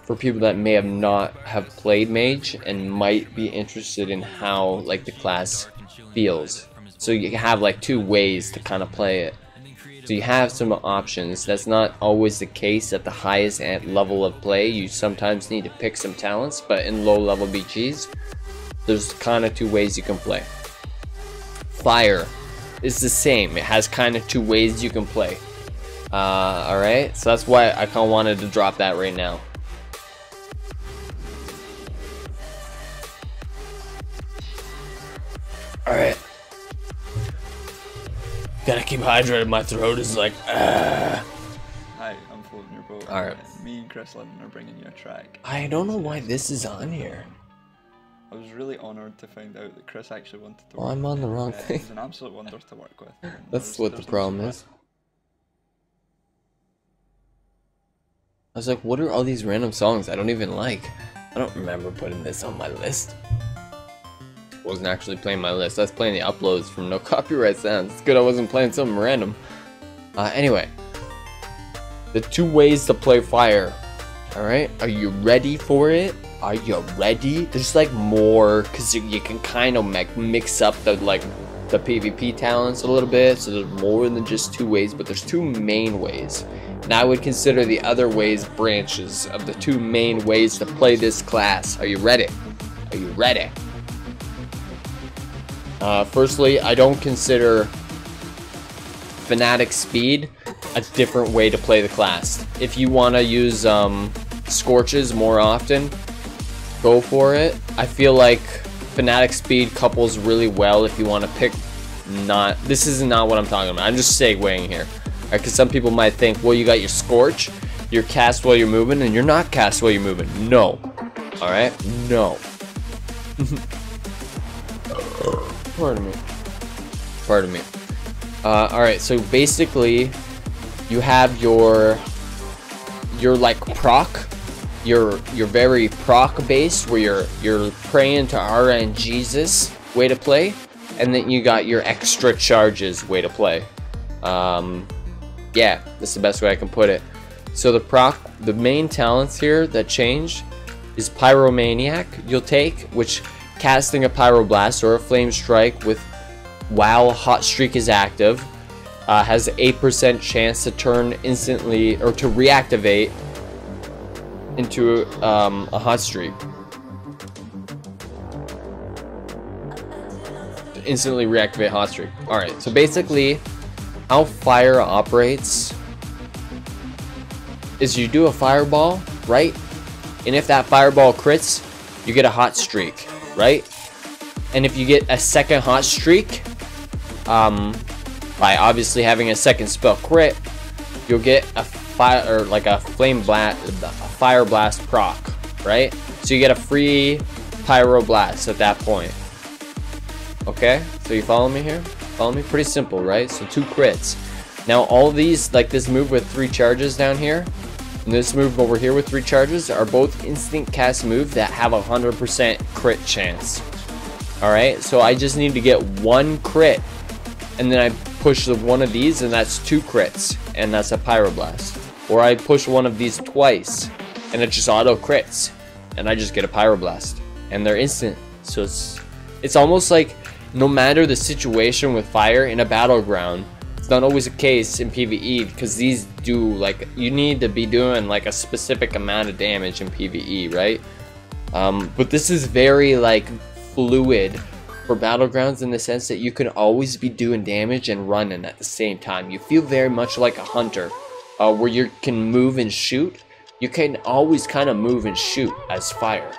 For people that may not have played Mage and might be interested in how like the class feels. So you have like 2 ways to kind of play it. So you have some options. That's not always the case at the highest level of play. You sometimes need to pick some talents, but in low level BGs, there's kind of 2 ways you can play. Fire is the same. It has kind of 2 ways you can play. Alright, so that's why I kind of wanted to drop that right now. Alright. Gotta keep hydrated, my throat is like, Hi, I'm floating your boat. Alright. Me and Chris Lynn are bringing you a track. I don't know why this is on here. I was really honoured to find out that Chris actually wanted to Oh, I'm on the wrong He's thing. an absolute wonder to work with. That's what the problem is. I was like, what are all these random songs I don't even like? I don't remember putting this on my list. Wasn't actually playing my list. I was playing the uploads from No Copyright Sounds. It's good I wasn't playing something random. Anyway. The 2 ways to play Fire. Alright? Are you ready for it? Are you ready? There's like more, because you can kind of mix up the PvP talents a little bit. So there's more than just 2 ways, but there's 2 main ways. And I would consider the other ways branches of the 2 main ways to play this class. Are you ready? Are you ready? Firstly, I don't consider Fanatic Speed a different way to play the class. If you want to use Scorches more often, go for it. I feel like Fanatic Speed couples really well if you want to pick this is not what I'm talking about. I'm just segueing here. Because some people might think, well, you got your Scorch, you're cast while you're moving, and you're not cast while you're moving. No. Alright? No. Pardon me. Pardon me. Alright, so basically, you have your like proc, your very proc based, where you're praying to RNGesus way to play, and then you got your extra charges way to play. Yeah, that's the best way I can put it. So the main talents here that changed is Pyromaniac. You'll take, which casting a Pyroblast or a Flame Strike while Hot Streak is active has an 8% chance to turn instantly or to reactivate into a Hot Streak. Instantly reactivate Hot Streak. Alright, so basically how Fire operates is you do a Fireball, right? And if that Fireball crits, you get a Hot Streak, right? And if you get a second Hot Streak, by obviously having a second spell crit, you'll get a Fire Blast proc, right? So you get a free Pyroblast at that point. Okay, so you follow me here? Follow me? Pretty simple, right? So 2 crits. Now all of these, like this move with 3 charges down here, and this move over here with 3 charges, are both instant cast moves that have a 100% crit chance. Alright, so I just need to get 1 crit, and then I push one of these, and that's 2 crits, and that's a Pyroblast. Or I push one of these twice, and it just auto crits, and I just get a Pyroblast, and they're instant. So it's almost like no matter the situation with Fire in a Battleground, it's not always the case in PvE, because these do, like, you need to be doing like a specific amount of damage in PvE, right? But this is very like fluid for Battlegrounds in the sense that you can always be doing damage and running at the same time. You feel very much like a hunter, where you can move and shoot. You can always kind of move and shoot as Fire,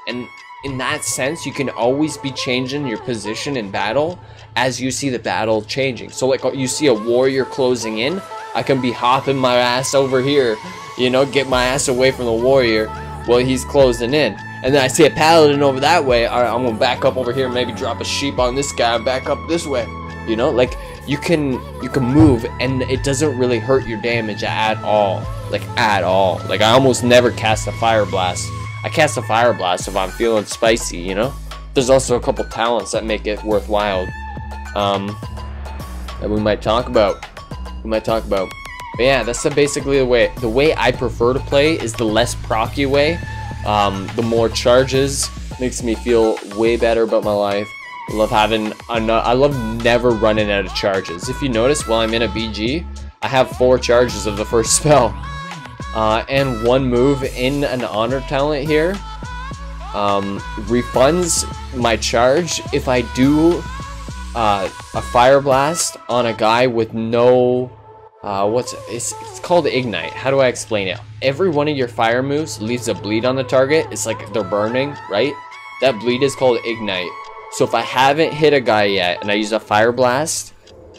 and in that sense, you can always be changing your position in battle as you see the battle changing. So like you see a warrior closing in, I can be hopping my ass over here, you know, get my ass away from the warrior while he's closing in. And then I see a paladin over that way, alright, I'm gonna back up over here, maybe drop a sheep on this guy and back up this way. You know, like you can move and it doesn't really hurt your damage at all. Like at all. Like I almost never cast a fire blast. I cast a fire blast if I'm feeling spicy, you know? There's also a couple talents that make it worthwhile. That we might talk about. But yeah, that's basically the way I prefer to play is the less procy way. The more charges makes me feel way better about my life. I love never running out of charges. If you notice, while I'm in a BG, I have 4 charges of the first spell. And 1 move in an honor talent here refunds my charge if I do a fire blast on a guy with no it's called ignite. How do I explain it? Every one of your fire moves leaves a bleed on the target. It's like they're burning, right? That bleed is called ignite. So if I haven't hit a guy yet and I use a fire blast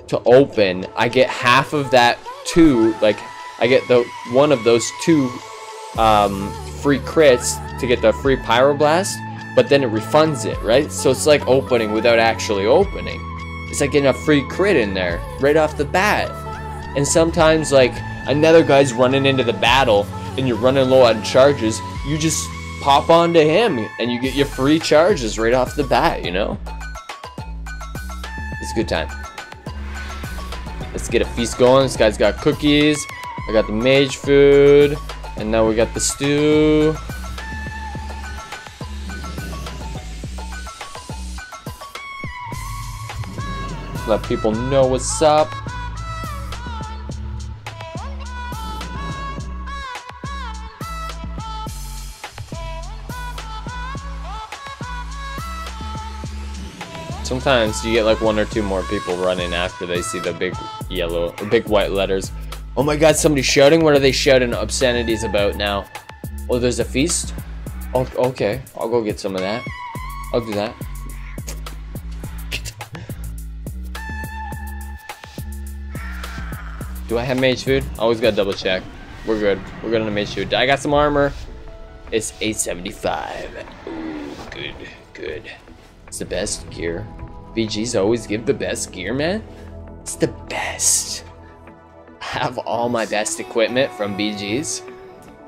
to open, I get half of that 2, like I get the one of those 2 free crits to get the free pyroblast, but then it refunds it, right? So it's like opening without actually opening. It's like getting a free crit in there right off the bat. And sometimes like another guy's running into the battle and you're running low on charges, you just pop onto him and you get your free charges right off the bat, you know? It's a good time. Let's get a feast going. This guy's got cookies. I got the mage food. And now we got the stew. Let people know what's up. Sometimes you get like 1 or 2 more people running after they see the big yellow or big white letters. Oh my god, somebody's shouting? What are they shouting obscenities about now? Oh, there's a feast? Oh, okay, I'll go get some of that. I'll do that. Do I have mage food? Always gotta double check. We're good. We're good on the mage food. I got some armor. It's 875. Ooh, good, good. It's the best gear. BGs always give the best gear, man. It's the best. I have all my best equipment from BGs.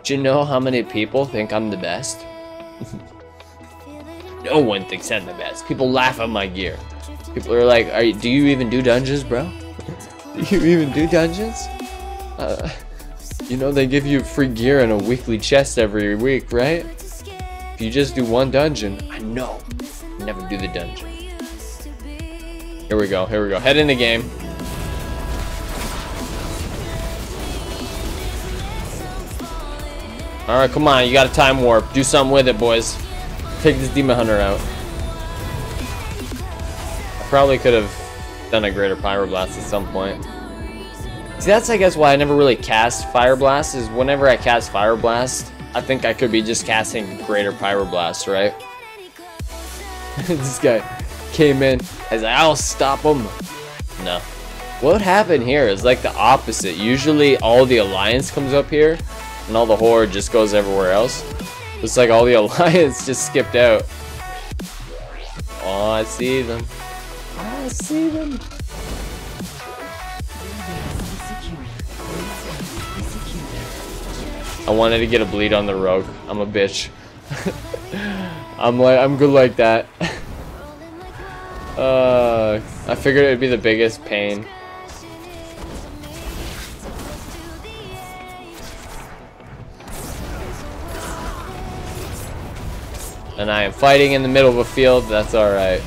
Do you know how many people think I'm the best? No one thinks I'm the best. People laugh at my gear. People are like, do you even do dungeons, bro? Do you even do dungeons? You know they give you free gear and a weekly chest every week, right? If you just do 1 dungeon, I know. Never do the dungeon. Here we go, here we go. Head in the game. Alright, come on, you got a time warp. Do something with it, boys. Take this demon hunter out. I probably could have done a greater pyroblast at some point. See, that's I guess why I never really cast fire blast, is whenever I cast fire blast, I think I could be just casting greater pyroblast, right? This guy came in as I'll stop him. No. What happened here is like the opposite. Usually all the alliance comes up here and all the horde just goes everywhere else. It's like all the alliance just skipped out. Oh, I see them. I see them. I wanted to get a bleed on the rogue. I'm a bitch. I'm good like that. I figured it'd be the biggest pain. And I am fighting in the middle of a field. That's alright.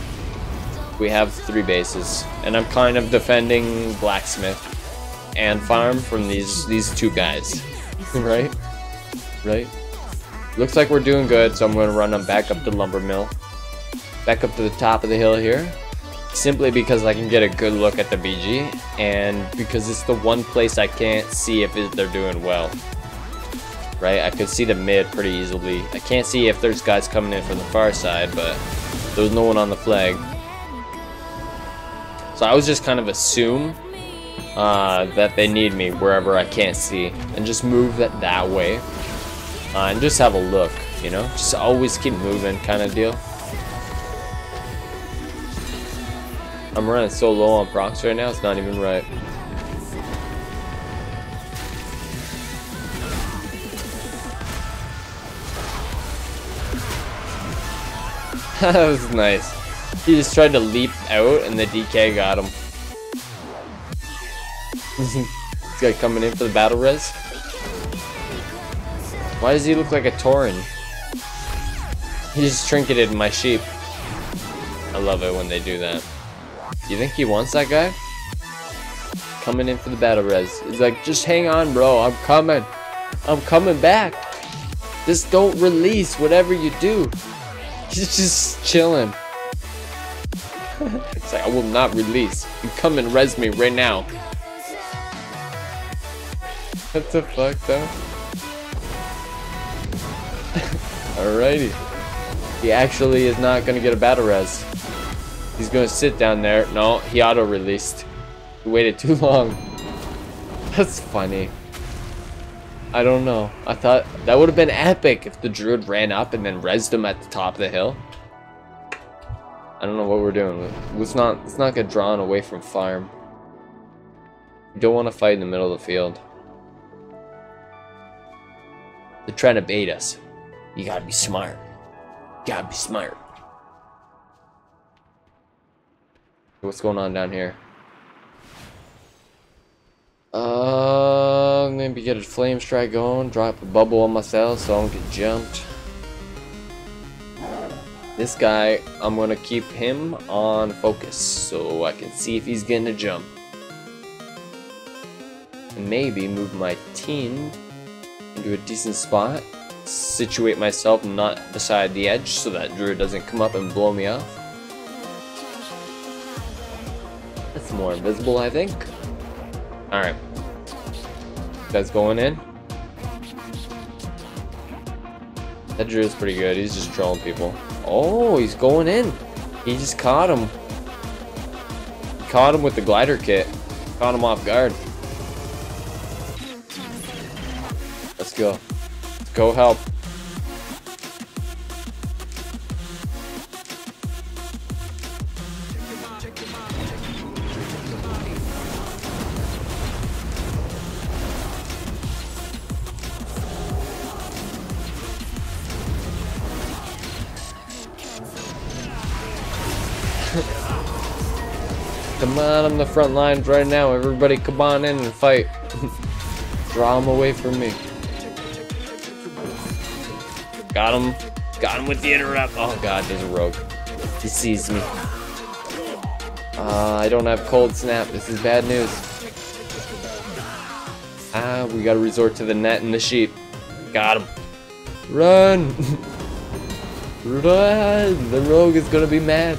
We have 3 bases. And I'm kind of defending blacksmith and farm from these 2 guys. Right? Right? Looks like we're doing good, so I'm going to run them back up to lumber mill. Back up to the top of the hill here. Simply because I can get a good look at the BG, and because it's the one place I can't see if they're doing well. right? I could see the mid pretty easily. I can't see if there's guys coming in from the far side, but there's no one on the flag. So I was just kind of assume that they need me wherever I can't see, and just move that way, and just have a look, you know? Just always keep moving kind of deal. I'm running so low on procs right now, it's not even right. That was nice. He just tried to leap out and the DK got him. This guy coming in for the battle res. Why does he look like a Tauren? He just trinketed my sheep. I love it when they do that. Do you think he wants that guy? Coming in for the battle res. He's like, just hang on, bro. I'm coming. I'm coming back. Just don't release whatever you do. He's just chilling. It's like, I will not release. You come and res me right now. What the fuck, though? Alrighty. He actually is not gonna get a battle res. He's gonna sit down there. No, he auto-released. He waited too long. That's funny. I don't know. I thought that would have been epic if the druid ran up and then rezzed him at the top of the hill. I don't know what we're doing. Let's not get drawn away from farm. You don't want to fight in the middle of the field. They're trying to bait us. You gotta be smart. You gotta be smart. What's going on down here? Maybe get a flame strike going, drop a bubble on myself so I don't get jumped. This guy, I'm gonna keep him on focus so I can see if he's getting a jump. And maybe move my team into a decent spot. Situate myself not beside the edge so that druid doesn't come up and blow me off. That's more invisible, I think. Alright. Guys going in. That druid's pretty good. He's just trolling people. Oh, he's going in. He just caught him. He caught him with the glider kit. Caught him off guard. Let's go. Let's go help. Come on, I'm the front lines right now. Everybody come on in and fight. Draw him away from me. Got him. Got him with the interrupt. Oh god, there's a rogue. He sees me. I don't have cold snap. This is bad news. We gotta resort to the net and the sheep. Got him. Run! Run! The rogue is gonna be mad.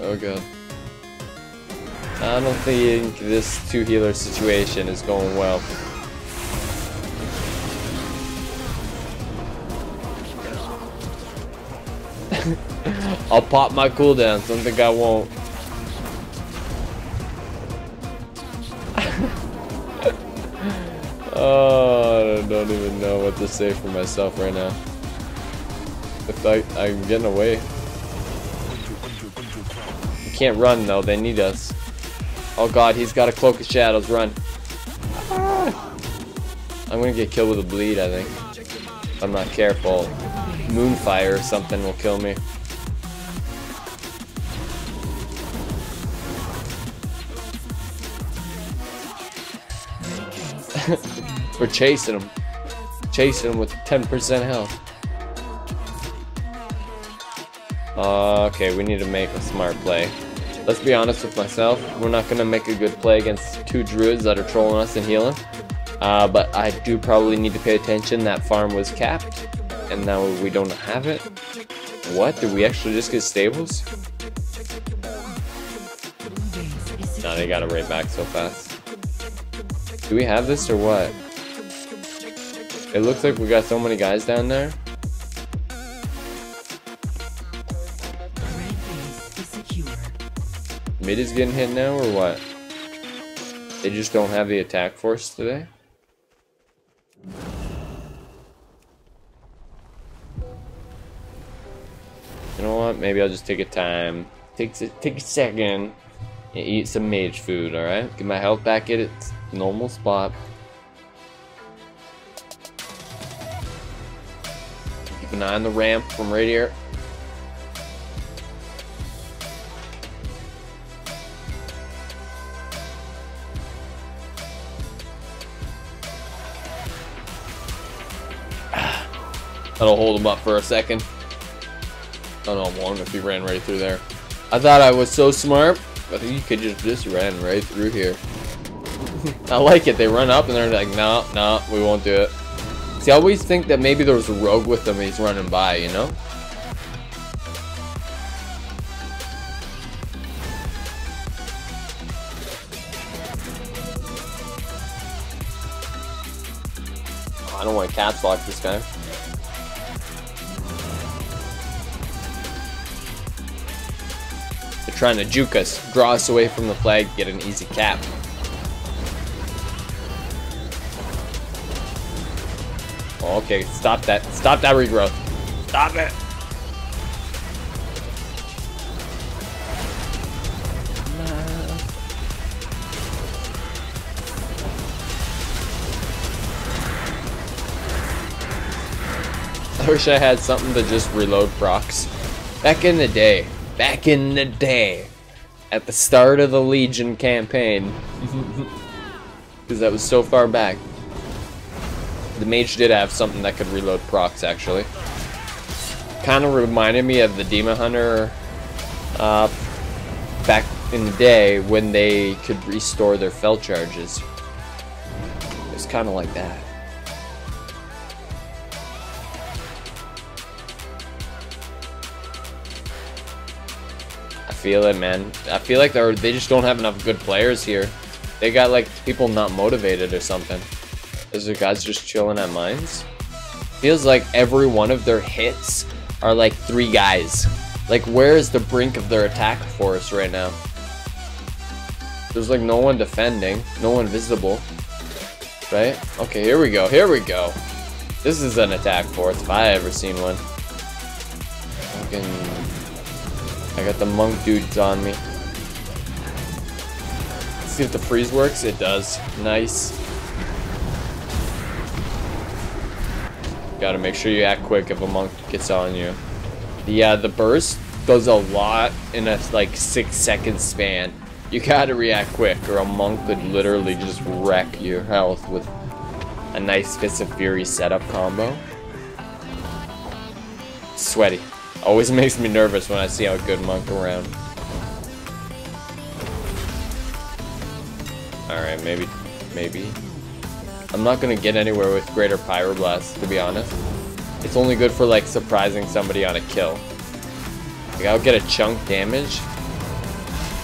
Oh god. I don't think this two healer situation is going well. I'll pop my cooldowns, don't think I won't. Oh, I don't even know what to say for myself right now. If I'm getting away. Can't run though, they need us. Oh god, he's got a cloak of shadows, run. I'm gonna get killed with a bleed, I think. If I'm not careful. Moonfire or something will kill me. We're chasing him. Chasing him with 10% health. Okay, we need to make a smart play. Let's be honest with myself, we're not going to make a good play against two druids that are trolling us and healing. But I do probably need to pay attention that farm was capped, and now we don't have it. What? Did we actually just get stables? No, they got it right back so fast. Do we have this or what? It looks like we got so many guys down there. Red base is secure. Mid is getting hit now or what? They just don't have the attack force today? You know what? Maybe I'll just take a time. Take a second and eat some mage food, alright? Get my health back at its normal spot. Keep an eye on the ramp from right here. That'll hold him up for a second. I don't know if he ran right through there. I thought I was so smart, but he could just ran right through here. I like it. They run up and they're like, no, no, we won't do it. See, I always think that maybe there was a rogue with them and he's running by, you know? Oh, I don't want to caps lock this guy. They're trying to juke us, draw us away from the flag, get an easy cap. Oh, okay, stop that regrowth. Stop it. I wish I had something to just reload procs. Back in the day, at the start of the Legion campaign, because that was so far back, the Mage did have something that could reload procs, actually. Kind of reminded me of the Demon Hunter back in the day when they could restore their fel charges. It's kind of like that. I feel it, man. I feel like they just don't have enough good players here. They got like people not motivated or something. Is there guys just chilling at mines? Feels like every one of their hits are like 3 guys. Like, where is the brink of their attack force right now? There's like no one defending, no one visible, right? Okay, here we go. Here we go. This is an attack force if I ever seen one. Fucking. I got the monk dudes on me. Let's see if the freeze works. It does. Nice. Gotta make sure you act quick if a monk gets on you. Yeah, the burst does a lot in a like 6-second span. You gotta react quick or a monk could literally just wreck your health with a nice Fist of Fury setup combo. Sweaty. Always makes me nervous when I see a good monk around. Alright, maybe. I'm not gonna get anywhere with Greater Pyroblast, to be honest. It's only good for like surprising somebody on a kill. Like, I'll get a chunk damage.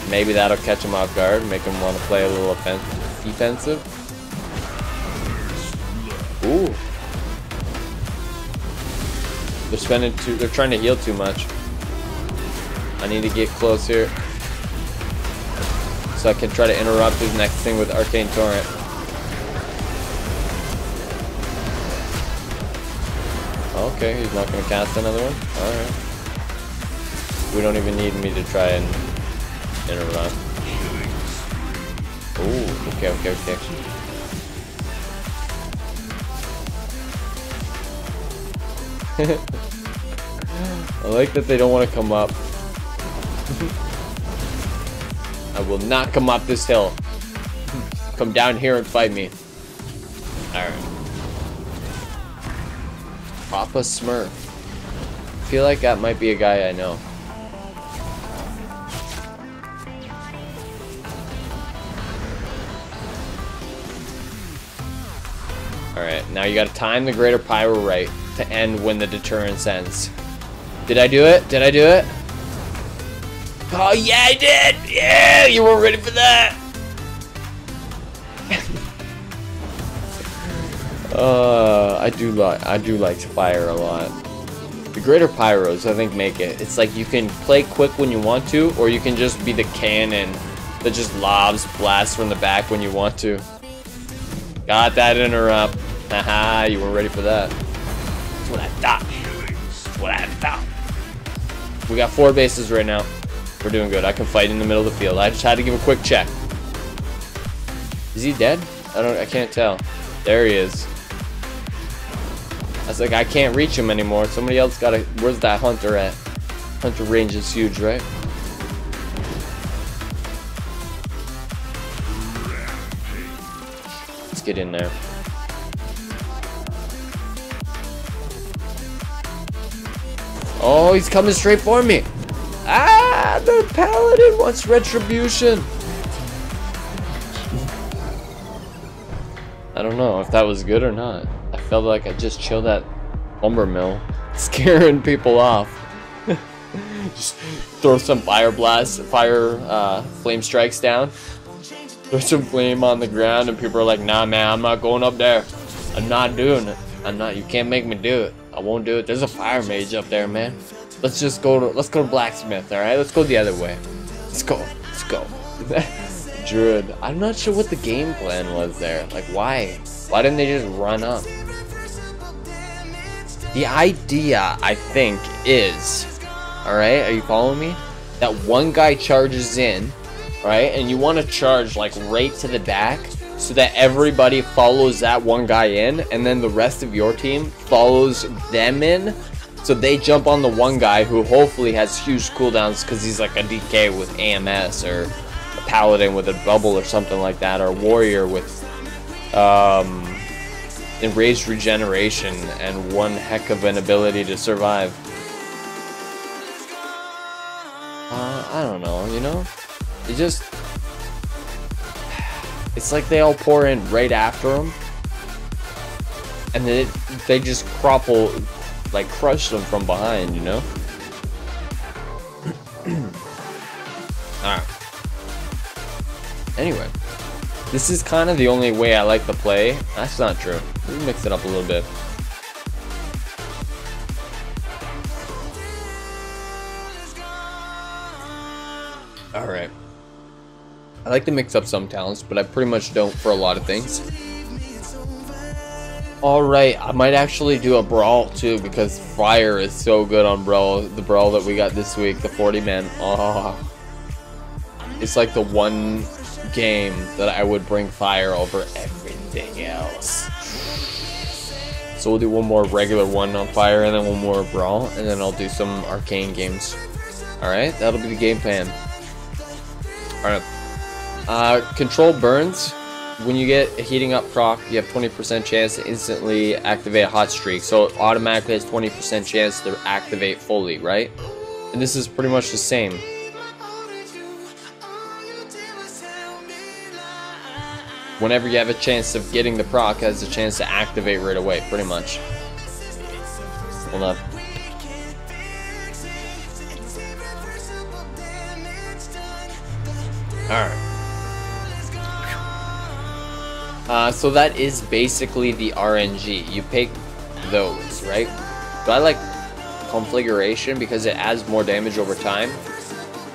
Maybe that'll catch him off guard, make him want to play a little defensive. Ooh. They're trying to heal too much. I need to get close here so I can try to interrupt his next thing with Arcane Torrent. Okay, he's not going to cast another one. Alright. We don't even need me to try and interrupt. Ooh, okay. I like that they don't want to come up. I will not come up this hill. Come down here and fight me. Alright. Papa Smurf. I feel like that might be a guy I know. Alright, now you gotta time the Greater Pyro right to end when the deterrence ends. Did I do it? Did I do it? Oh yeah, I did! Yeah, you weren't ready for that! I do like fire a lot. The greater pyros, I think, make it. It's like you can play quick when you want to, or you can just be the cannon that just lobs blasts from the back when you want to. Got that interrupt. Haha, you weren't ready for that. That's what I thought. That's what I thought. We got 4 bases right now. We're doing good. I can fight in the middle of the field. I just had to give a quick check. Is he dead? I can't tell. There he is. I was like, I can't reach him anymore. Somebody else gotta. Where's that hunter at? Hunter range is huge, right? Let's get in there. Oh, he's coming straight for me. Ah, the paladin wants retribution. I don't know if that was good or not. I felt like I just chilled at lumber mill, scaring people off. Just throw some fire blasts, flame strikes down. Throw some flame on the ground, and people are like, "Nah, man, I'm not going up there. I'm not doing it. I'm not. You can't make me do it. I won't do it. There's a fire mage up there, man. Let's go to blacksmith. All right, let's go the other way. Let's go. Let's go." Druid. I'm not sure what the game plan was there. Like, why? Why didn't they just run up? The idea, I think, is, alright, are you following me? That one guy charges in, right? And you want to charge, like, right to the back so that everybody follows that one guy in, and then the rest of your team follows them in. So they jump on the one guy who hopefully has huge cooldowns because he's like a DK with AMS, or paladin with a bubble or something like that, or a warrior with enraged regeneration and one heck of an ability to survive. I don't know, you know? It's like they all pour in right after him, and then they just like crush them from behind, you know? Alright. Anyway, this is kind of the only way I like to play. That's not true. We mix it up a little bit. Alright. I like to mix up some talents, but I pretty much don't for a lot of things. Alright, I might actually do a brawl too, because fire is so good on brawl. The brawl that we got this week, the 40 man. Oh, it's like the one game that I would bring fire over everything else. So we'll do one more regular one on fire, and then one more brawl, and then I'll do some arcane games. Alright, that'll be the game plan. Alright. Control burns. When you get a heating up proc, you have 20% chance to instantly activate a hot streak. So it automatically has 20% chance to activate fully, right? And this is pretty much the same. Whenever you have a chance of getting the proc, has a chance to activate right away, pretty much. Hold on. Alright. So that is basically the RNG. You pick those, right? But I like configuration because it adds more damage over time.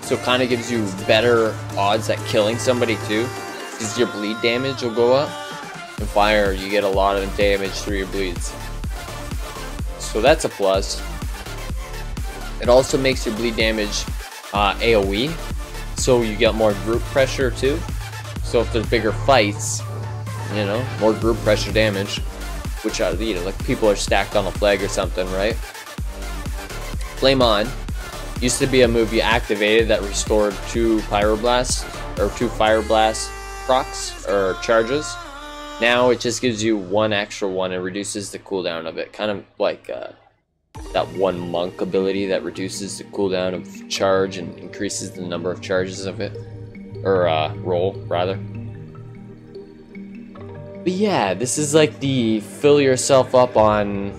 So it kind of gives you better odds at killing somebody too. Because your bleed damage will go up. In fire, you get a lot of damage through your bleeds. So that's a plus. It also makes your bleed damage AoE. So you get more group pressure too. So if there's bigger fights, you know, more group pressure damage, which like people are stacked on a flag or something, right? Flame On used to be a move you activated that restored 2 pyroblasts or 2 fire blast procs or charges. Now it just gives you 1 extra one and reduces the cooldown of it, kind of like that one monk ability that reduces the cooldown of charge and increases the number of charges of it, or roll rather. But yeah, this is like the fill yourself up on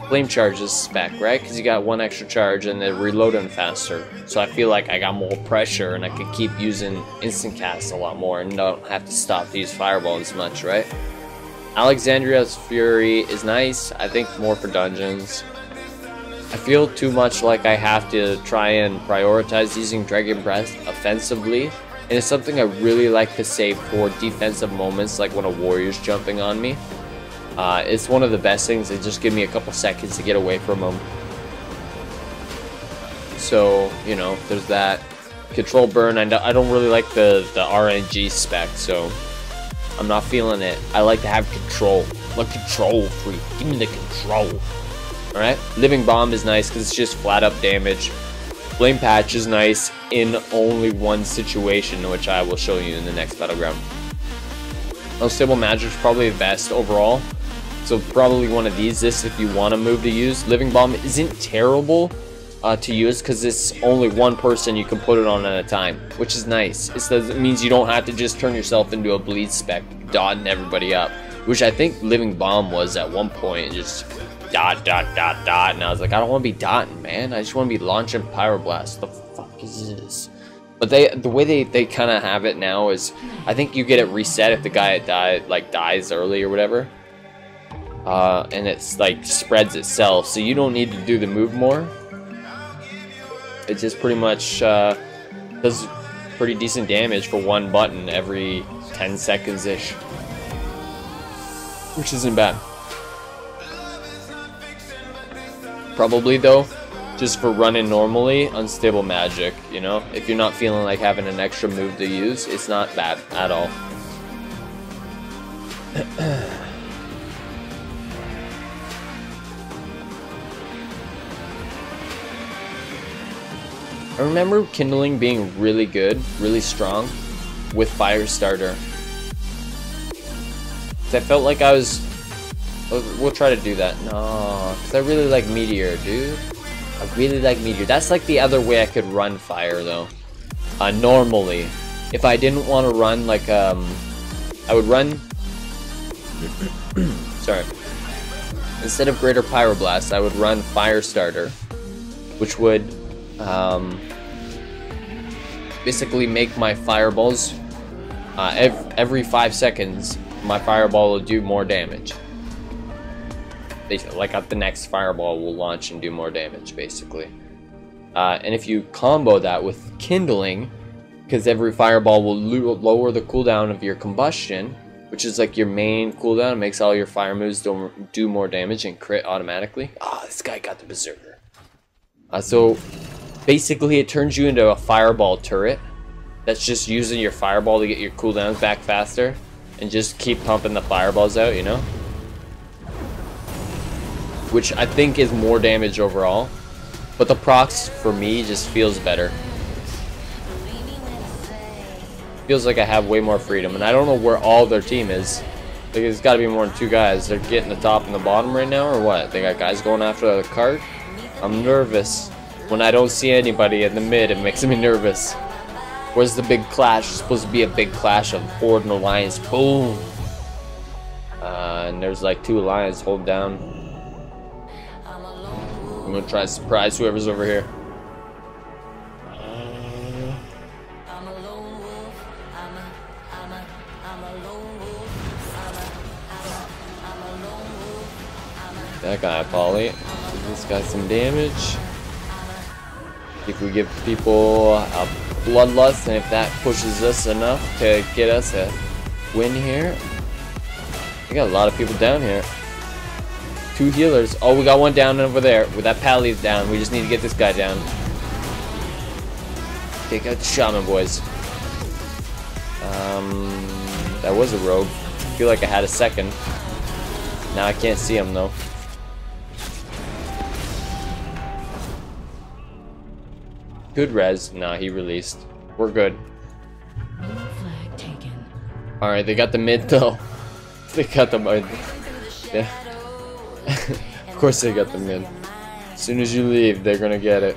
flame charges spec, right? Because you got 1 extra charge and they're reloading faster. So I feel like I got more pressure and I can keep using instant cast a lot more and don't have to stop to use fireball as much, right? Alexandria's Fury is nice. I think more for dungeons. I feel too much like I have to try and prioritize using Dragon Breath offensively, and it's something I really like to save for defensive moments, like when a warrior's jumping on me. It's one of the best things. It just give me a couple seconds to get away from them. So, you know, there's that. Control burn, I don't really like the RNG spec, so I'm not feeling it. I like to have control. Like control freak. Give me the control. Alright? Living Bomb is nice because it's just flat up damage. Flame Patch is nice in only one situation, which I will show you in the next Battleground. Unstable Magic is probably the best overall. So probably one of these. This if you want to move to use. Living Bomb isn't terrible to use because it's only one person you can put it on at a time, which is nice. It means you don't have to just turn yourself into a bleed spec, dotting everybody up, which I think Living Bomb was at one point. Just dot, and I was like, I don't want to be dotting, man. I just want to be launching Pyroblast. The fuck is this? But the way they kind of have it now is, I think you get it reset if the guy dies early or whatever. And it's like spreads itself, so you don't need to do the move more. It just pretty much does pretty decent damage for one button every 10 seconds-ish. Which isn't bad. Probably, though, just for running normally, Unstable Magic, you know? If you're not feeling like having an extra move to use, it's not bad at all. I remember Kindling being really good, really strong with Firestarter. I felt like I was... We'll try to do that. No, because I really like Meteor, dude. I really like Meteor. That's like the other way I could run Fire, though. Normally. If I didn't want to run, like, I would run... Sorry. Instead of Greater Pyroblast, I would run Firestarter, which would... basically make my fireballs every 5 seconds my fireball will do more damage. Basically, like the next fireball will launch and do more damage, basically. And if you combo that with Kindling, because every fireball will lower the cooldown of your combustion, which is like your main cooldown, it makes all your fire moves do more damage and crit automatically. This guy got the Berserker. So basically, it turns you into a fireball turret that's just using your fireball to get your cooldowns back faster and just keep pumping the fireballs out, you know? Which I think is more damage overall, but the procs for me just feels better. Feels like I have way more freedom, and I don't know where all their team is. Like, there's got to be more than 2 guys. They're getting the top and the bottom right now, or what? They got guys going after the cart? I'm nervous. When I don't see anybody in the mid, it makes me nervous. Where's the big clash? It's supposed to be a big clash of Horde and Alliance. Boom! And there's like 2 Alliance. Hold down. I'm gonna try to surprise whoever's over here. That guy, Polly. This got some damage. If we give people a bloodlust, and if that pushes us enough to get us a win here. We got a lot of people down here. 2 healers. Oh, we got one down over there. With that Pally's down. We just need to get this guy down. Take out the Shaman, boys. That was a rogue. I feel like I had a second. Now I can't see him though. Good res. Nah, he released. We're good. Flag taken. Alright, they got the mid though. They got the mid. Yeah. Of course they got the mid. As soon as you leave, they're gonna get it.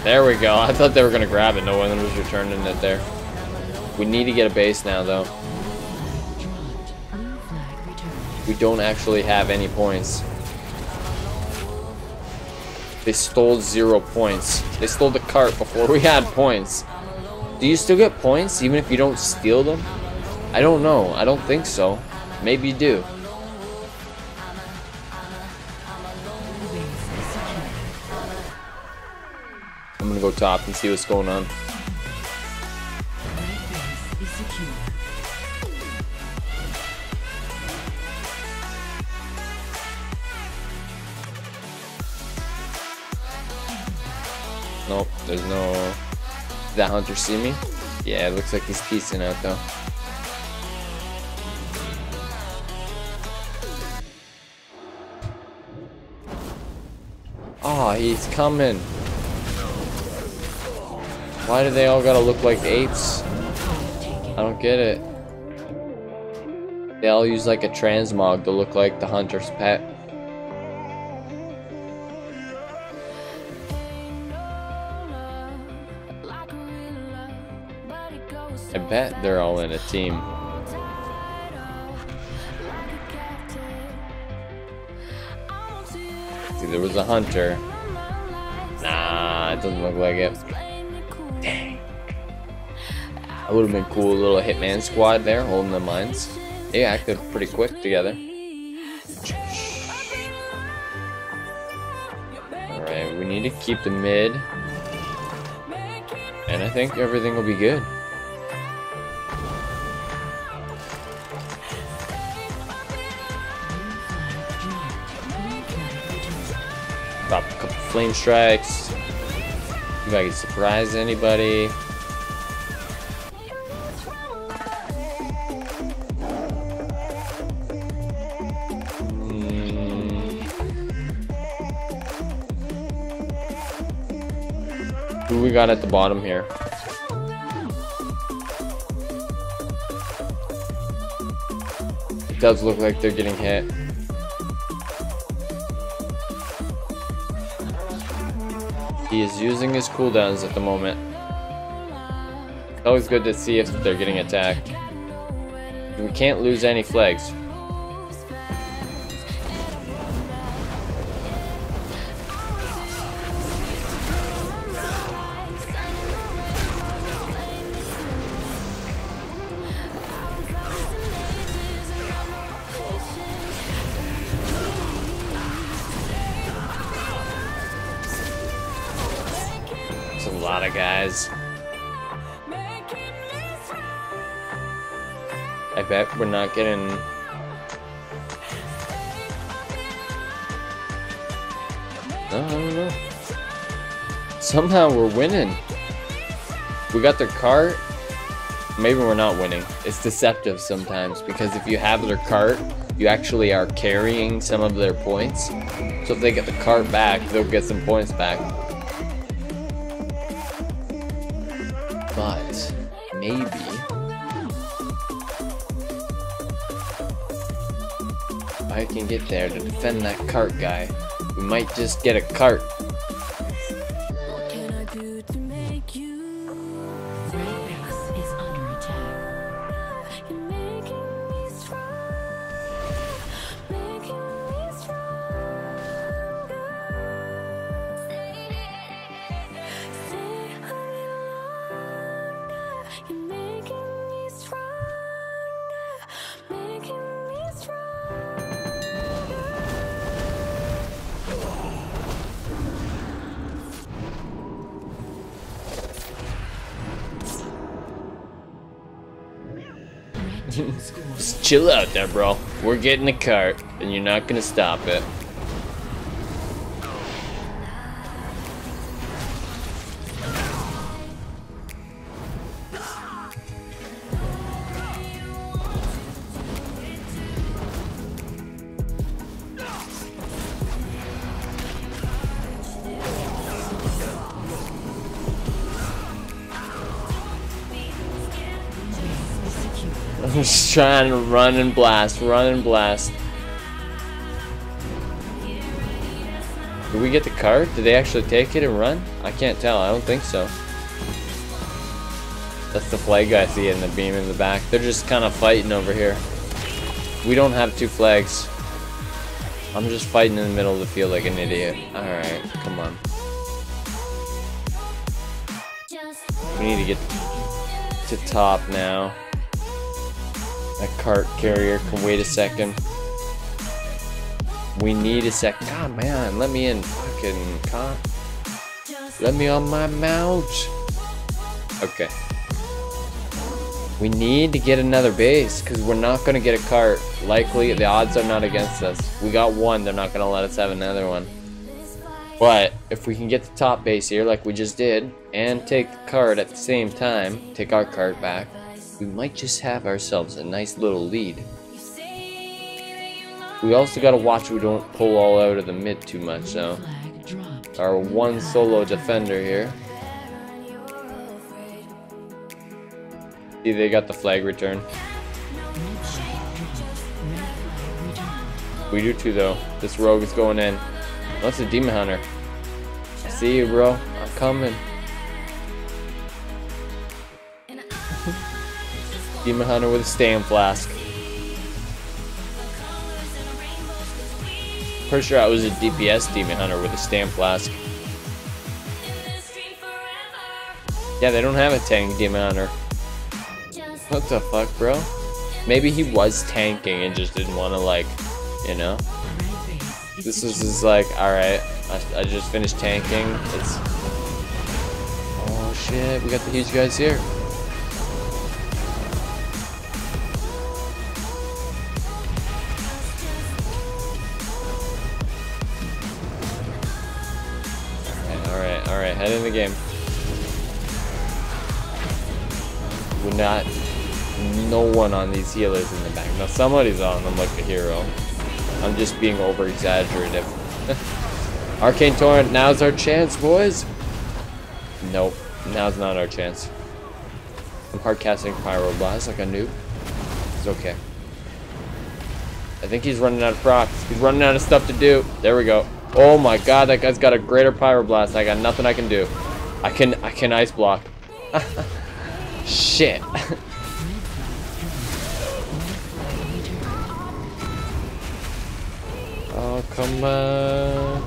There we go. I thought they were gonna grab it. No one was returning it there. We need to get a base now though. We don't actually have any points. They stole 0 points. They stole the cart before we had points. Do you still get points even if you don't steal them? I don't know. I don't think so. Maybe you do. I'm gonna go top and see what's going on. Nope, there's no... Did that hunter see me? Yeah, it looks like he's piecing out though. Oh, he's coming. Why do they all gotta look like apes? I don't get it. They all use like a transmog to look like the hunter's pet. I bet they're all in a team. See, there was a hunter. Nah, it doesn't look like it. Dang. That would have been cool, a little hitman squad there holding the mines. They acted pretty quick together. Alright, we need to keep the mid. And I think everything will be good. Drop a couple flame strikes. See if I can surprise anybody. Who we got at the bottom here? It does look like they're getting hit. He is using his cooldowns at the moment. It's always good to see if they're getting attacked. We can't lose any flags. It's a lot of guys. I bet we're not getting... No, I don't know. Somehow we're winning. We got their cart. Maybe we're not winning. It's deceptive sometimes because if you have their cart, you actually are carrying some of their points. So if they get the cart back, they'll get some points back. But maybe if I can get there to defend that cart guy, we might just get a cart. What can I do to make you? Red base is under attack. You're making me strong, making me stronger. Stay a little longer. You're making me stronger, making me stronger. Just chill out there, bro. We're getting a cart, and you're not gonna stop it. I'm just trying to run and blast, run and blast. Did we get the cart? Did they actually take it and run? I can't tell. I don't think so. That's the flag I see in the beam in the back. They're just kind of fighting over here. We don't have two flags. I'm just fighting in the middle of the field like an idiot. Alright, come on. We need to get to top now. That cart carrier can wait a second. We need a second. God, man, let me in. Fucking cart. Let me on my mount. Okay. We need to get another base because we're not going to get a cart. Likely, the odds are not against us. We got one. They're not going to let us have another one. But if we can get the top base here like we just did and take the cart at the same time, take our cart back, we might just have ourselves a nice little lead. We also got to watch we don't pull all out of the mid too much though. Our one solo defender here. See, they got the flag return. We do too though. This rogue is going in. That's a demon hunter. I see you, bro. I'm coming. Demon hunter with a stand flask. Pretty sure I was a DPS demon hunter with a stand flask. Yeah, they don't have a tank demon hunter. What the fuck, bro? Maybe he was tanking and just didn't want to, like, you know? This was just like, alright, I just finished tanking. It's... Oh shit, we got the huge guys here. Alright, head in the game. We're not... No one on these healers in the back. Now somebody's on them like a hero. I'm just being over exaggerative. Arcane Torrent, now's our chance, boys. Nope, now's not our chance. I'm hard casting Pyroblast like a noob. It's okay. I think he's running out of procs. He's running out of stuff to do. There we go. Oh my god, that guy's got a greater Pyroblast. I got nothing I can do. I can ice block. Shit. Oh, come on.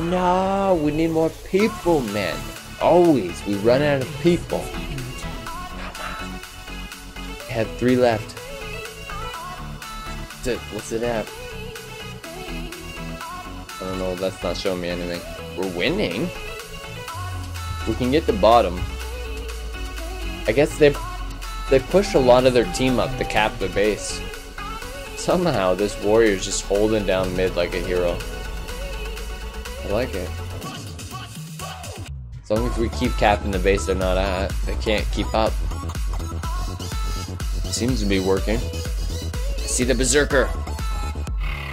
No, we need more people, man. Always, we run out of people. Come on. We had 3 left. What's it? What's it at? I don't know, that's not showing me anything. We're winning? We can get the bottom. I guess they pushed a lot of their team up to cap the base. Somehow this warrior's just holding down mid like a hero. I like it. As long as we keep capping the base they're not at, they can't keep up. Seems to be working. I see the berserker.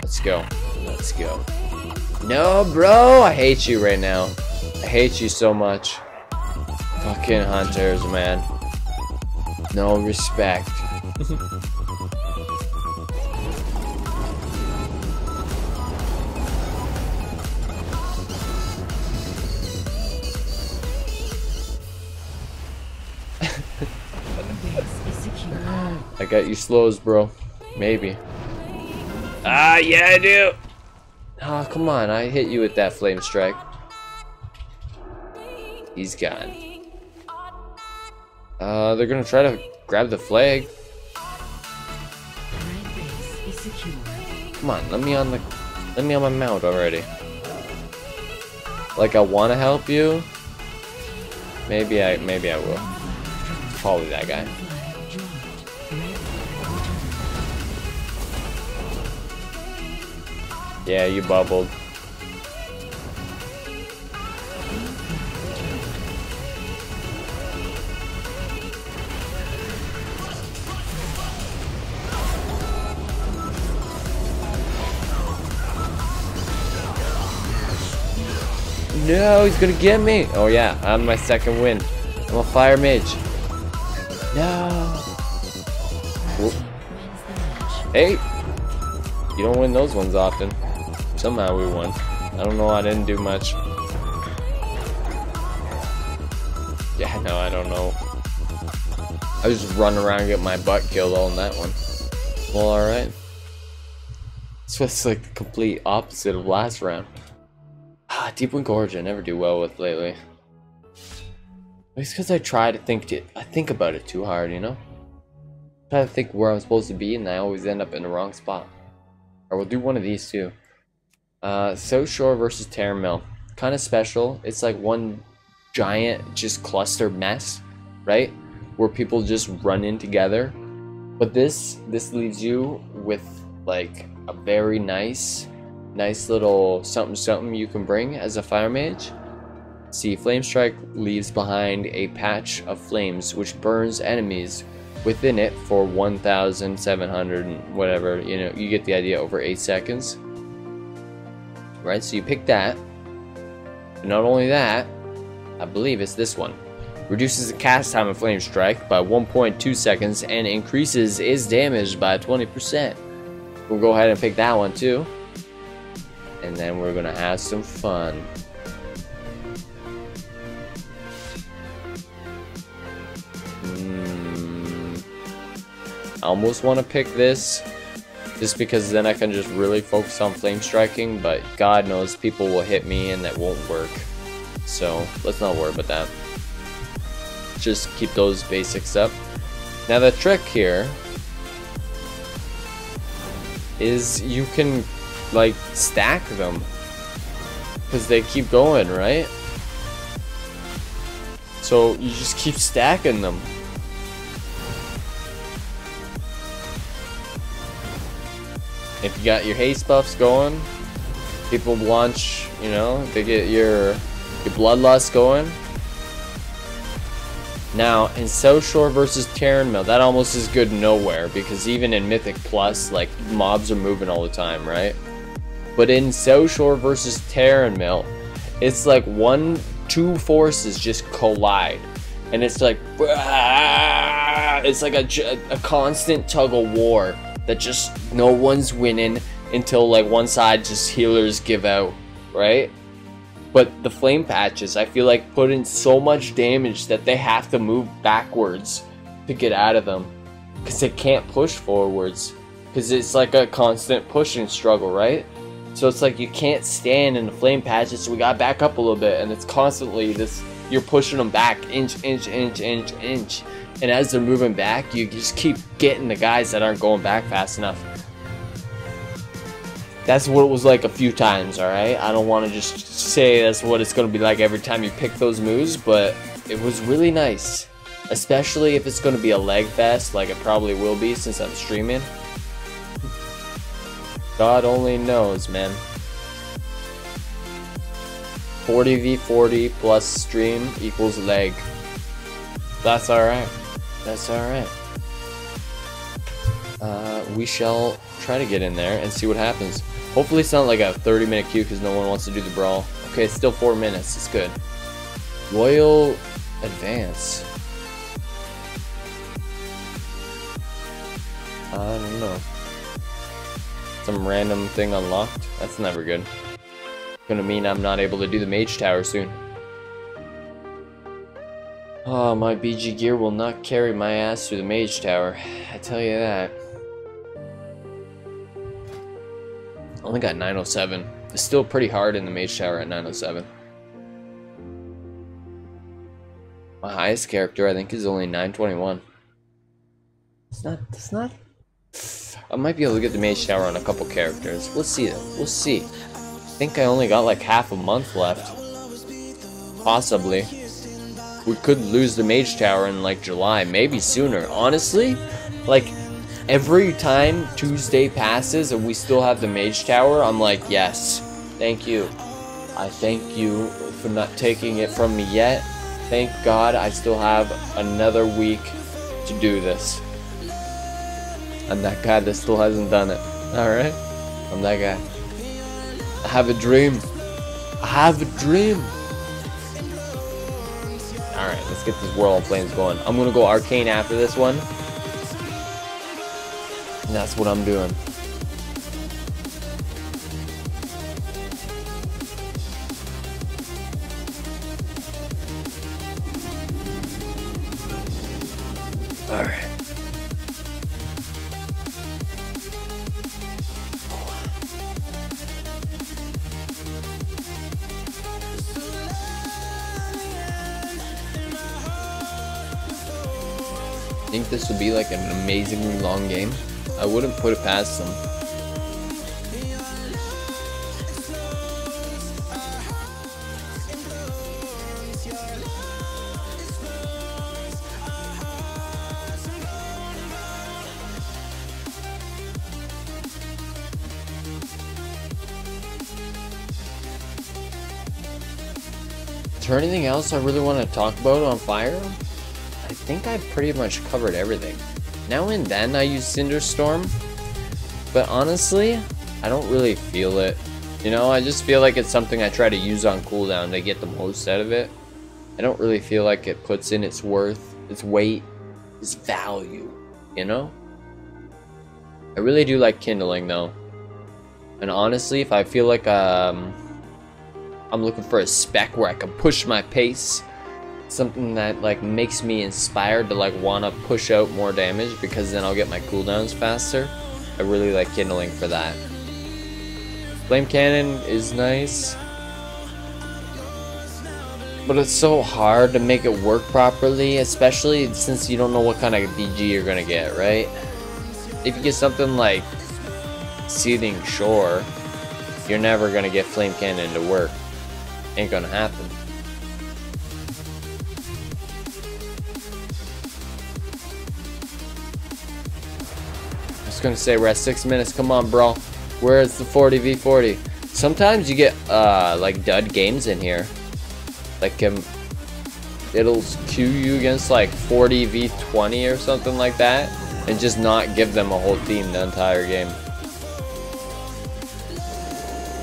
Let's go. Let's go. No, bro, I hate you right now. I hate you so much. Fucking hunters, man. No respect. I got you slows, bro. Maybe. Ah, yeah, I do. Ah, come on. I hit you with that flame strike. He's gone. They're gonna try to grab the flag. Come on, let me on my mount already. Like I want to help you. Maybe I will. Probably that guy. Yeah, you bubbled. No, he's gonna get me. Oh yeah, I'm my second win. I'm a fire mage. No. Whoop. Hey, you don't win those ones often. Somehow we won. I don't know, I didn't do much. Yeah, no, I don't know. I was just running around and get my butt killed all in that one. Well, alright. So it's like the complete opposite of last round. Deepwind Gorge I never do well with lately. It's because I try to think about it too hard, you know? Try to think where I'm supposed to be and I always end up in the wrong spot. Or we'll do one of these too. South Shore versus Terran Mill. Kind of special. It's like one giant just cluster mess, right? Where people just run in together. But this leaves you with like a very nice little something you can bring as a fire mage. See, Flame Strike leaves behind a patch of flames which burns enemies within it for 1,700 and whatever, you know, you get the idea, over 8 seconds. Right, so you pick that. And not only that, I believe it's this one. Reduces the cast time of Flame Strike by 1.2 seconds and increases its damage by 20%. We'll go ahead and pick that one too. And then we're gonna have some fun. I almost want to pick this just because then I can just really focus on flame striking, but God knows people will hit me and that won't work. So let's not worry about that. Just keep those basics up. Now the trick here is you can like stack them because they keep going, right? So you just keep stacking them. If you got your haste buffs going, people launch, you know, they get your bloodlust going. Now, in South Shore versus Terran Mill, that almost is good nowhere, because even in Mythic Plus, like, mobs are moving all the time, right? But in South Shore versus Terran Mill, it's like two forces just collide. And it's like, it's like a constant tug of war that just no one's winning until like one side just healers give out, right? But the flame patches, I feel like, put in so much damage that they have to move backwards to get out of them, because they can't push forwards, because it's like a constant pushing struggle, right? So it's like you can't stand in the flame patches, so we gotta back up a little bit, and it's constantly this, you're pushing them back inch. And as they're moving back, you just keep getting the guys that aren't going back fast enough. That's what it was like a few times, alright? I don't want to just say that's what it's going to be like every time you pick those moves, but it was really nice. Especially if it's going to be a leg fest, like it probably will be since I'm streaming. God only knows, man. 40v40 plus stream equals leg. That's alright. That's alright. We shall try to get in there and see what happens. Hopefully it's not like a 30-minute queue because no one wants to do the brawl. Okay, it's still 4 minutes. It's good. Royal Advance. I don't know. Some random thing unlocked. That's never good. Gonna mean I'm not able to do the Mage Tower soon. Oh, my BG gear will not carry my ass through the Mage Tower. I tell you that. Only got 907. It's still pretty hard in the Mage Tower at 907. My highest character, I think, is only 921. It's not. I might be able to get the Mage Tower on a couple characters. We'll see though. We'll see. I think I only got like half a month left. Possibly. We could lose the Mage Tower in like July, maybe sooner. Honestly, like every time Tuesday passes and we still have the Mage Tower, I'm like, yes, thank you. I thank you for not taking it from me yet. Thank God I still have another week to do this. I'm that guy that still hasn't done it. Alright? I'm that guy. I have a dream. I have a dream. Alright, let's get this World of Flames going. I'm gonna go Arcane after this one. And that's what I'm doing. Alright. think this would be like an amazingly long game. I wouldn't put it past them. Is there anything else I really want to talk about on Fire? I think I've pretty much covered everything. Now and then I use Cinderstorm, but honestly, I don't really feel it. You know, I just feel like it's something I try to use on cooldown to get the most out of it. I don't really feel like it puts in its worth, its weight, its value, you know? I really do like Kindling though. And honestly, if I feel like I'm looking for a spec where I can push my pace, something that like makes me inspired to like want to push out more damage because then I'll get my cooldowns faster. I really like Kindling for that. Flame Cannon is nice, but it's so hard to make it work properly, especially since you don't know what kind of BG you're gonna get, right? If you get something like Seething Shore, you're never gonna get Flame Cannon to work. Ain't gonna happen. I was gonna say we're at 6 minutes. Come on, bro. Where's the 40v40? Sometimes you get like dud games in here. Like it'll queue you against like 40v20 or something like that, and just not give them a whole team the entire game.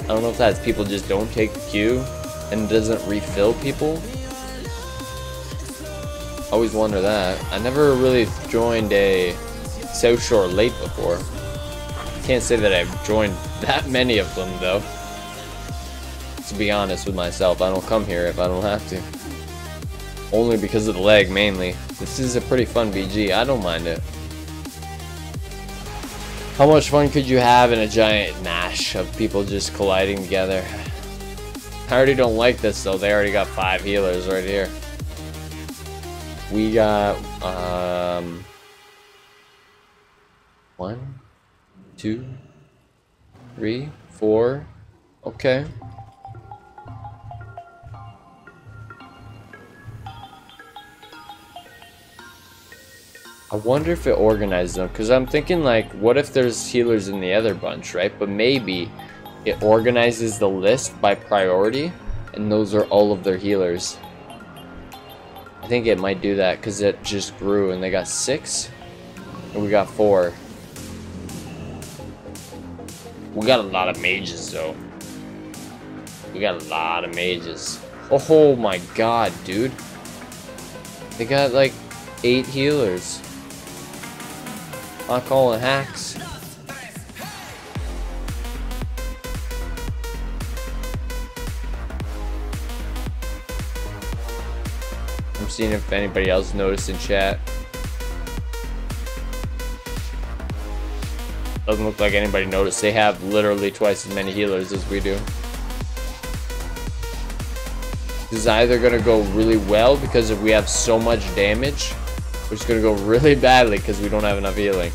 I don't know if that's people just don't take the queue and it doesn't refill people. Always wonder that. I never really joined a South Shore late before. Can't say that I've joined that many of them though. To be honest with myself, I don't come here if I don't have to. Only because of the lag mainly. This is a pretty fun VG, I don't mind it. How much fun could you have in a giant mash of people just colliding together? I already don't like this though, they already got 5 healers right here. We got 1, 2, 3, 4. Okay. I wonder if it organizes them, because I'm thinking like, what if there's healers in the other bunch, right? But maybe it organizes the list by priority, and those are all of their healers. I think it might do that, because it just grew, and they got 6, and we got 4. We got a lot of mages, though. We got a lot of mages. Oh my god, dude. They got like 8 healers. Not calling hacks. I'm seeing if anybody else noticed in chat. Doesn't look like anybody noticed. They have literally twice as many healers as we do. This is either gonna go really well because if we have so much damage, or it's gonna go really badly because we don't have enough healing.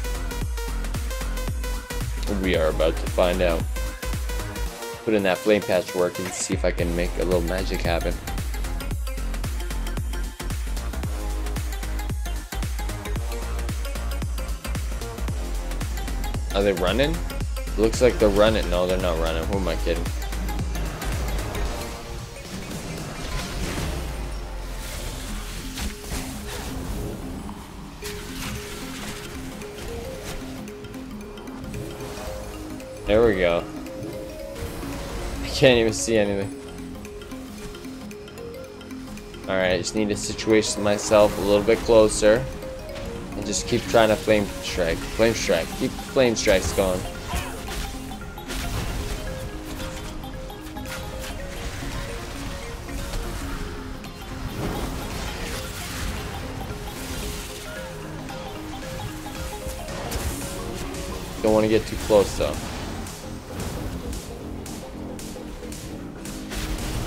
We are about to find out. Put in that flame patch work and see if I can make a little magic happen. Are they running? Looks like they're running. No, they're not running. Who am I kidding? There we go. I can't even see anything. Alright, I just need to situate myself a little bit closer. And just keep trying to flame strike. Flame strike. Keep flame strikes going. Don't want to get too close though.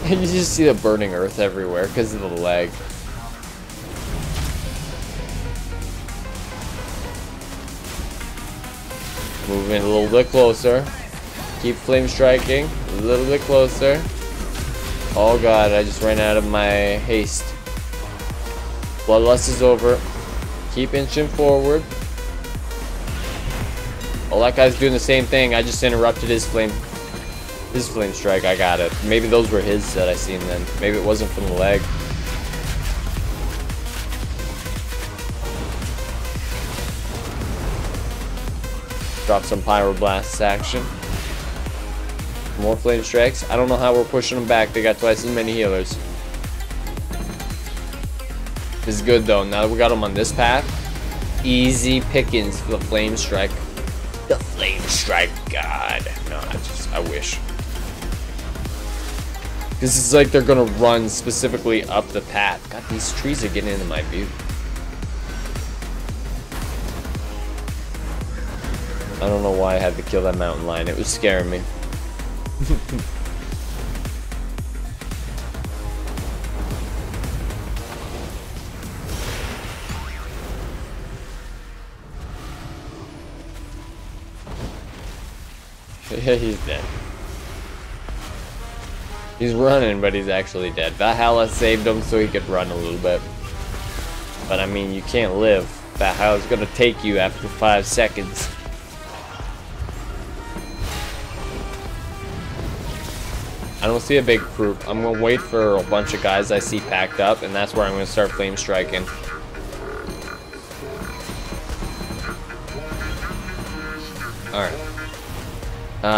You just see the burning earth everywhere because of the lag. Moving a little bit closer. Keep flame striking. A little bit closer. Oh god, I just ran out of my haste. Bloodlust is over. Keep inching forward. Oh, that guy's doing the same thing. I just interrupted his flame strike. I got it. Maybe those were his that I seen then. Maybe it wasn't from the leg. Drop some Pyroblast action. More flame strikes. I don't know how we're pushing them back. They got twice as many healers. This is good though. Now that we got them on this path, easy pickings for the flame strike. The flame strike, God. No, I wish. Because it's like they're gonna run specifically up the path. God, these trees are getting into my view. I don't know why I had to kill that mountain lion. It was scaring me. Yeah, he's dead. He's running, but he's actually dead. Valhalla saved him so he could run a little bit. But I mean, you can't live. Valhalla's gonna take you after 5 seconds. I don't see a big group. I'm gonna wait for a bunch of guys I see packed up, and that's where I'm gonna start flame striking. Alright.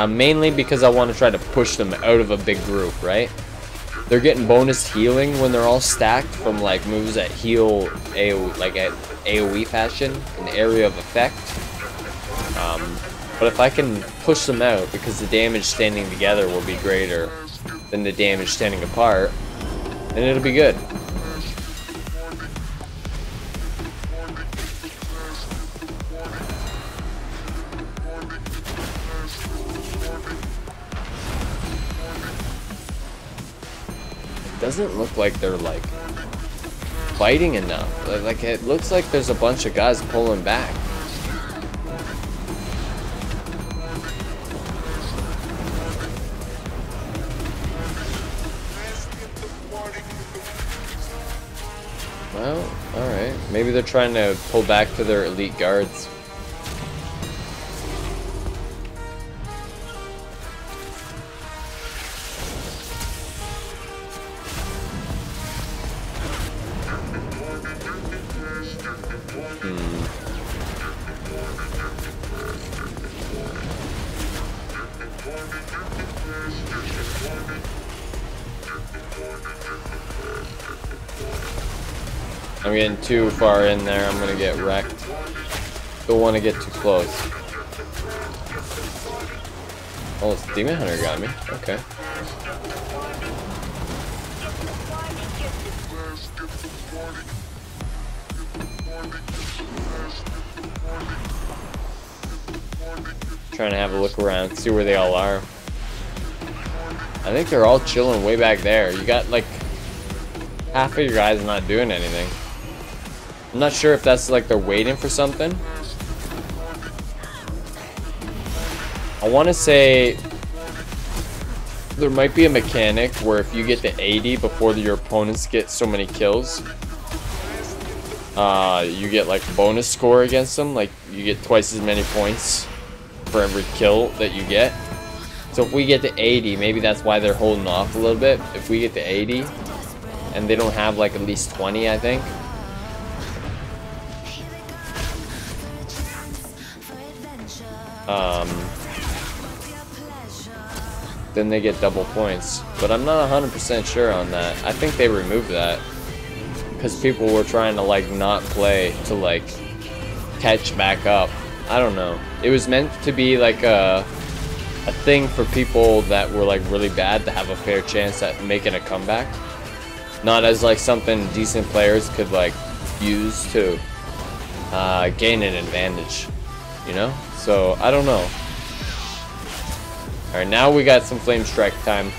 Mainly because I want to try to push them out of a big group, right? They're getting bonus healing when they're all stacked from like moves that heal like at AoE fashion, an area of effect. But if I can push them out, because the damage standing together will be greater than the damage standing apart, then it'll be good. Doesn't look like they're like fighting enough. Like it looks like there's a bunch of guys pulling back. Well, alright. Maybe they're trying to pull back to their elite guards. I'm getting too far in there. I'm gonna get wrecked. Don't want to get too close. Oh, it's Demon Hunter got me. Okay. Trying to have a look around, see where they all are. I think they're all chilling way back there. You got like half of your guys not doing anything. I'm not sure if that's like they're waiting for something. I want to say there might be a mechanic where if you get to 80 before your opponents get so many kills, you get like a bonus score against them. Like you get twice as many points for every kill that you get. So if we get to 80, maybe that's why they're holding off a little bit. If we get to 80 and they don't have like at least 20, I think. Then they get double points. But I'm not 100% sure on that. I think they removed that because people were trying to like not play to like catch back up. I don't know. It was meant to be like a thing for people that were like really bad to have a fair chance at making a comeback. Not as like something decent players could like use to gain an advantage, you know? So I don't know. Alright, now we got some flame strike time.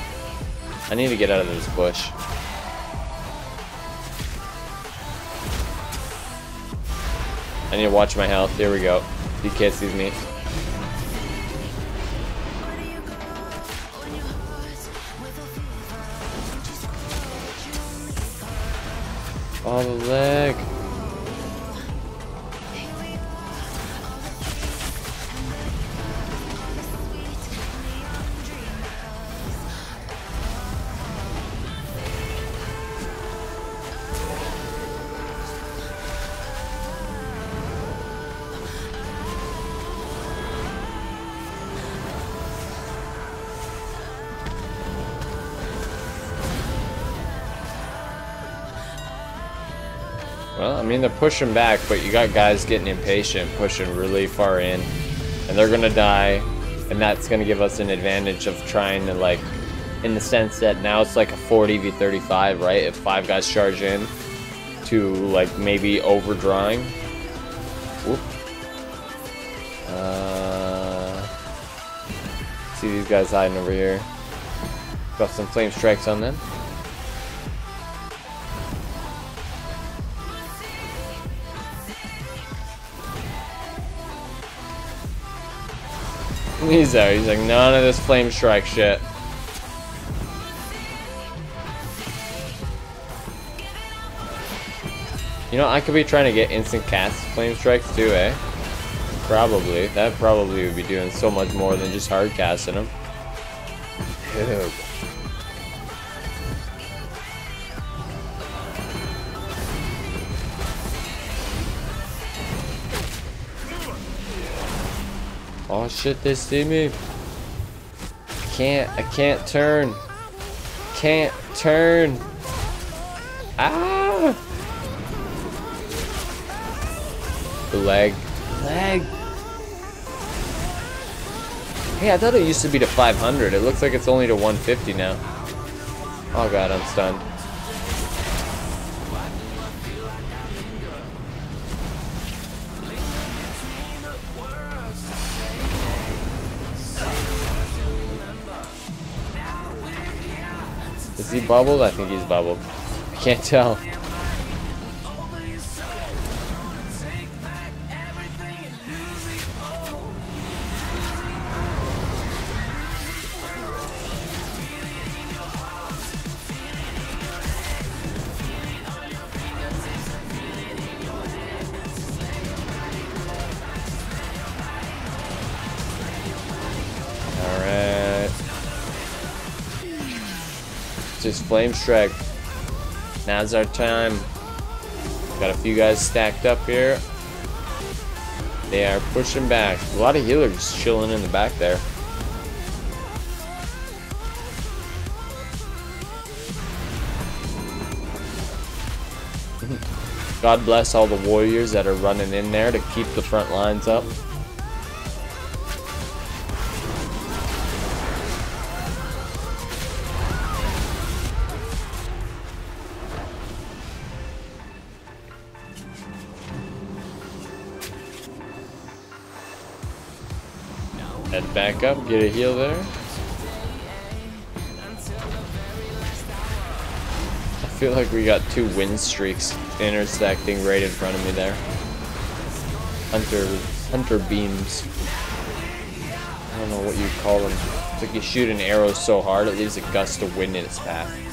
I need to get out of this bush. I need to watch my health. Here we go. DK sees me. Oh, the leg. Well, I mean, they're pushing back, but you got guys getting impatient, pushing really far in, and they're gonna die, and that's gonna give us an advantage of trying to, like, in the sense that now it's like a 40 v 35, right? If 5 guys charge in to, like, maybe overdrawing. Whoop. See these guys hiding over here. Got some flame strikes on them. He's there. He's like, none of this flame strike shit. You know, I could be trying to get instant cast flame strikes too, eh? Probably. That probably would be doing so much more than just hard casting them. Dude. Oh shit, they see me. I can't turn. Can't turn. Ah! The leg. Leg. Hey, I thought it used to be to 500. It looks like it's only to 150 now. Oh god, I'm stunned. Is he bubbled? I think he's bubbled. I can't tell. Just flame strike. Now's our time. Got a few guys stacked up here. They are pushing back. A lot of healers chilling in the back there. God bless all the warriors that are running in there to keep the front lines up. Head back up, get a heal there. I feel like we got 2 win streaks intersecting right in front of me there. Hunter beams. I don't know what you call them. It's like you shoot an arrow so hard it leaves a gust of wind in its path.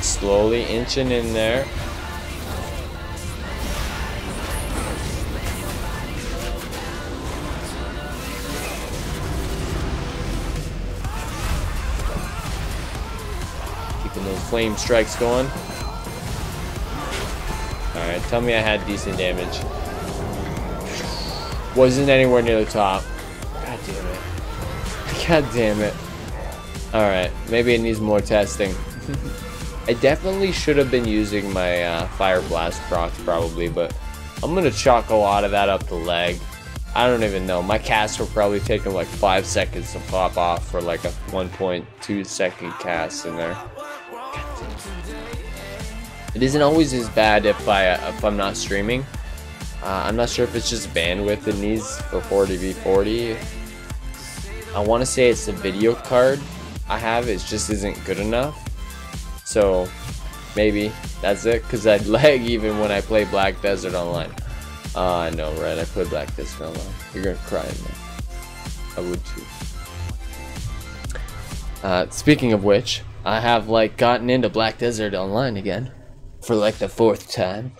Slowly inching in there. Keeping those flame strikes going. Alright, tell me I had decent damage. Wasn't anywhere near the top. God damn it. God damn it. Alright, maybe it needs more testing. I definitely should have been using my Fire Blast proc probably, but I'm gonna chalk a lot of that up the leg. I don't even know. My casts were probably taking like 5 seconds to pop off for like a 1.2 second cast in there. It isn't always as bad if I'm not streaming. I'm not sure if it's just bandwidth it needs for 40v40. I want to say it's the video card I have. It just isn't good enough. So Maybe that's it, because I'd lag even when I play Black Desert Online. I know, right? I played Black Desert Online. You're gonna cry, man. I would too. Speaking of which, I have like gotten into Black Desert Online again for like the 4th time.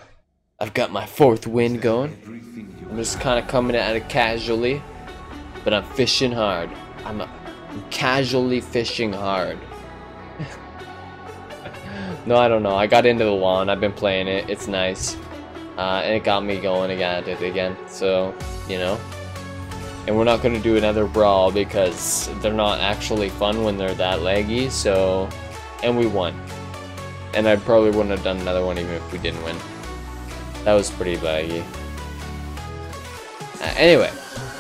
I've got my 4th win going. I'm just kind of coming at it casually, but I'm fishing hard. I'm casually fishing hard. No, I don't know. I got into the lawn. I've been playing it. It's nice. And it got me going at it again. So, you know. And we're not going to do another brawl because they're not actually fun when they're that laggy. So, and we won. And I probably wouldn't have done another one even if we didn't win. That was pretty laggy. Anyway,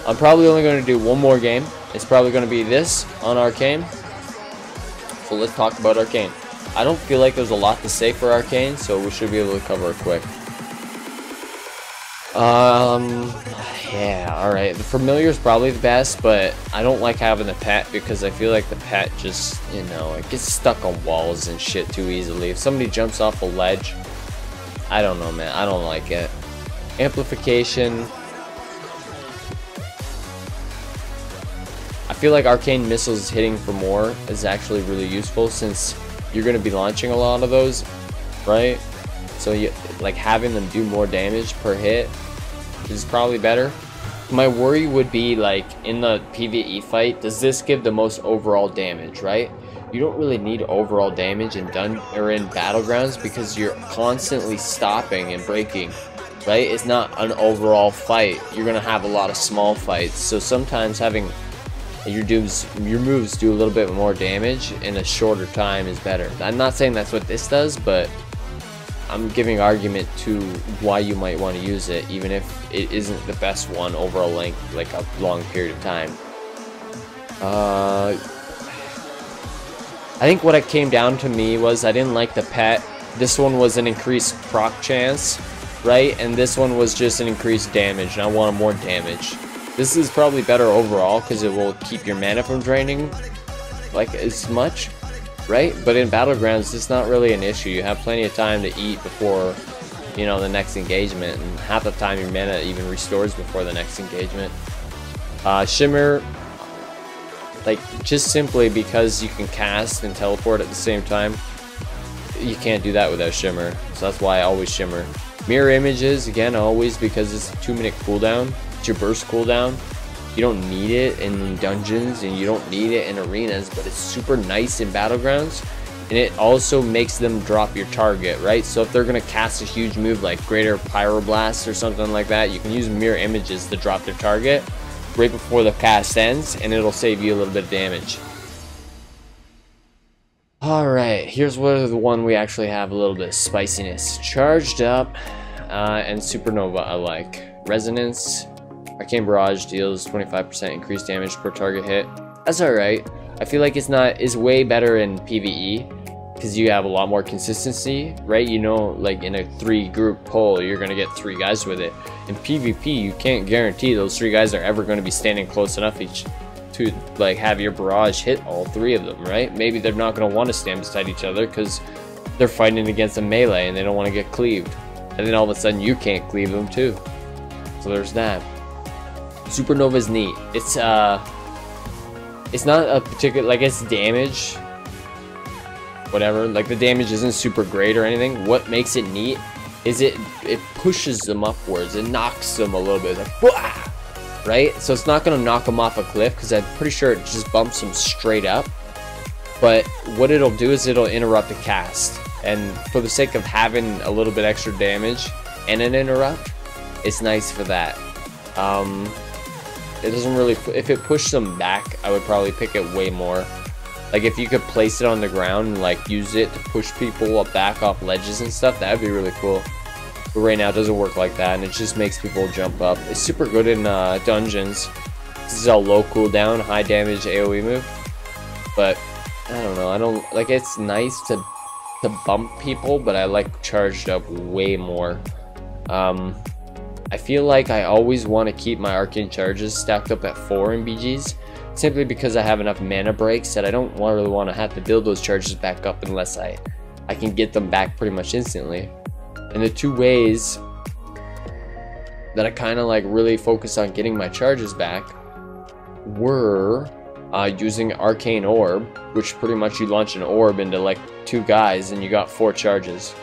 I'm probably only going to do one more game. It's probably going to be this on Arcane. So let's talk about Arcane. I don't feel like there's a lot to say for Arcane, so we should be able to cover it quick. Yeah, alright. The familiar is probably the best, but I don't like having the pet because I feel like the pet just, you know, it gets stuck on walls and shit too easily. If somebody jumps off a ledge, I don't know, man. I don't like it. Amplification. I feel like Arcane missiles hitting for more is actually really useful since you're going to be launching a lot of those, right? So you like having them do more damage per hit is probably better. My worry would be like in the PvE fight, does this give the most overall damage, right? You don't really need overall damage in Battlegrounds because you're constantly stopping and breaking, right? It's not an overall fight. You're gonna have a lot of small fights, so sometimes having your moves do a little bit more damage in a shorter time is better. I'm not saying that's what this does, but I'm giving argument to why you might want to use it, even if it isn't the best one over a length, like a long period of time. I think what it came down to me was I didn't like the pet. This one was an increased proc chance, right? And this one was just an increased damage, and I wanted more damage. This is probably better overall because it will keep your mana from draining like as much, right? But in Battlegrounds, it's not really an issue. You have plenty of time to eat before, you know, the next engagement, and half the time your mana even restores before the next engagement. Shimmer, like just simply because you can cast and teleport at the same time, you can't do that without Shimmer. So that's why I always Shimmer. Mirror images, again, always because it's a 2-minute cooldown. It's your burst cooldown. You don't need it in dungeons and you don't need it in arenas, but it's super nice in Battlegrounds, and it also makes them drop your target, right? So if they're gonna cast a huge move like Greater Pyroblast or something like that, you can use mirror images to drop their target right before the cast ends, and it'll save you a little bit of damage. Alright, here's where the one we actually have a little bit of spiciness. Charged Up and Supernova I like. Resonance. Arcane Barrage deals 25% increased damage per target hit. That's alright. I feel like it's way better in PvE because you have a lot more consistency, right? You know, like in a 3-group pull, you're gonna get 3 guys with it. In PvP, you can't guarantee those 3 guys are ever gonna be standing close enough each to like have your barrage hit all 3 of them, right? Maybe they're not gonna want to stand beside each other because they're fighting against a melee and they don't want to get cleaved, and then all of a sudden you can't cleave them too. So there's that. Supernova is neat. It's not a particular, like, it's damage, whatever, like the damage isn't super great or anything. What makes it neat is it pushes them upwards. It knocks them a little bit, like, wah! Right? So it's not gonna knock them off a cliff because I'm pretty sure it just bumps them straight up, but what it'll do is it'll interrupt a cast, and for the sake of having a little bit extra damage and an interrupt, it's nice for that. It doesn't really, if it pushed them back, I would probably pick it way more. Like if you could place it on the ground and like use it to push people up back off ledges and stuff, that would be really cool. But right now it doesn't work like that, and it just makes people jump up. It's super good in dungeons. This is a low cooldown, high damage AoE move. But I don't know, I don't like, it's nice to bump people, but I like Charged Up way more. I feel like I always want to keep my arcane charges stacked up at 4 in BGs, simply because I have enough mana breaks that I don't really want to have to build those charges back up unless I I can get them back pretty much instantly. And the two ways that I kind of like really focused on getting my charges back were using Arcane Orb, which pretty much you launch an orb into like 2 guys and you got 4 charges.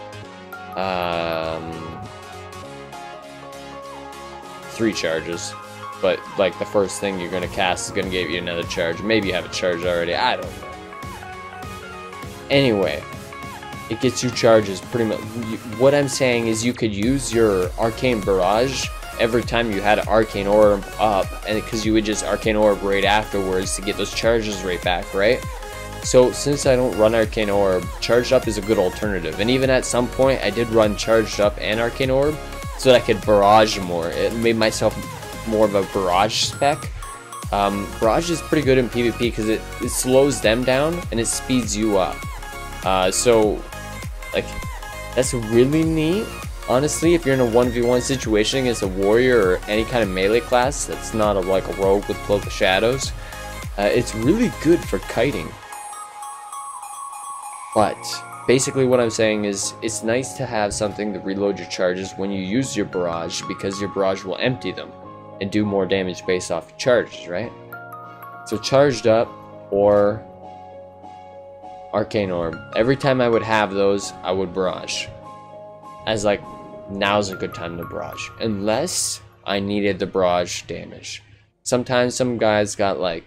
3 charges, but like the first thing you're gonna cast is gonna give you another charge. Maybe you have a charge already, I don't know. Anyway, it gets you charges pretty much. What I'm saying is you could use your Arcane Barrage every time you had an Arcane Orb up, and because you would just Arcane Orb right afterwards to get those charges right back, right? So since I don't run Arcane Orb, Charged Up is a good alternative. And even at some point I did run Charged Up and Arcane Orb so that I could barrage more. It made myself more of a barrage spec. Barrage is pretty good in PvP because it slows them down and it speeds you up. So like that's really neat. Honestly, if you're in a 1v1 situation against a warrior or any kind of melee class that's not like a rogue with Cloak of Shadows, it's really good for kiting. But basically what I'm saying is it's nice to have something to reload your charges when you use your barrage, because your barrage will empty them and do more damage based off your charges, right? So Charged Up or Arcane Orb. Every time I would have those, I would barrage. As like, now's a good time to barrage. Unless I needed the barrage damage. Sometimes some guys got like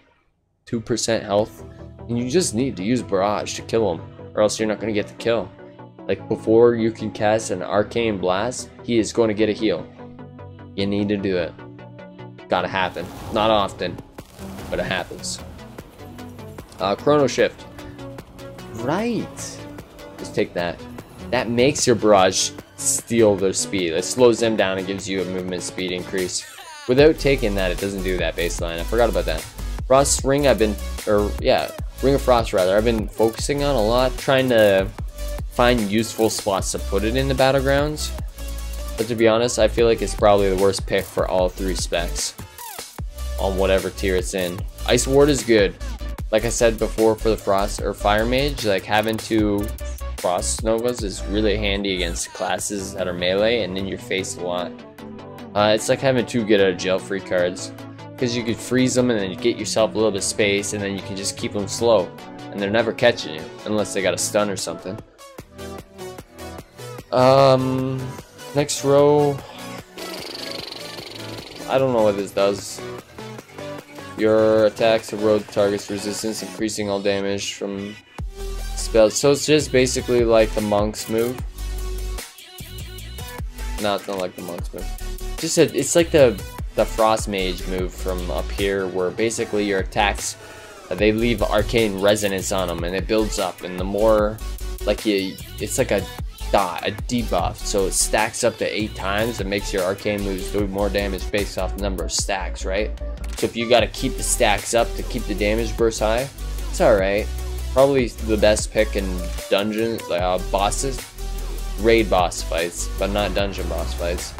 2% health, and you just need to use barrage to kill them, or else you're not going to get the kill. Like before you can cast an Arcane Blast, he is going to get a heal. You need to do it. Gotta happen. Not often, but it happens. Chrono Shift. Right. Just take that. That makes your barrage steal their speed. It slows them down and gives you a movement speed increase. Without taking that, it doesn't do that baseline. I forgot about that. Frost Ring, Ring of Frost rather, I've been focusing on a lot, trying to find useful spots to put it in the Battlegrounds. But to be honest, I feel like it's probably the worst pick for all 3 specs on whatever tier it's in. Ice Ward is good. Like I said before, for the Frost or Fire Mage, like having 2 Frost Novas is really handy against classes that are melee and in your face a lot. It's like having 2 get out of jail free cards, because you could freeze them and then you get yourself a little bit of space, and then you can just keep them slow and they're never catching you unless they got a stun or something. Next row, I don't know what this does. Your attacks erode target's resistance, increasing all damage from spells. So it's just basically like the monk's move. No, it's not like the monk's move. It's like the Frost Mage move from up here, where basically your attacks, they leave arcane resonance on them and it builds up, and the more like it's like a debuff, so it stacks up to 8 times and makes your arcane moves do more damage based off the number of stacks, right? So if you got to keep the stacks up to keep the damage burst high, it's alright. Probably the best pick in dungeon bosses, raid boss fights, but not dungeon boss fights.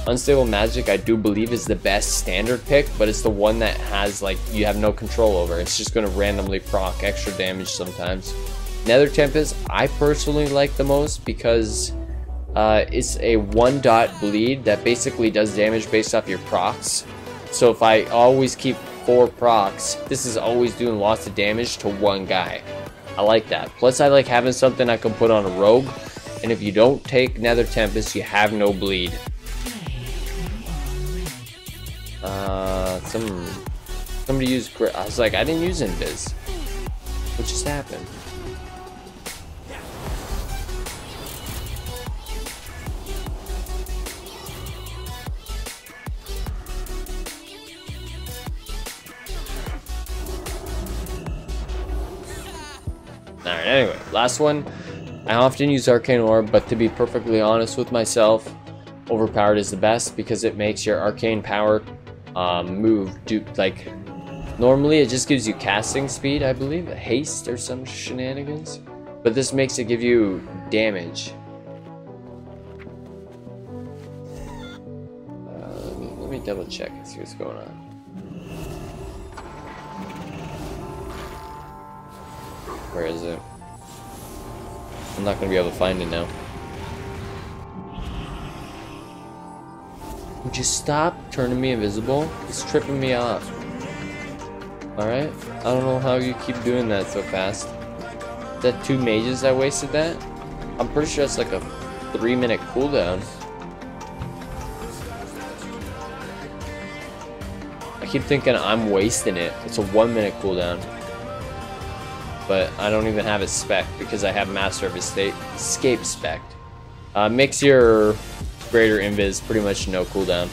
Unstable Magic, I do believe, is the best standard pick, but it's the one that has like you have no control over. It's just going to randomly proc extra damage sometimes. Nether Tempest, I personally like the most because it's a 1-dot bleed that basically does damage based off your procs. So if I always keep 4 procs, this is always doing lots of damage to 1 guy. I like that. Plus I like having something I can put on a rogue, and if you don't take Nether Tempest, you have no bleed. Somebody used, I was like, I didn't use Invis. What just happened? Alright, anyway, last one. I often use Arcane Orb, but to be perfectly honest with myself, Overpowered is the best because it makes your arcane power move like normally it just gives you casting speed, I believe, haste or some shenanigans, but this makes it give you damage. Let me double check and see what's going on. Where is it? I'm not gonna be able to find it now. Would you stop turning me invisible? It's tripping me off. Alright? I don't know how you keep doing that so fast. Is that 2 mages I wasted that? I'm pretty sure it's like a 3-minute cooldown. I keep thinking I'm wasting it. It's a 1-minute cooldown. But I don't even have it spec because I have Master of Escape spec. Makes your greater invis pretty much no cooldown.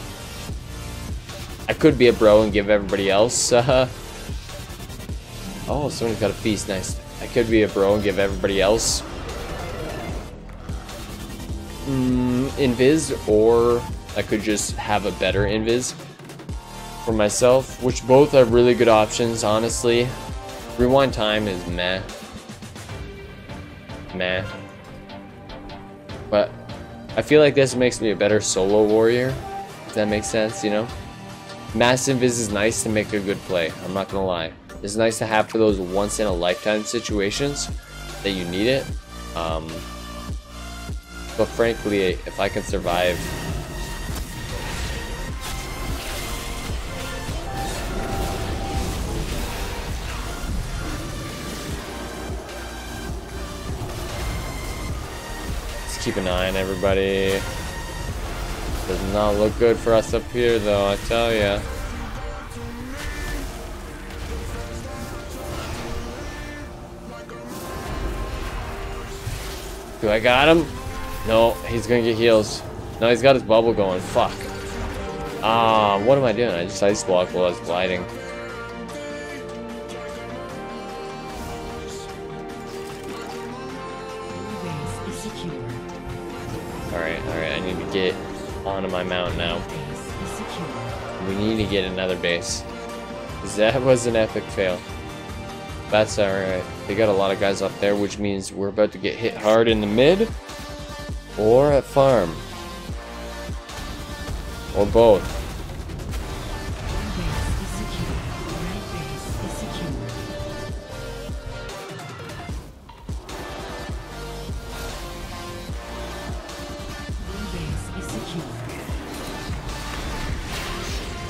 I could be a bro and give everybody else oh, someone's got a feast, nice. I could be a bro and give everybody else invis, or I could just have a better invis for myself, which both are really good options, honestly. Rewind time is meh. But I feel like this makes me a better solo warrior, if that makes sense, you know? Mass invis is nice to make a good play, I'm not gonna lie. It's nice to have for those once in a lifetime situations that you need it. But frankly, if I can survive keep an eye on everybody. Does not look good for us up here though, I tell ya. Do I got him? No, he's gonna get heals. No, he's got his bubble going. Fuck. What am I doing? I just ice blocked while I was gliding. Alright, I need to get onto my mount now. We need to get another base. That was an epic fail. That's alright. They got a lot of guys up there, which means we're about to get hit hard in the mid or at farm. Or both.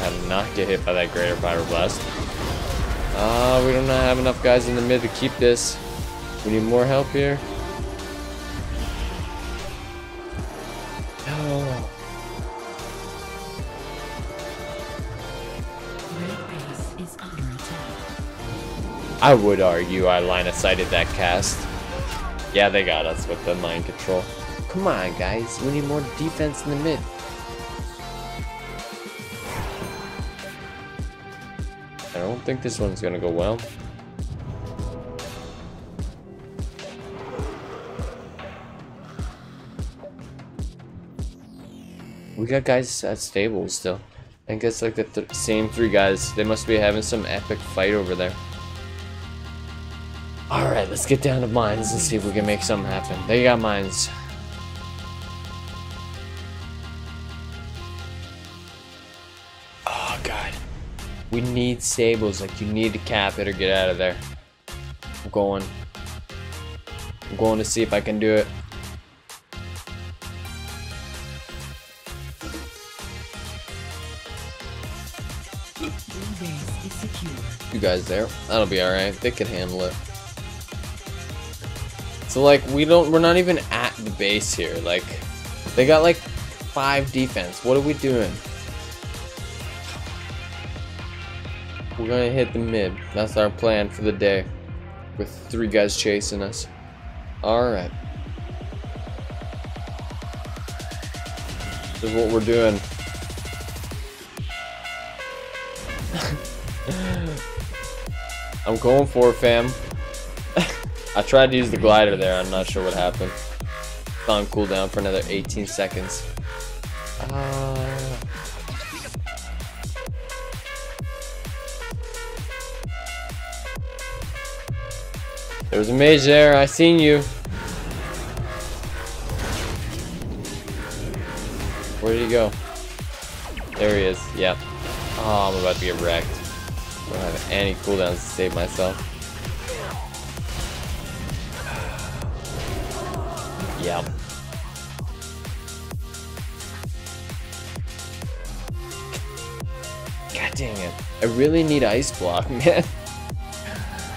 I did not get hit by that greater pyroblast. We don't have enough guys in the mid to keep this. We need more help here. No. I would argue I line of sighted that cast. Yeah, they got us with the mind control. Come on, guys. We need more defense in the mid. I don't think this one's gonna go well. We got guys at stables still. I think it's like the same 3 guys. They must be having some epic fight over there. Alright, let's get down to mines and see if we can make something happen. They got mines. Oh god. We need stables, like you need to cap it or get out of there. I'm going to see if I can do it. You guys there? That'll be alright. They can handle it. So like we're not even at the base here. Like they got like 5 defense. What are we doing? We're gonna hit the mid. That's our plan for the day. With 3 guys chasing us. Alright. This is what we're doing. I'm going for it, fam. I tried to use the glider there. I'm not sure what happened. It's on cooldown for another 18 seconds. There was a mage there. I seen you. Where did he go? There he is. Yep. Oh, I'm about to get wrecked. I don't have any cooldowns to save myself. Yep. God dang it. I really need Ice Block, man.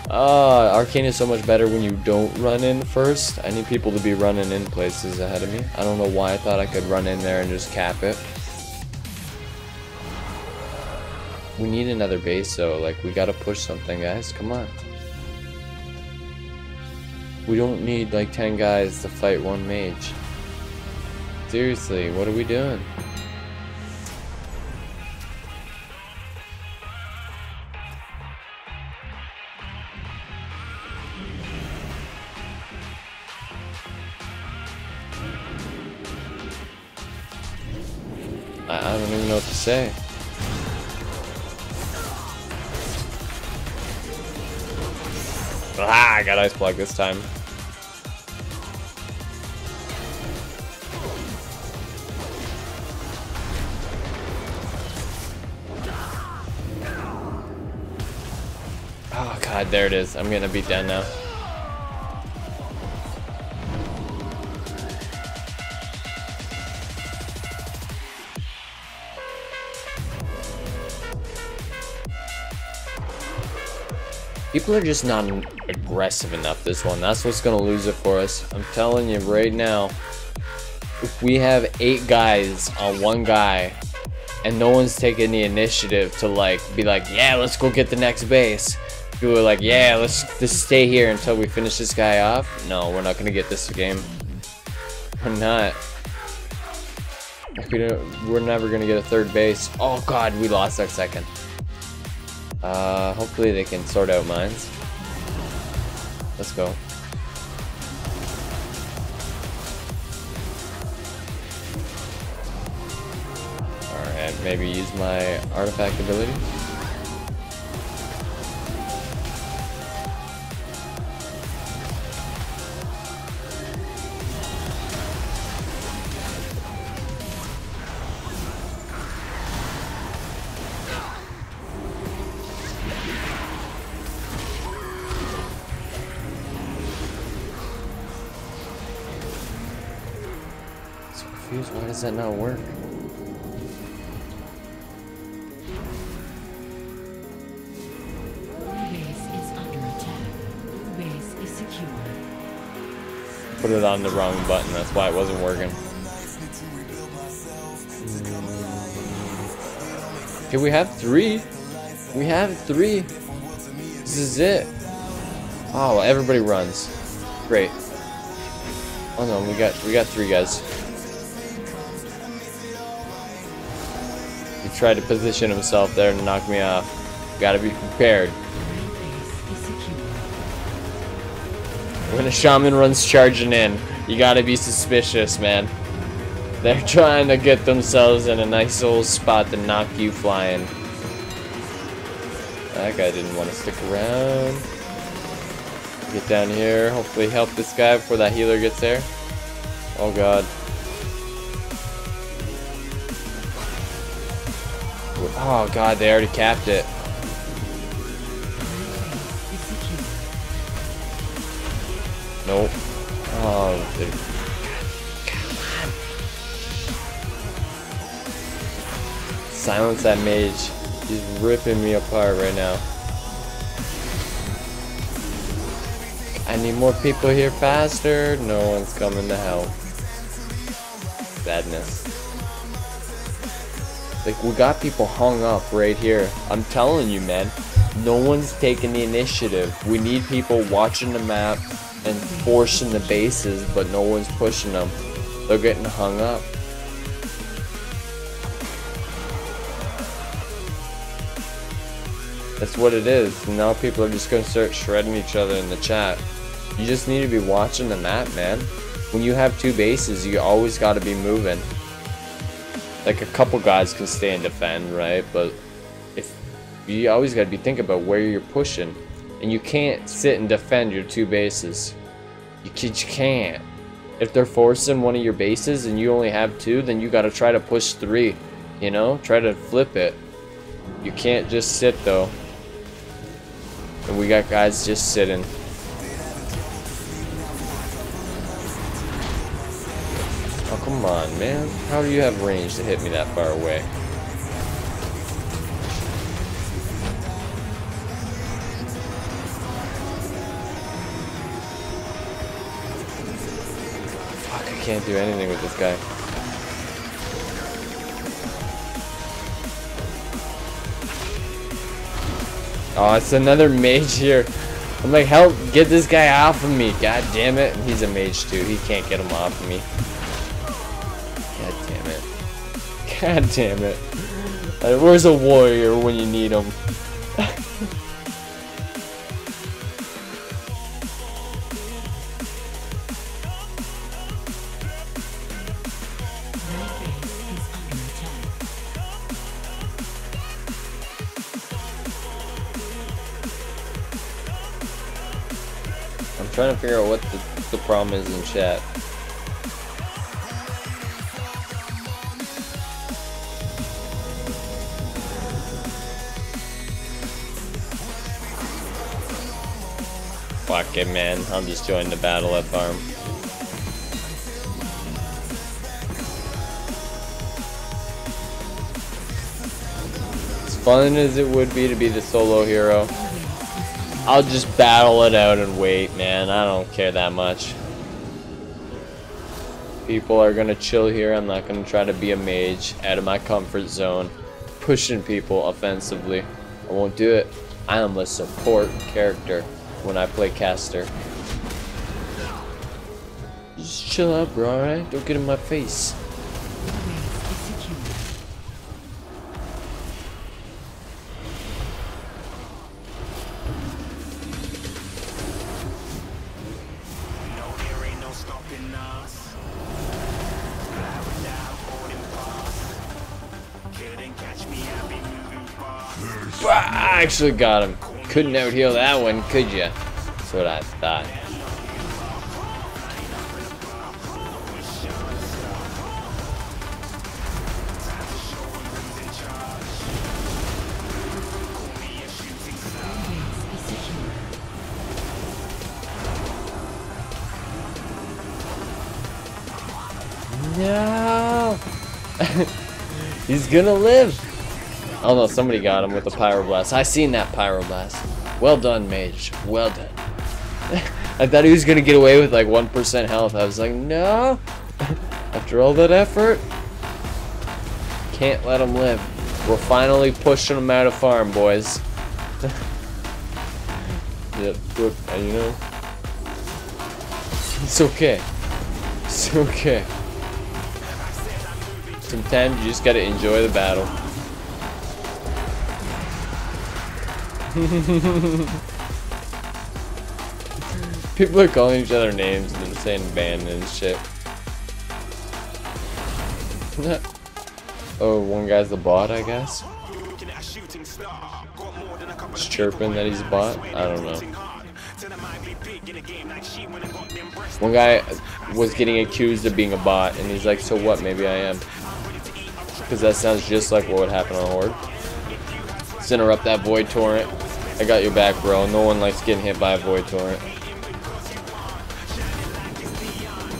Arcane is so much better when you don't run in first. I need people to be running in places ahead of me. I don't know why I thought I could run in there and just cap it. We need another base though, like we gotta push something, guys, come on. We don't need like 10 guys to fight one mage. Seriously, what are we doing? I don't even know what to say. Ah, I got Ice Block this time. Oh god, there it is. I'm getting beat down now. People are just not aggressive enough this one. That's what's gonna lose it for us. I'm telling you right now. If we have 8 guys on one guy and no one's taking the initiative to like be like, yeah, let's go get the next base. People are like, yeah, let's just stay here until we finish this guy off. No, we're not gonna get this game. We're not. We're never gonna get a 3rd base. Oh god, we lost our 2nd. Hopefully they can sort out mines. Let's go. Alright, maybe use my artifact ability. Why does that not work? Base is under attack. Base is secure. Put it on the wrong button, that's why it wasn't working. Okay, we have 3. We have 3. This is it. Oh, everybody runs. Great. Oh no, we got 3 guys. He tried to position himself there to knock me off. Gotta be prepared. When a shaman runs charging in, you gotta be suspicious, man. They're trying to get themselves in a nice little spot to knock you flying. That guy didn't want to stick around. Get down here, hopefully help this guy before that healer gets there. Oh god. Oh god, they already capped it. Nope. Oh, dude. Come on. Silence that mage. He's ripping me apart right now. I need more people here faster. No one's coming to help. Sadness. Like, we got people hung up right here. I'm telling you, man. No one's taking the initiative. We need people watching the map and forcing the bases, but no one's pushing them. They're getting hung up. That's what it is. Now people are just gonna start shredding each other in the chat. You just need to be watching the map, man. When you have 2 bases, you always gotta be moving. Like, a couple guys can stay and defend, right? But if you always gotta be thinking about where you're pushing. And you can't sit and defend your 2 bases. You can't. If they're forcing one of your bases and you only have 2, then you gotta try to push 3. You know? Try to flip it. You can't just sit, though. And we got guys just sitting. come on, man. How do you have range to hit me that far away? Fuck, I can't do anything with this guy. Oh, it's another mage here. I'm like, help, get this guy off of me. God damn it. And he's a mage too. He can't get him off of me. God damn it. God damn it. Where's a warrior when you need him? I'm trying to figure out what the problem is in chat. Fuck it, man. I'll just join the battle at farm. As fun as it would be to be the solo hero, I'll just battle it out and wait, man. I don't care that much. People are gonna chill here. I'm not gonna try to be a mage out of my comfort zone, pushing people offensively. I won't do it. I am a support character when I play caster. Just chill out, bro, alright? Don't get in my face. I actually got him. Couldn't out heal that one, could ya? That's what I thought. No! He's gonna live! Oh no, somebody got him with the pyroblast. I seen that pyroblast. Well done, mage. Well done. I thought he was gonna get away with like 1% health. I was like, no! After all that effort? Can't let him live. We're finally pushing him out of farm, boys. Yep, good. And you know, it's okay. It's okay. Sometimes you just gotta enjoy the battle. People are calling each other names and then saying ban and shit. Oh, one guy's the bot, I guess. Just chirping that he's a bot. I don't know. One guy was getting accused of being a bot, and he's like, so what? Maybe I am. Because that sounds just like what would happen on Horde. Let's interrupt that Void Torrent. I got your back, bro. No one likes getting hit by a Void Torrent.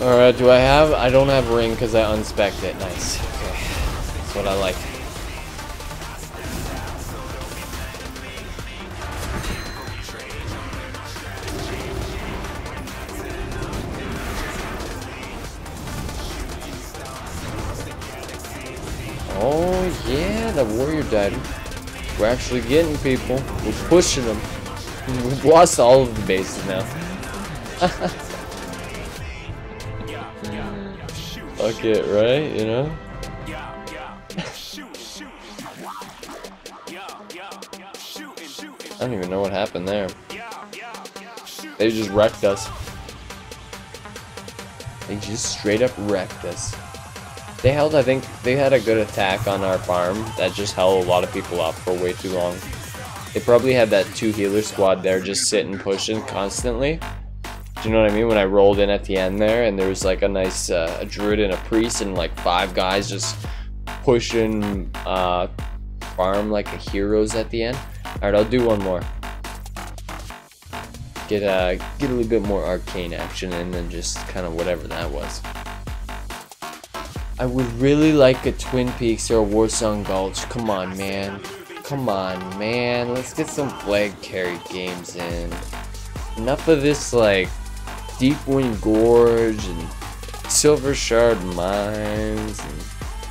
Alright, do I have? I don't have ring because I unspec'd it. Nice. Okay. That's what I like. Oh yeah, the warrior died. We're actually getting people. We're pushing them. We've lost all of the bases now. Fuck it, right? You know? I don't even know what happened there. They just wrecked us. They just straight up wrecked us. They held, I think, they had a good attack on our farm that just held a lot of people up for way too long. They probably had that 2 healer squad there just sitting pushing constantly. Do you know what I mean? When I rolled in at the end there and there was like a nice a druid and a priest and like 5 guys just pushing farm like heroes at the end. Alright, I'll do one more. Get a little bit more arcane action and then just kind of whatever that was. I would really like a Twin Peaks or a Warsong Gulch. Come on, man. Come on, man. Let's get some flag carry games in. Enough of this, like, Deepwind Gorge and Silver Shard Mines and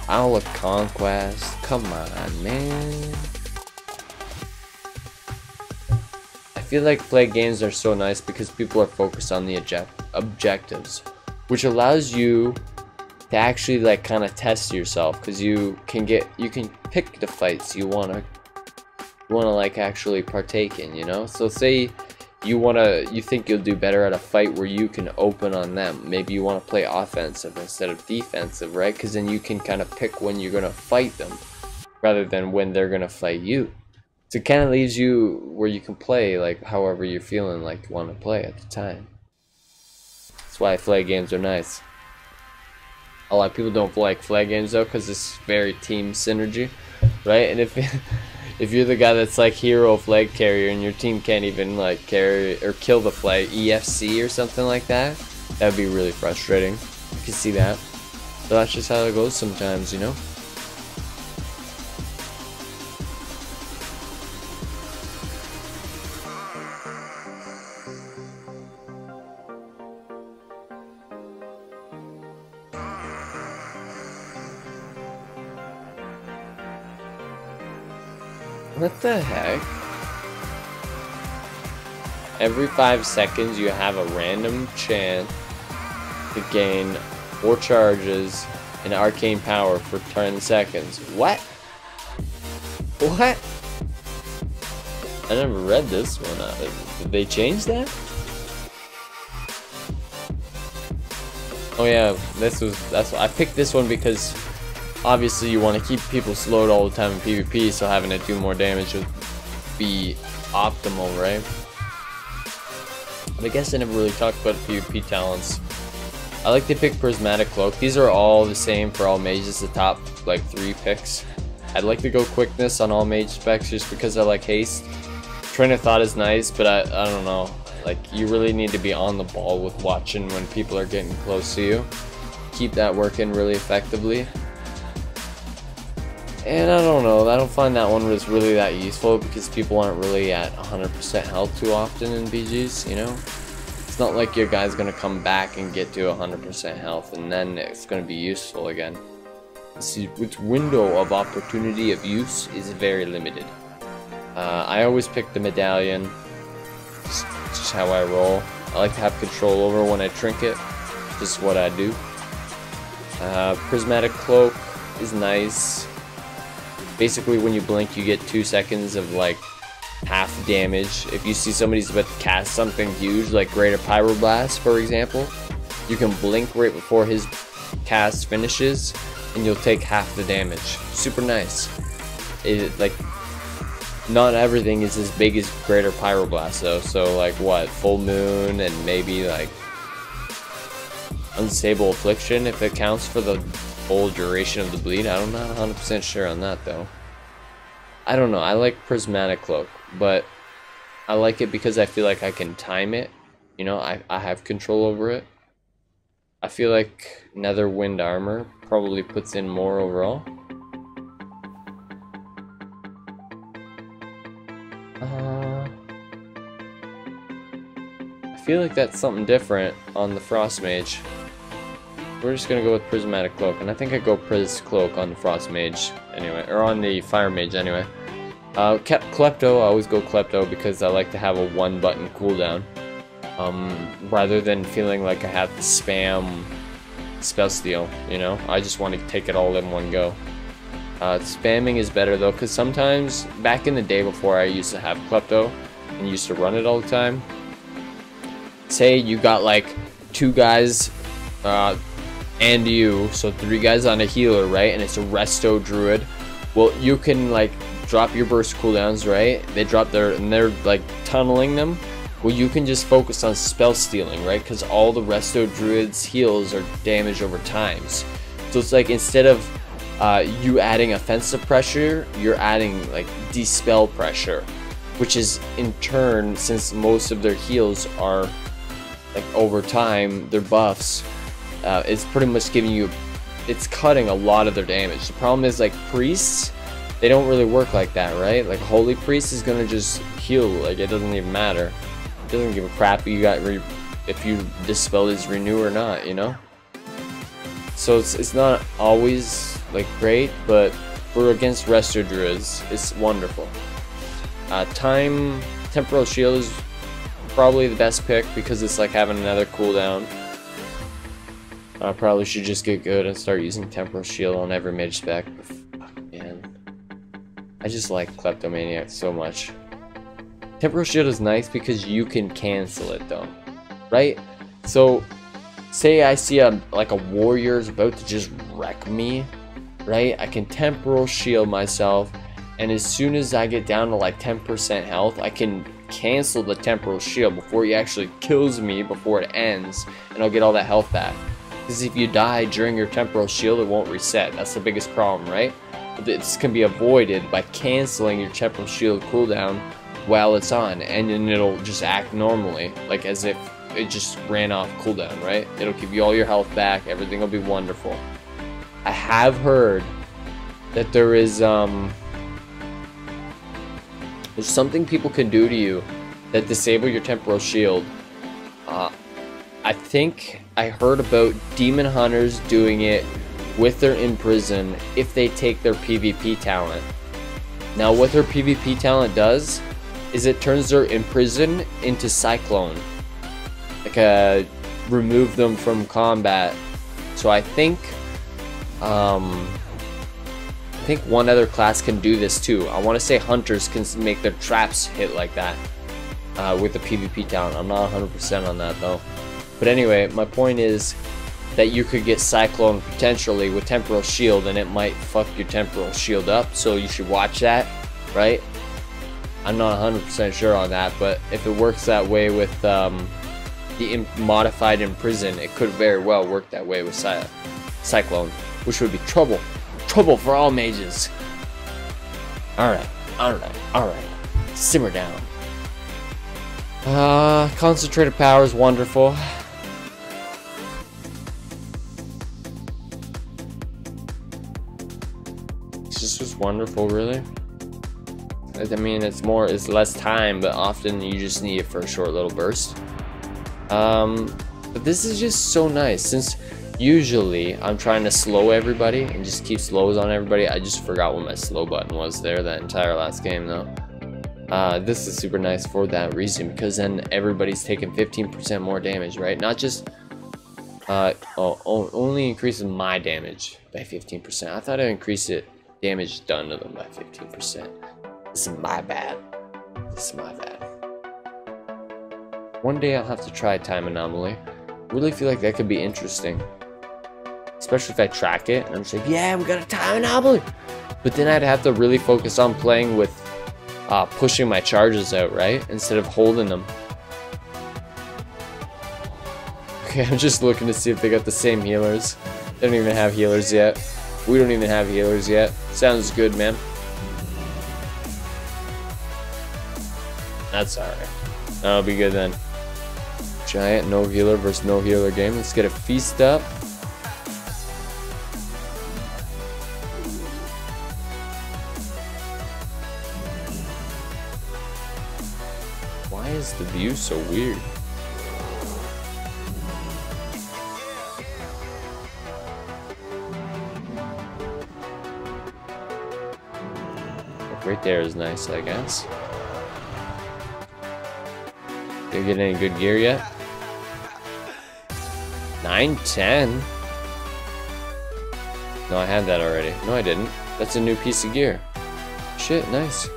Owl of Conquest. Come on, man. I feel like flag games are so nice because people are focused on the objectives, which allows you to actually like kind of test yourself, because you can pick the fights you wanna like actually partake in, you know. So say you think you'll do better at a fight where you can open on them. Maybe you want to play offensive instead of defensive, right? Because then you can kind of pick when you're gonna fight them rather than when they're gonna fight you. So it kind of leaves you where you can play like however you're feeling like you want to play at the time. That's why flag games are nice. A lot of people don't like flag games though because it's very team synergy, right? And if you're the guy that's like hero flag carrier and your team can't even like carry or kill the flag, EFC or something like that, that'd be really frustrating. You can see that. So that's just how it goes sometimes, you know. What the heck? Every 5 seconds you have a random chance to gain 4 charges and arcane power for 10 seconds. What? What? I never read this one. Did they change that? Oh yeah, I picked this one because obviously you want to keep people slowed all the time in PvP, so having it do more damage would be optimal, right? But I guess I never really talked about PvP talents. I like to pick Prismatic Cloak. These are all the same for all mages, the top like 3 picks. I'd like to go Quickness on all mage specs just because I like haste. Train of Thought is nice, but I don't know. Like, you really need to be on the ball with watching when people are getting close to you. Keep that working really effectively. And I don't know, I don't find that one was really that useful because people aren't really at 100% health too often in BGs, you know? It's not like your guy's gonna come back and get to 100% health and then it's gonna be useful again. Its window of opportunity of use is very limited. I always pick the medallion, just how I roll. I like to have control over when I trinket, just what I do. Prismatic Cloak is nice. Basically, when you blink, you get 2 seconds of like half damage. If you see somebody's about to cast something huge, like Greater Pyroblast, for example, you can blink right before his cast finishes, and you'll take half the damage. Super nice. Like, not everything is as big as Greater Pyroblast though. So like what, Full Moon and maybe like Unstable Affliction, if it counts for the full duration of the bleed. I'm not 100% sure on that though. I don't know. I like Prismatic Cloak, but I like it because I feel like I can time it. You know, I have control over it. I feel like Nether Wind Armor probably puts in more overall. I feel like that's something different on the Frost Mage. We're just gonna go with Prismatic Cloak, and I think I go Priz Cloak on the Frost Mage anyway, or on the Fire Mage anyway. Klepto, I always go Klepto because I like to have a 1-button cooldown, rather than feeling like I have to spam Spell Steal, you know? I just want to take it all in one go. Spamming is better though, because sometimes, back in the day before I used to have Klepto, and used to run it all the time, say you got like 2 guys, and you, so 3 guys on a healer, right? And it's a Resto Druid. Well, you can like drop your burst cooldowns, right? They drop and they're like tunneling them. Well, you can just focus on spell stealing, right? Because all the Resto Druids heals are damage over times. So it's like instead of you adding offensive pressure, you're adding like dispel pressure, which is in turn, since most of their heals are like over time, their buffs. It's pretty much giving you it's cutting a lot of their damage. The problem is like priests, they don't really work like that, right? Like holy priest is gonna just heal, like it doesn't even matter. It doesn't give a crap if you dispel his renew or not, you know? So it's not always like great, but for against Resto Druids, it's wonderful. Temporal Shield is probably the best pick because it's like having another cooldown. I probably should just get good and start using Temporal Shield on every mage spec. Fuck, man. I just like Kleptomaniac so much. Temporal Shield is nice because you can cancel it though, right? So, say I see a warrior is about to just wreck me, right? I can Temporal Shield myself, and as soon as I get down to like 10% health, I can cancel the Temporal Shield before he actually kills me before it ends, and I'll get all that health back. Because if you die during your Temporal Shield, it won't reset. That's the biggest problem, right? This can be avoided by canceling your Temporal Shield cooldown while it's on, and then it'll just act normally, like as if it just ran off cooldown, right? It'll give you all your health back, everything will be wonderful. I have heard that there's something people can do to you that disable your Temporal Shield. I think I heard about demon hunters doing it with their imprison if they take their PvP talent. Now what their PvP talent does is it turns their imprison into cyclone, like remove them from combat. So I think one other class can do this too. I want to say hunters can make their traps hit like that with the PvP talent. I'm not 100% on that though. But anyway, my point is that you could get Cyclone potentially with Temporal Shield, and it might fuck your Temporal Shield up, so you should watch that, right? I'm not 100% sure on that, but if it works that way with the modified Imprison, it could very well work that way with Cyclone, which would be trouble. Trouble for all mages. Alright. Simmer down. Concentrated power is wonderful. It's just wonderful, really. I mean, it's less time, but often you just need it for a short little burst. But this is just so nice, since usually I'm trying to slow everybody and just keep slows on everybody. I just forgot what my slow button was there that entire last game though. This is super nice for that reason, because then everybody's taking 15% more damage, right? Not just only increases my damage by 15%. I thought it increased it damage done to them by 15%. This is my bad. One day I'll have to try Time Anomaly. I really feel like that could be interesting, especially if I track it and I'm just like, yeah, we got a Time Anomaly. But then I'd have to really focus on playing with pushing my charges out, right, instead of holding them. Okay, I'm just looking to see if they got the same healers. They don't even have healers yet. We don't even have healers yet. Sounds good, man. That's alright. That'll be good then. Giant no healer versus no healer game. Let's get a feast up. Why is the view so weird? Right there is nice, I guess. Did you get any good gear yet? 910? No, I had that already. No, I didn't. That's a new piece of gear. Shit, nice.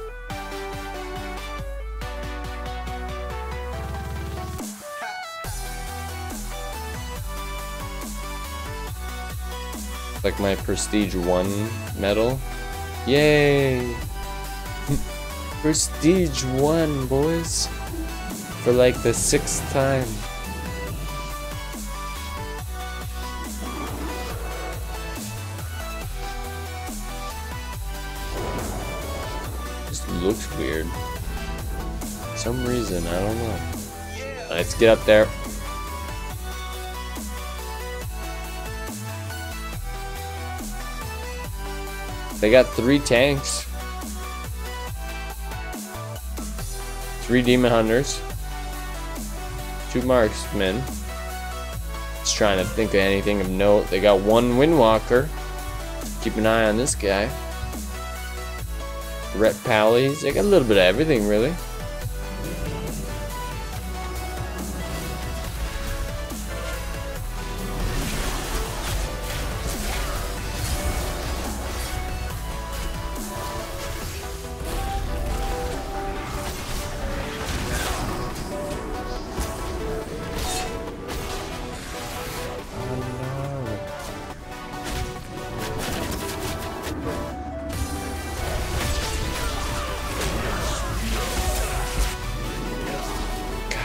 Like my Prestige 1 medal. Yay! Prestige 1, boys. For like the 6th time. Just looks weird. For some reason, I don't know. Let's get up there. They got 3 tanks. 3 demon hunters. 2 marksmen. Just trying to think of anything of note. They got 1 windwalker. Keep an eye on this guy. Ret pallies. They got a little bit of everything, really.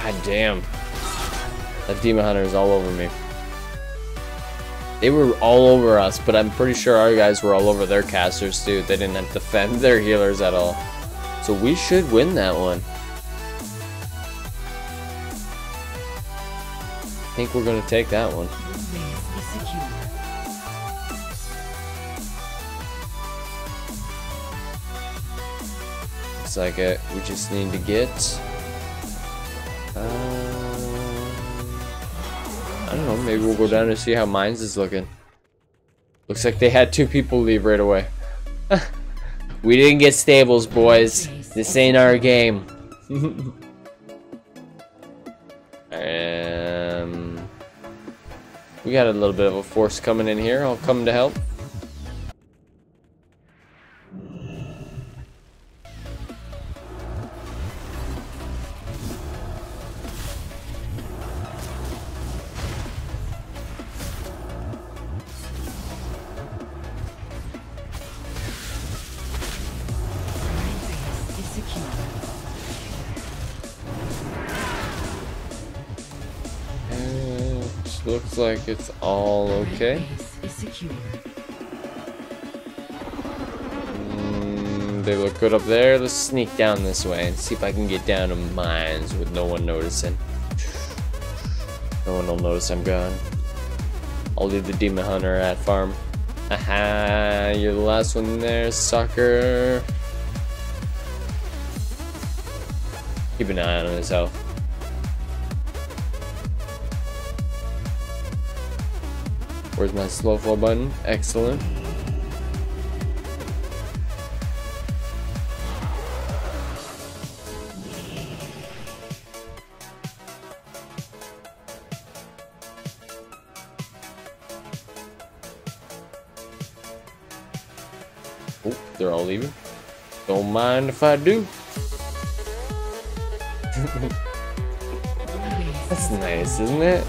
God damn. That demon hunter is all over me. They were all over us, but I'm pretty sure our guys were all over their casters too. They didn't have to defend their healers at all. So we should win that one. I think we're gonna take that one. Looks like it. We just need to get. I don't know. Maybe we'll go down and see how Mines is looking. Looks like they had 2 people leave right away. We didn't get stables, boys. This ain't our game. We got a little bit of a force coming in here. I'll come to help. Looks like it's all okay. They look good up there. Let's sneak down this way and see if I can get down to Mines with no one noticing. No one will notice I'm gone. I'll leave the demon hunter at farm. Haha, you're the last one there, sucker. Keep an eye on his health. Where's my slow flow button? Excellent. Oh, they're all leaving. Don't mind if I do. That's nice, isn't it?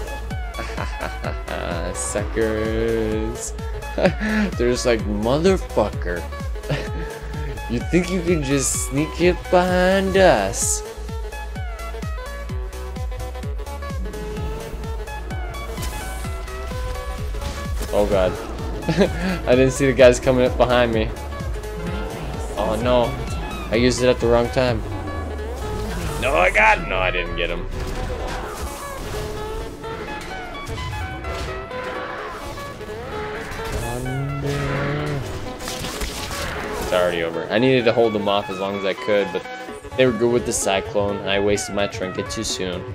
Suckers. They're just like, motherfucker. You think you can just sneak it behind us? Oh god. I didn't see the guys coming up behind me. Oh no. I used it at the wrong time. No, I got him. No, I didn't get him. It's already over. I needed to hold them off as long as I could, but they were good with the cyclone. I wasted my trinket too soon.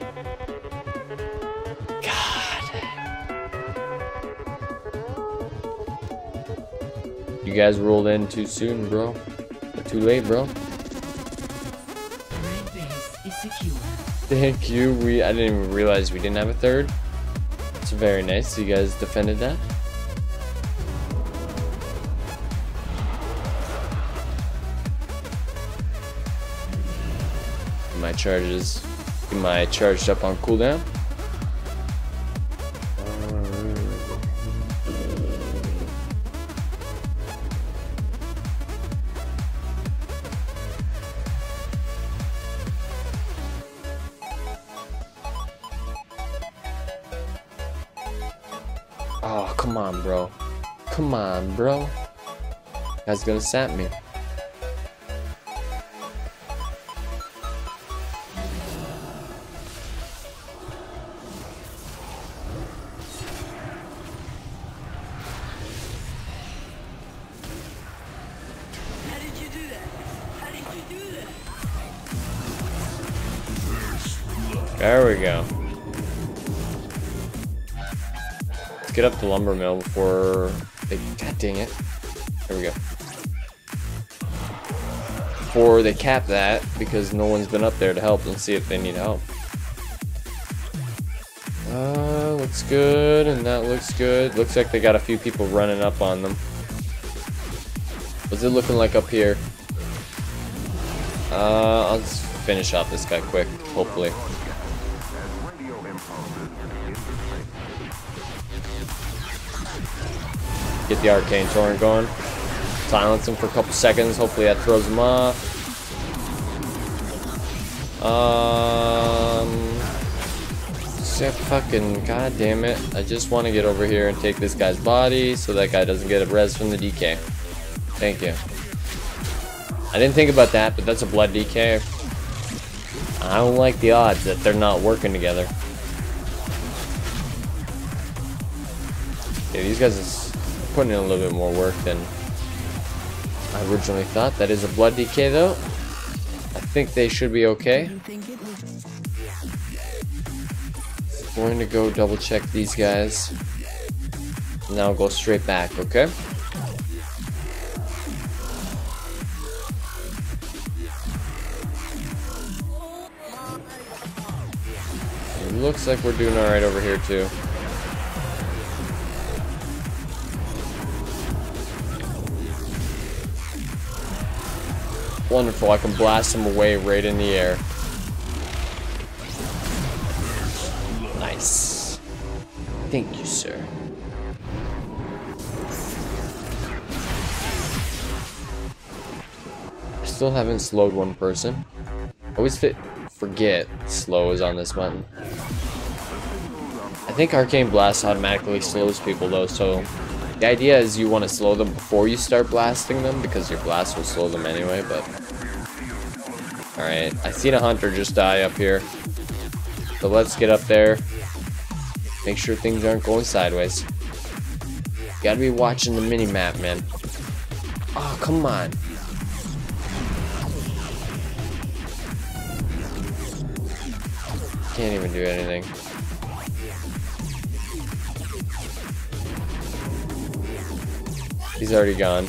God. You guys rolled in too soon, bro. Or too late, bro. Thank you. I didn't even realize we didn't have a third. It's very nice. You guys defended that. My charges, get my charged up on cooldown. Oh, come on, bro. Come on, bro. Guy's gonna sap me. There we go. Let's get up the lumber mill before they... God dang it. There we go. Before they cap that, because no one's been up there to help them see if they need help. Looks good, and that looks good. Looks like they got a few people running up on them. What's it looking like up here? I'll just finish off this guy quick, hopefully. Get the Arcane torrent going. Silence him for a couple seconds. Hopefully that throws him off. Fucking god damn it. I just want to get over here and take this guy's body so that guy doesn't get a res from the DK. Thank you. I didn't think about that, but that's a blood DK. I don't like the odds that they're not working together. Okay, these guys are putting in a little bit more work than I originally thought. That is a blood DK though. I think they should be okay. Going to go double check these guys. Now I'll go straight back, okay? It looks like we're doing alright over here too. Wonderful, I can blast them away right in the air. Nice. Thank you, sir. I still haven't slowed one person. Always forget slow is on this button. I think Arcane Blast automatically slows people though, so the idea is you want to slow them before you start blasting them because your blast will slow them anyway, but... Alright, I seen a hunter just die up here. So let's get up there. Make sure things aren't going sideways. You gotta be watching the mini-map, man. Oh, come on. Can't even do anything. He's already gone.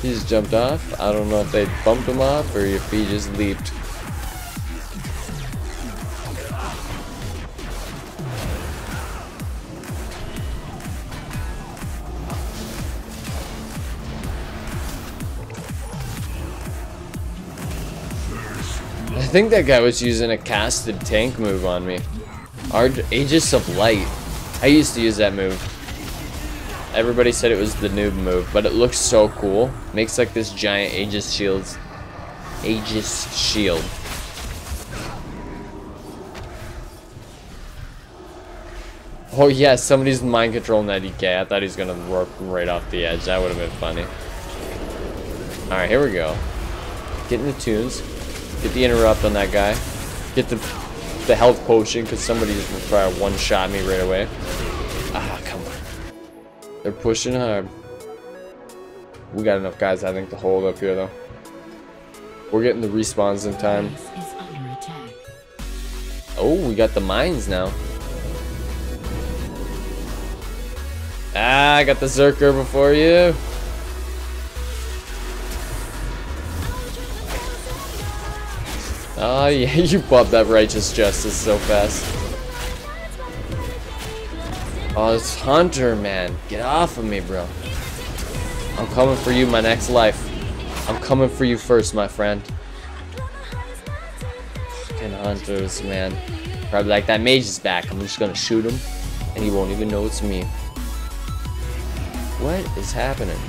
He just jumped off. I don't know if they bumped him off or if he just leaped. I think that guy was using a casted tank move on me. Aegis of Light. I used to use that move. Everybody said it was the noob move, but it looks so cool. Makes like this giant Aegis shield. Oh yeah, somebody's mind controlling that DK. I thought he was gonna rope him right off the edge. That would have been funny. Alright, here we go. Getting the tunes. Get the interrupt on that guy. Get the health potion because somebody's gonna try to one-shot me right away. Ah, come on. They're pushing hard. We got enough guys, I think, to hold up here, though. We're getting the respawns in time. Oh, we got the mines now. Ah, I got the Zerker before you. Oh yeah, you popped that Righteous Justice so fast. Oh, this Hunter, man. Get off of me, bro. I'm coming for you, my next life. I'm coming for you first, my friend. Fucking Hunters, man. Probably like, that Mage is back. I'm just gonna shoot him, and he won't even know it's me. What is happening?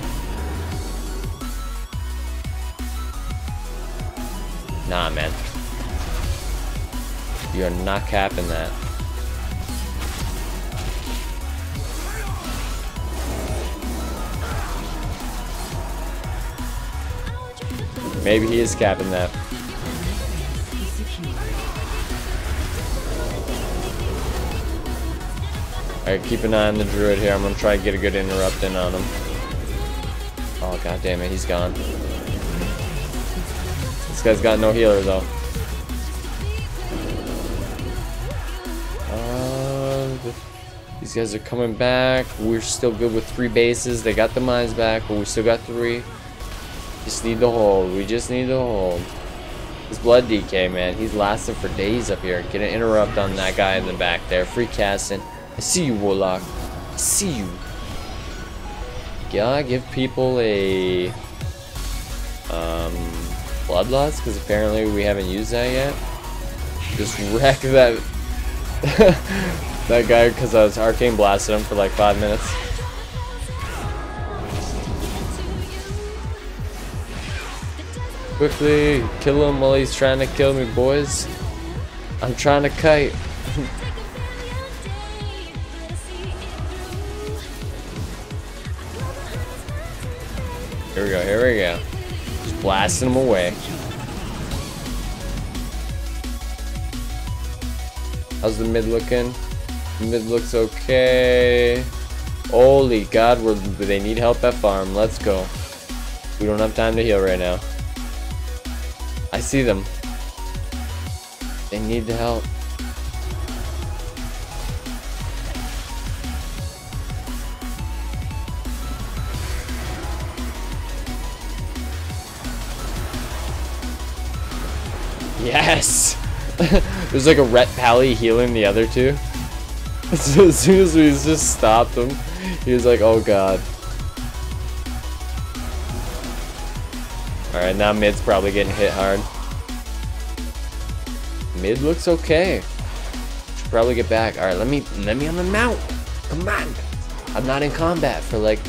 Nah, man. You're not capping that. Maybe he is capping that. Alright, keep an eye on the druid here. I'm gonna try to get a good interrupt in on him. Oh, god damn it, he's gone. This guy's got no healer though. These guys are coming back. We're still good with 3 bases. They got the mines back, but we still got 3. Just need the hold. We just need the hold. This blood DK, man, he's lasting for days up here. Get an interrupt on that guy in the back there. Free casting. I see you, Warlock. I see you. Gotta give people a bloodlust, because apparently we haven't used that yet. Just wreck that that guy because I was arcane blasting him for like 5 minutes. Quickly kill him while he's trying to kill me, boys. I'm trying to kite. Here we go, here we go. Just blasting him away. How's the mid looking? Mid looks okay. Holy God, they need help at farm. Let's go. We don't have time to heal right now. I see them. They need the help. Yes! There's like a Ret Pally healing the other two. So as soon as we just stopped him, he was like, oh God. Alright, now mid's probably getting hit hard. Mid looks okay. Should probably get back. Alright, let me on the mount. Come on. I'm not in combat for like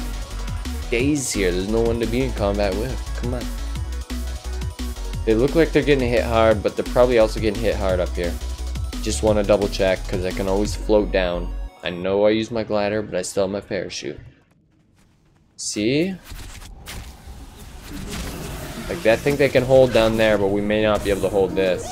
days here. There's no one to be in combat with. Come on. They look like they're getting hit hard, but they're probably also getting hit hard up here. Just want to double check because I can always float down. I know I use my glider, but I still have my parachute. See? Like, I think they can hold down there, but we may not be able to hold this.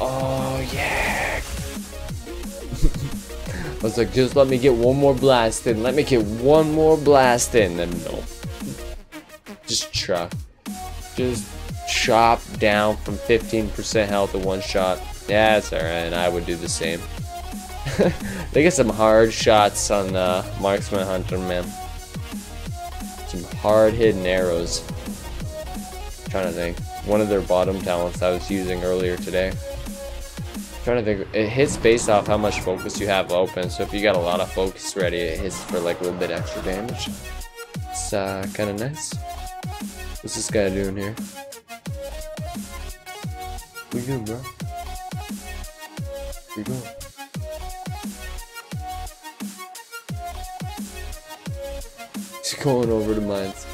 Oh, yeah. I was like, just let me get one more blast in. Let me get one more blast in. And no. Just chop. Just chop down from 15% health to one shot. Yeah, it's alright. I would do the same. They get some hard shots on Marksman Hunter, man. Some hard hidden arrows. I'm trying to think. One of their bottom talents I was using earlier today. Trying to think, it hits based off how much focus you have open, so if you got a lot of focus ready, it hits for like a little bit extra damage. It's kind of nice. What's this guy doing here? What you doing, bro? Where you going? He's going over to mines.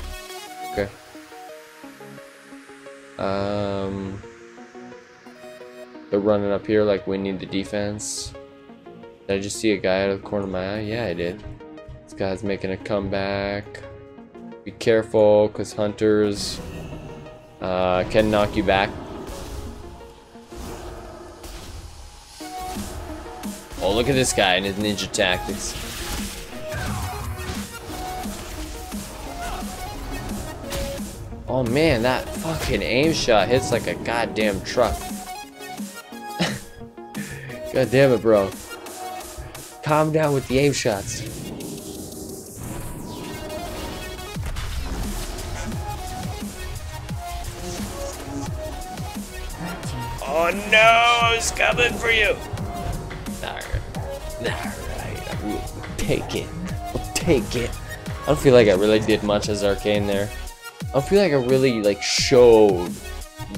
Okay. They're running up here like we need the defense. Did I just see a guy out of the corner of my eye? Yeah, I did. This guy's making a comeback. Be careful, because hunters can knock you back. Oh, look at this guy and his ninja tactics. Oh man, that fucking aim shot hits like a goddamn truck. God damn it, bro. Calm down with the aim shots. Oh no, I was coming for you. Alright, I will take it. I'll take it. I don't feel like I really did much as Arcane there. I don't feel like I really like showed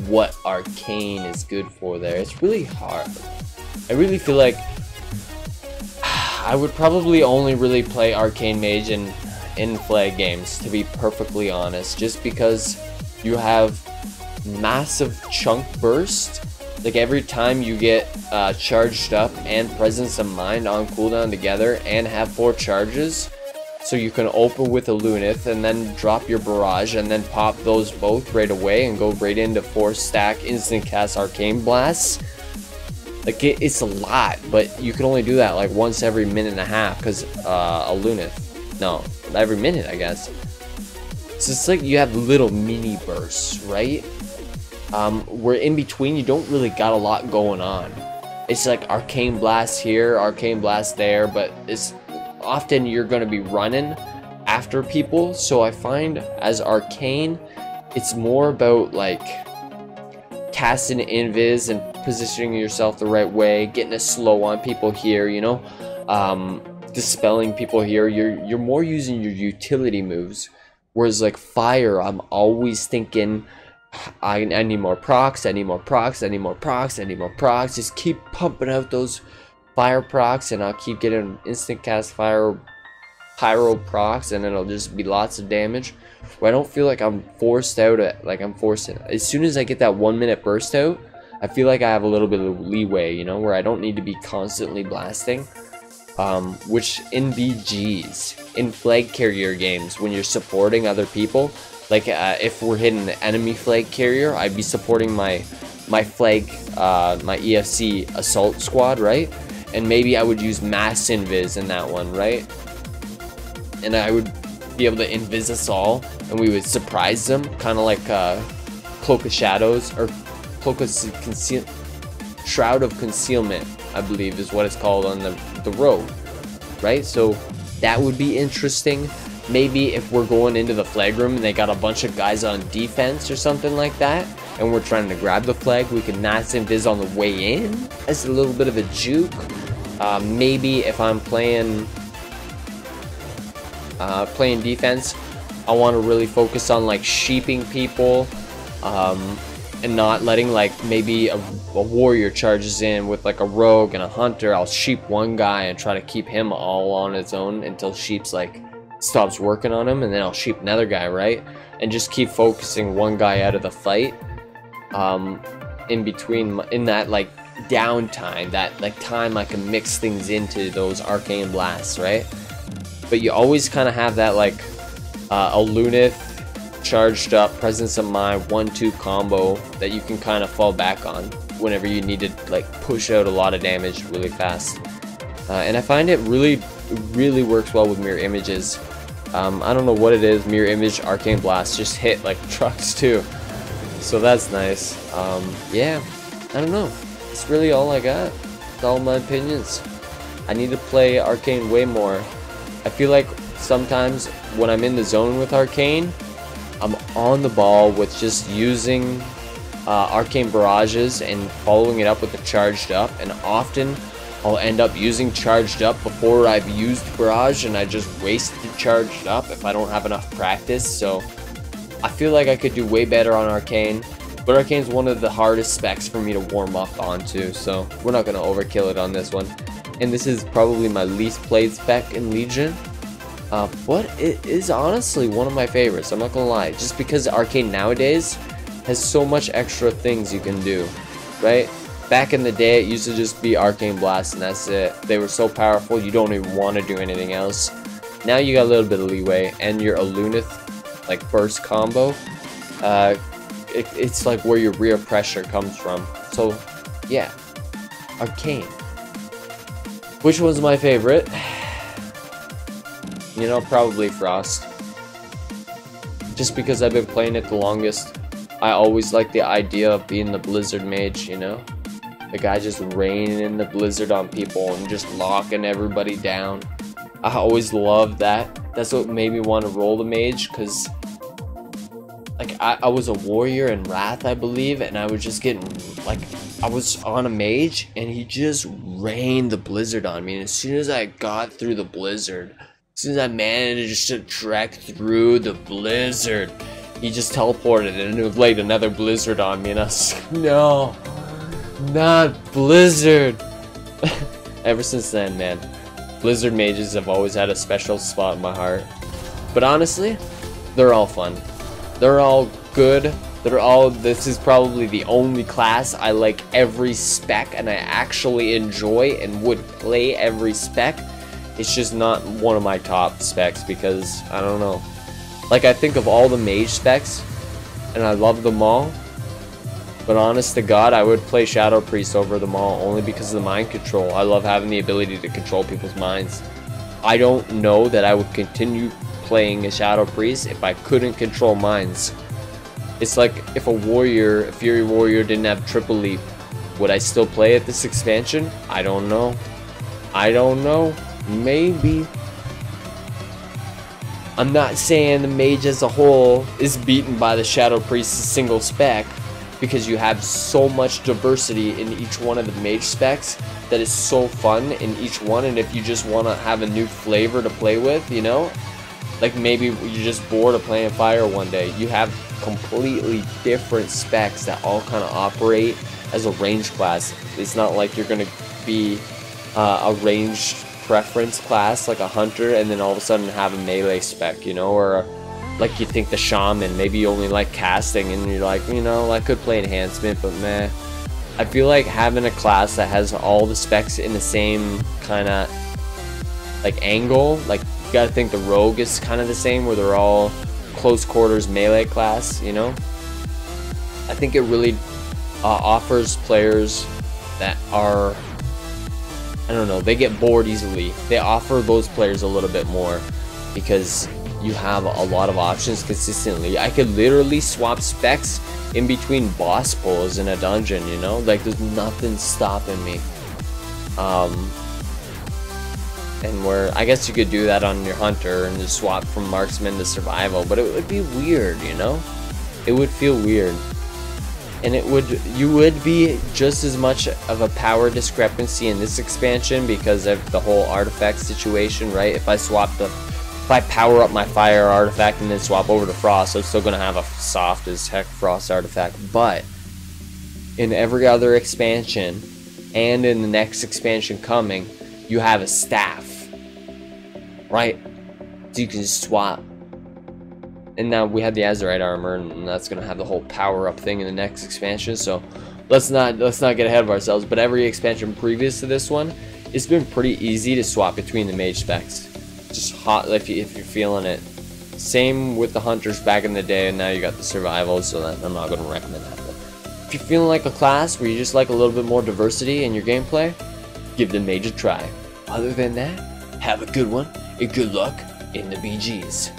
what Arcane is good for there. It's really hard. I really feel like I would probably only really play Arcane Mage in flag games, to be perfectly honest, just because you have massive chunk burst. Like every time you get charged up and presence of mind on cooldown together and have 4 charges, So you can open with a Lunith and then drop your barrage and then pop those both right away and go right into 4-stack instant cast Arcane Blasts. Like it's a lot, but you can only do that like once every minute and a half because a Lunith. No, every minute I guess. So it's like you have little mini bursts, right? Where in between you don't really got a lot going on. It's like Arcane Blast here, Arcane Blast there, but it's often you're going to be running after people. So I find as Arcane, it's more about like casting invis and positioning yourself the right way, getting a slow on people here, you know, dispelling people here. You're more using your utility moves, whereas like fire, I'm always thinking I need more procs, I need more procs, I need more procs, I need more procs. Just keep pumping out those fire procs and I'll keep getting instant cast fire pyro procs and it'll just be lots of damage. Where I don't feel like I'm forced out at, like I'm forced in. As soon as I get that 1 minute burst out, I feel like I have a little bit of leeway, you know, where I don't need to be constantly blasting. Which in BGs, in flag carrier games, when you're supporting other people, like if we're hitting the enemy flag carrier, I'd be supporting my flag, my EFC assault squad, right? And maybe I would use mass invis in that one, right? And I would be able to invis us all, and we would surprise them, kind of like Cloak of Shadows, or Cloak of Shroud of Concealment, I believe is what it's called on the road, right? So that would be interesting. Maybe if we're going into the flag room and they got a bunch of guys on defense or something like that, and we're trying to grab the flag, we can mass invis on the way in as a little bit of a juke. Maybe if I'm playing defense, I want to really focus on like sheeping people, and not letting like maybe a warrior charges in with like a rogue and a hunter. I'll sheep one guy and try to keep him all on its own until sheep's like stops working on him, and then I'll sheep another guy, right? And just keep focusing one guy out of the fight in between, in that like downtime, that like time I can mix things into those arcane blasts, right? But you always kind of have that like a Lunith charged up presence of mind 1-2 combo that you can kind of fall back on whenever you need to like push out a lot of damage really fast. And I find it really works well with mirror images. I don't know what it is, mirror image, arcane blast just hit like trucks too, so that's nice. Yeah, I don't know, that's really all I got. That's all my opinions. I need to play Arcane way more. I feel like sometimes when I'm in the zone with Arcane, I'm on the ball with just using Arcane barrages and following it up with the charged up, and often I'll end up using charged up before I've used barrage, and I just wasted charged up if I don't have enough practice. So I feel like I could do way better on Arcane, but Arcane's one of the hardest specs for me to warm up onto, so we're not going to overkill it on this one. And this is probably my least played spec in Legion, but it is honestly one of my favorites, I'm not going to lie, just because Arcane nowadays has so much extra things you can do, right? Back in the day, it used to just be Arcane Blast and that's it. They were so powerful, you don't even want to do anything else. Now you got a little bit of leeway, and your Lunith, like burst combo, it's like where your rear pressure comes from. So, yeah, Arcane. Which one's my favorite? You know, probably Frost. Just because I've been playing it the longest. I always like the idea of being the Blizzard Mage, you know? The guy just raining the blizzard on people and just locking everybody down. I always loved that. That's what made me want to roll the Mage, because like I was a warrior in Wrath, I believe, and I was just getting, like, I was on a Mage and he just rained the blizzard on me, and as soon as I got through the blizzard, as soon as I managed to trek through the blizzard, he just teleported and it laid another blizzard on me, and I was like, no, not Blizzard. Ever since then, man, Blizzard mages have always had a special spot in my heart. But honestly, they're all fun. They're all good. This is probably the only class I like every spec and I actually enjoy and would play every spec it's just not one of my top specs because I don't know. Like, I think of all the mage specs and I love them all, but honest to God, I would play Shadow Priest over them all only because of the mind control. I love having the ability to control people's minds. I don't know that I would continue playing a Shadow Priest if I couldn't control minds. It's like if a warrior, a Fury Warrior didn't have triple leap, would I still play it this expansion? I don't know. I don't know. Maybe. I'm not saying the mage as a whole is beaten by the Shadow Priest's single spec, because you have so much diversity in each one of the mage specs that is so fun in each one. And if you just want to have a new flavor to play with, you know, like maybe you're just bored of playing fire one day, you have completely different specs that all kind of operate as a range class. It's not like you're going to be a ranged preference class like a hunter and then all of a sudden have a melee spec, you know, or like you think the shaman, maybe you only like casting and you're like, you know, I could play enhancement, but meh. I feel like having a class that has all the specs in the same kind of like angle, like you gotta think the rogue is kind of the same, where they're all close quarters melee class, you know. I think it really offers players that are, I don't know, they get bored easily. They offer those players a little bit more because you have a lot of options consistently. I could literally swap specs in between boss pulls in a dungeon, you know, like there's nothing stopping me. And where I guess you could do that on your hunter and just swap from marksman to survival, but it would be weird, you know. It would feel weird, and you would be just as much of a power discrepancy in this expansion because of the whole artifact situation, right? If I power up my fire artifact and then swap over to frost, I'm still gonna have a soft as heck frost artifact. But in every other expansion and in the next expansion coming, you have a staff, right? So you can just swap. And now we have the Azurite armor, and that's gonna have the whole power up thing in the next expansion. So let's not get ahead of ourselves. But every expansion previous to this one, it's been pretty easy to swap between the mage specs. Just hot if you're feeling it. Same with the hunters back in the day, and now you got the survival. So that, I'm not gonna recommend that. But if you're feeling like a class where you just like a little bit more diversity in your gameplay, give the mage a try. Other than that, have a good one and good luck in the BGs.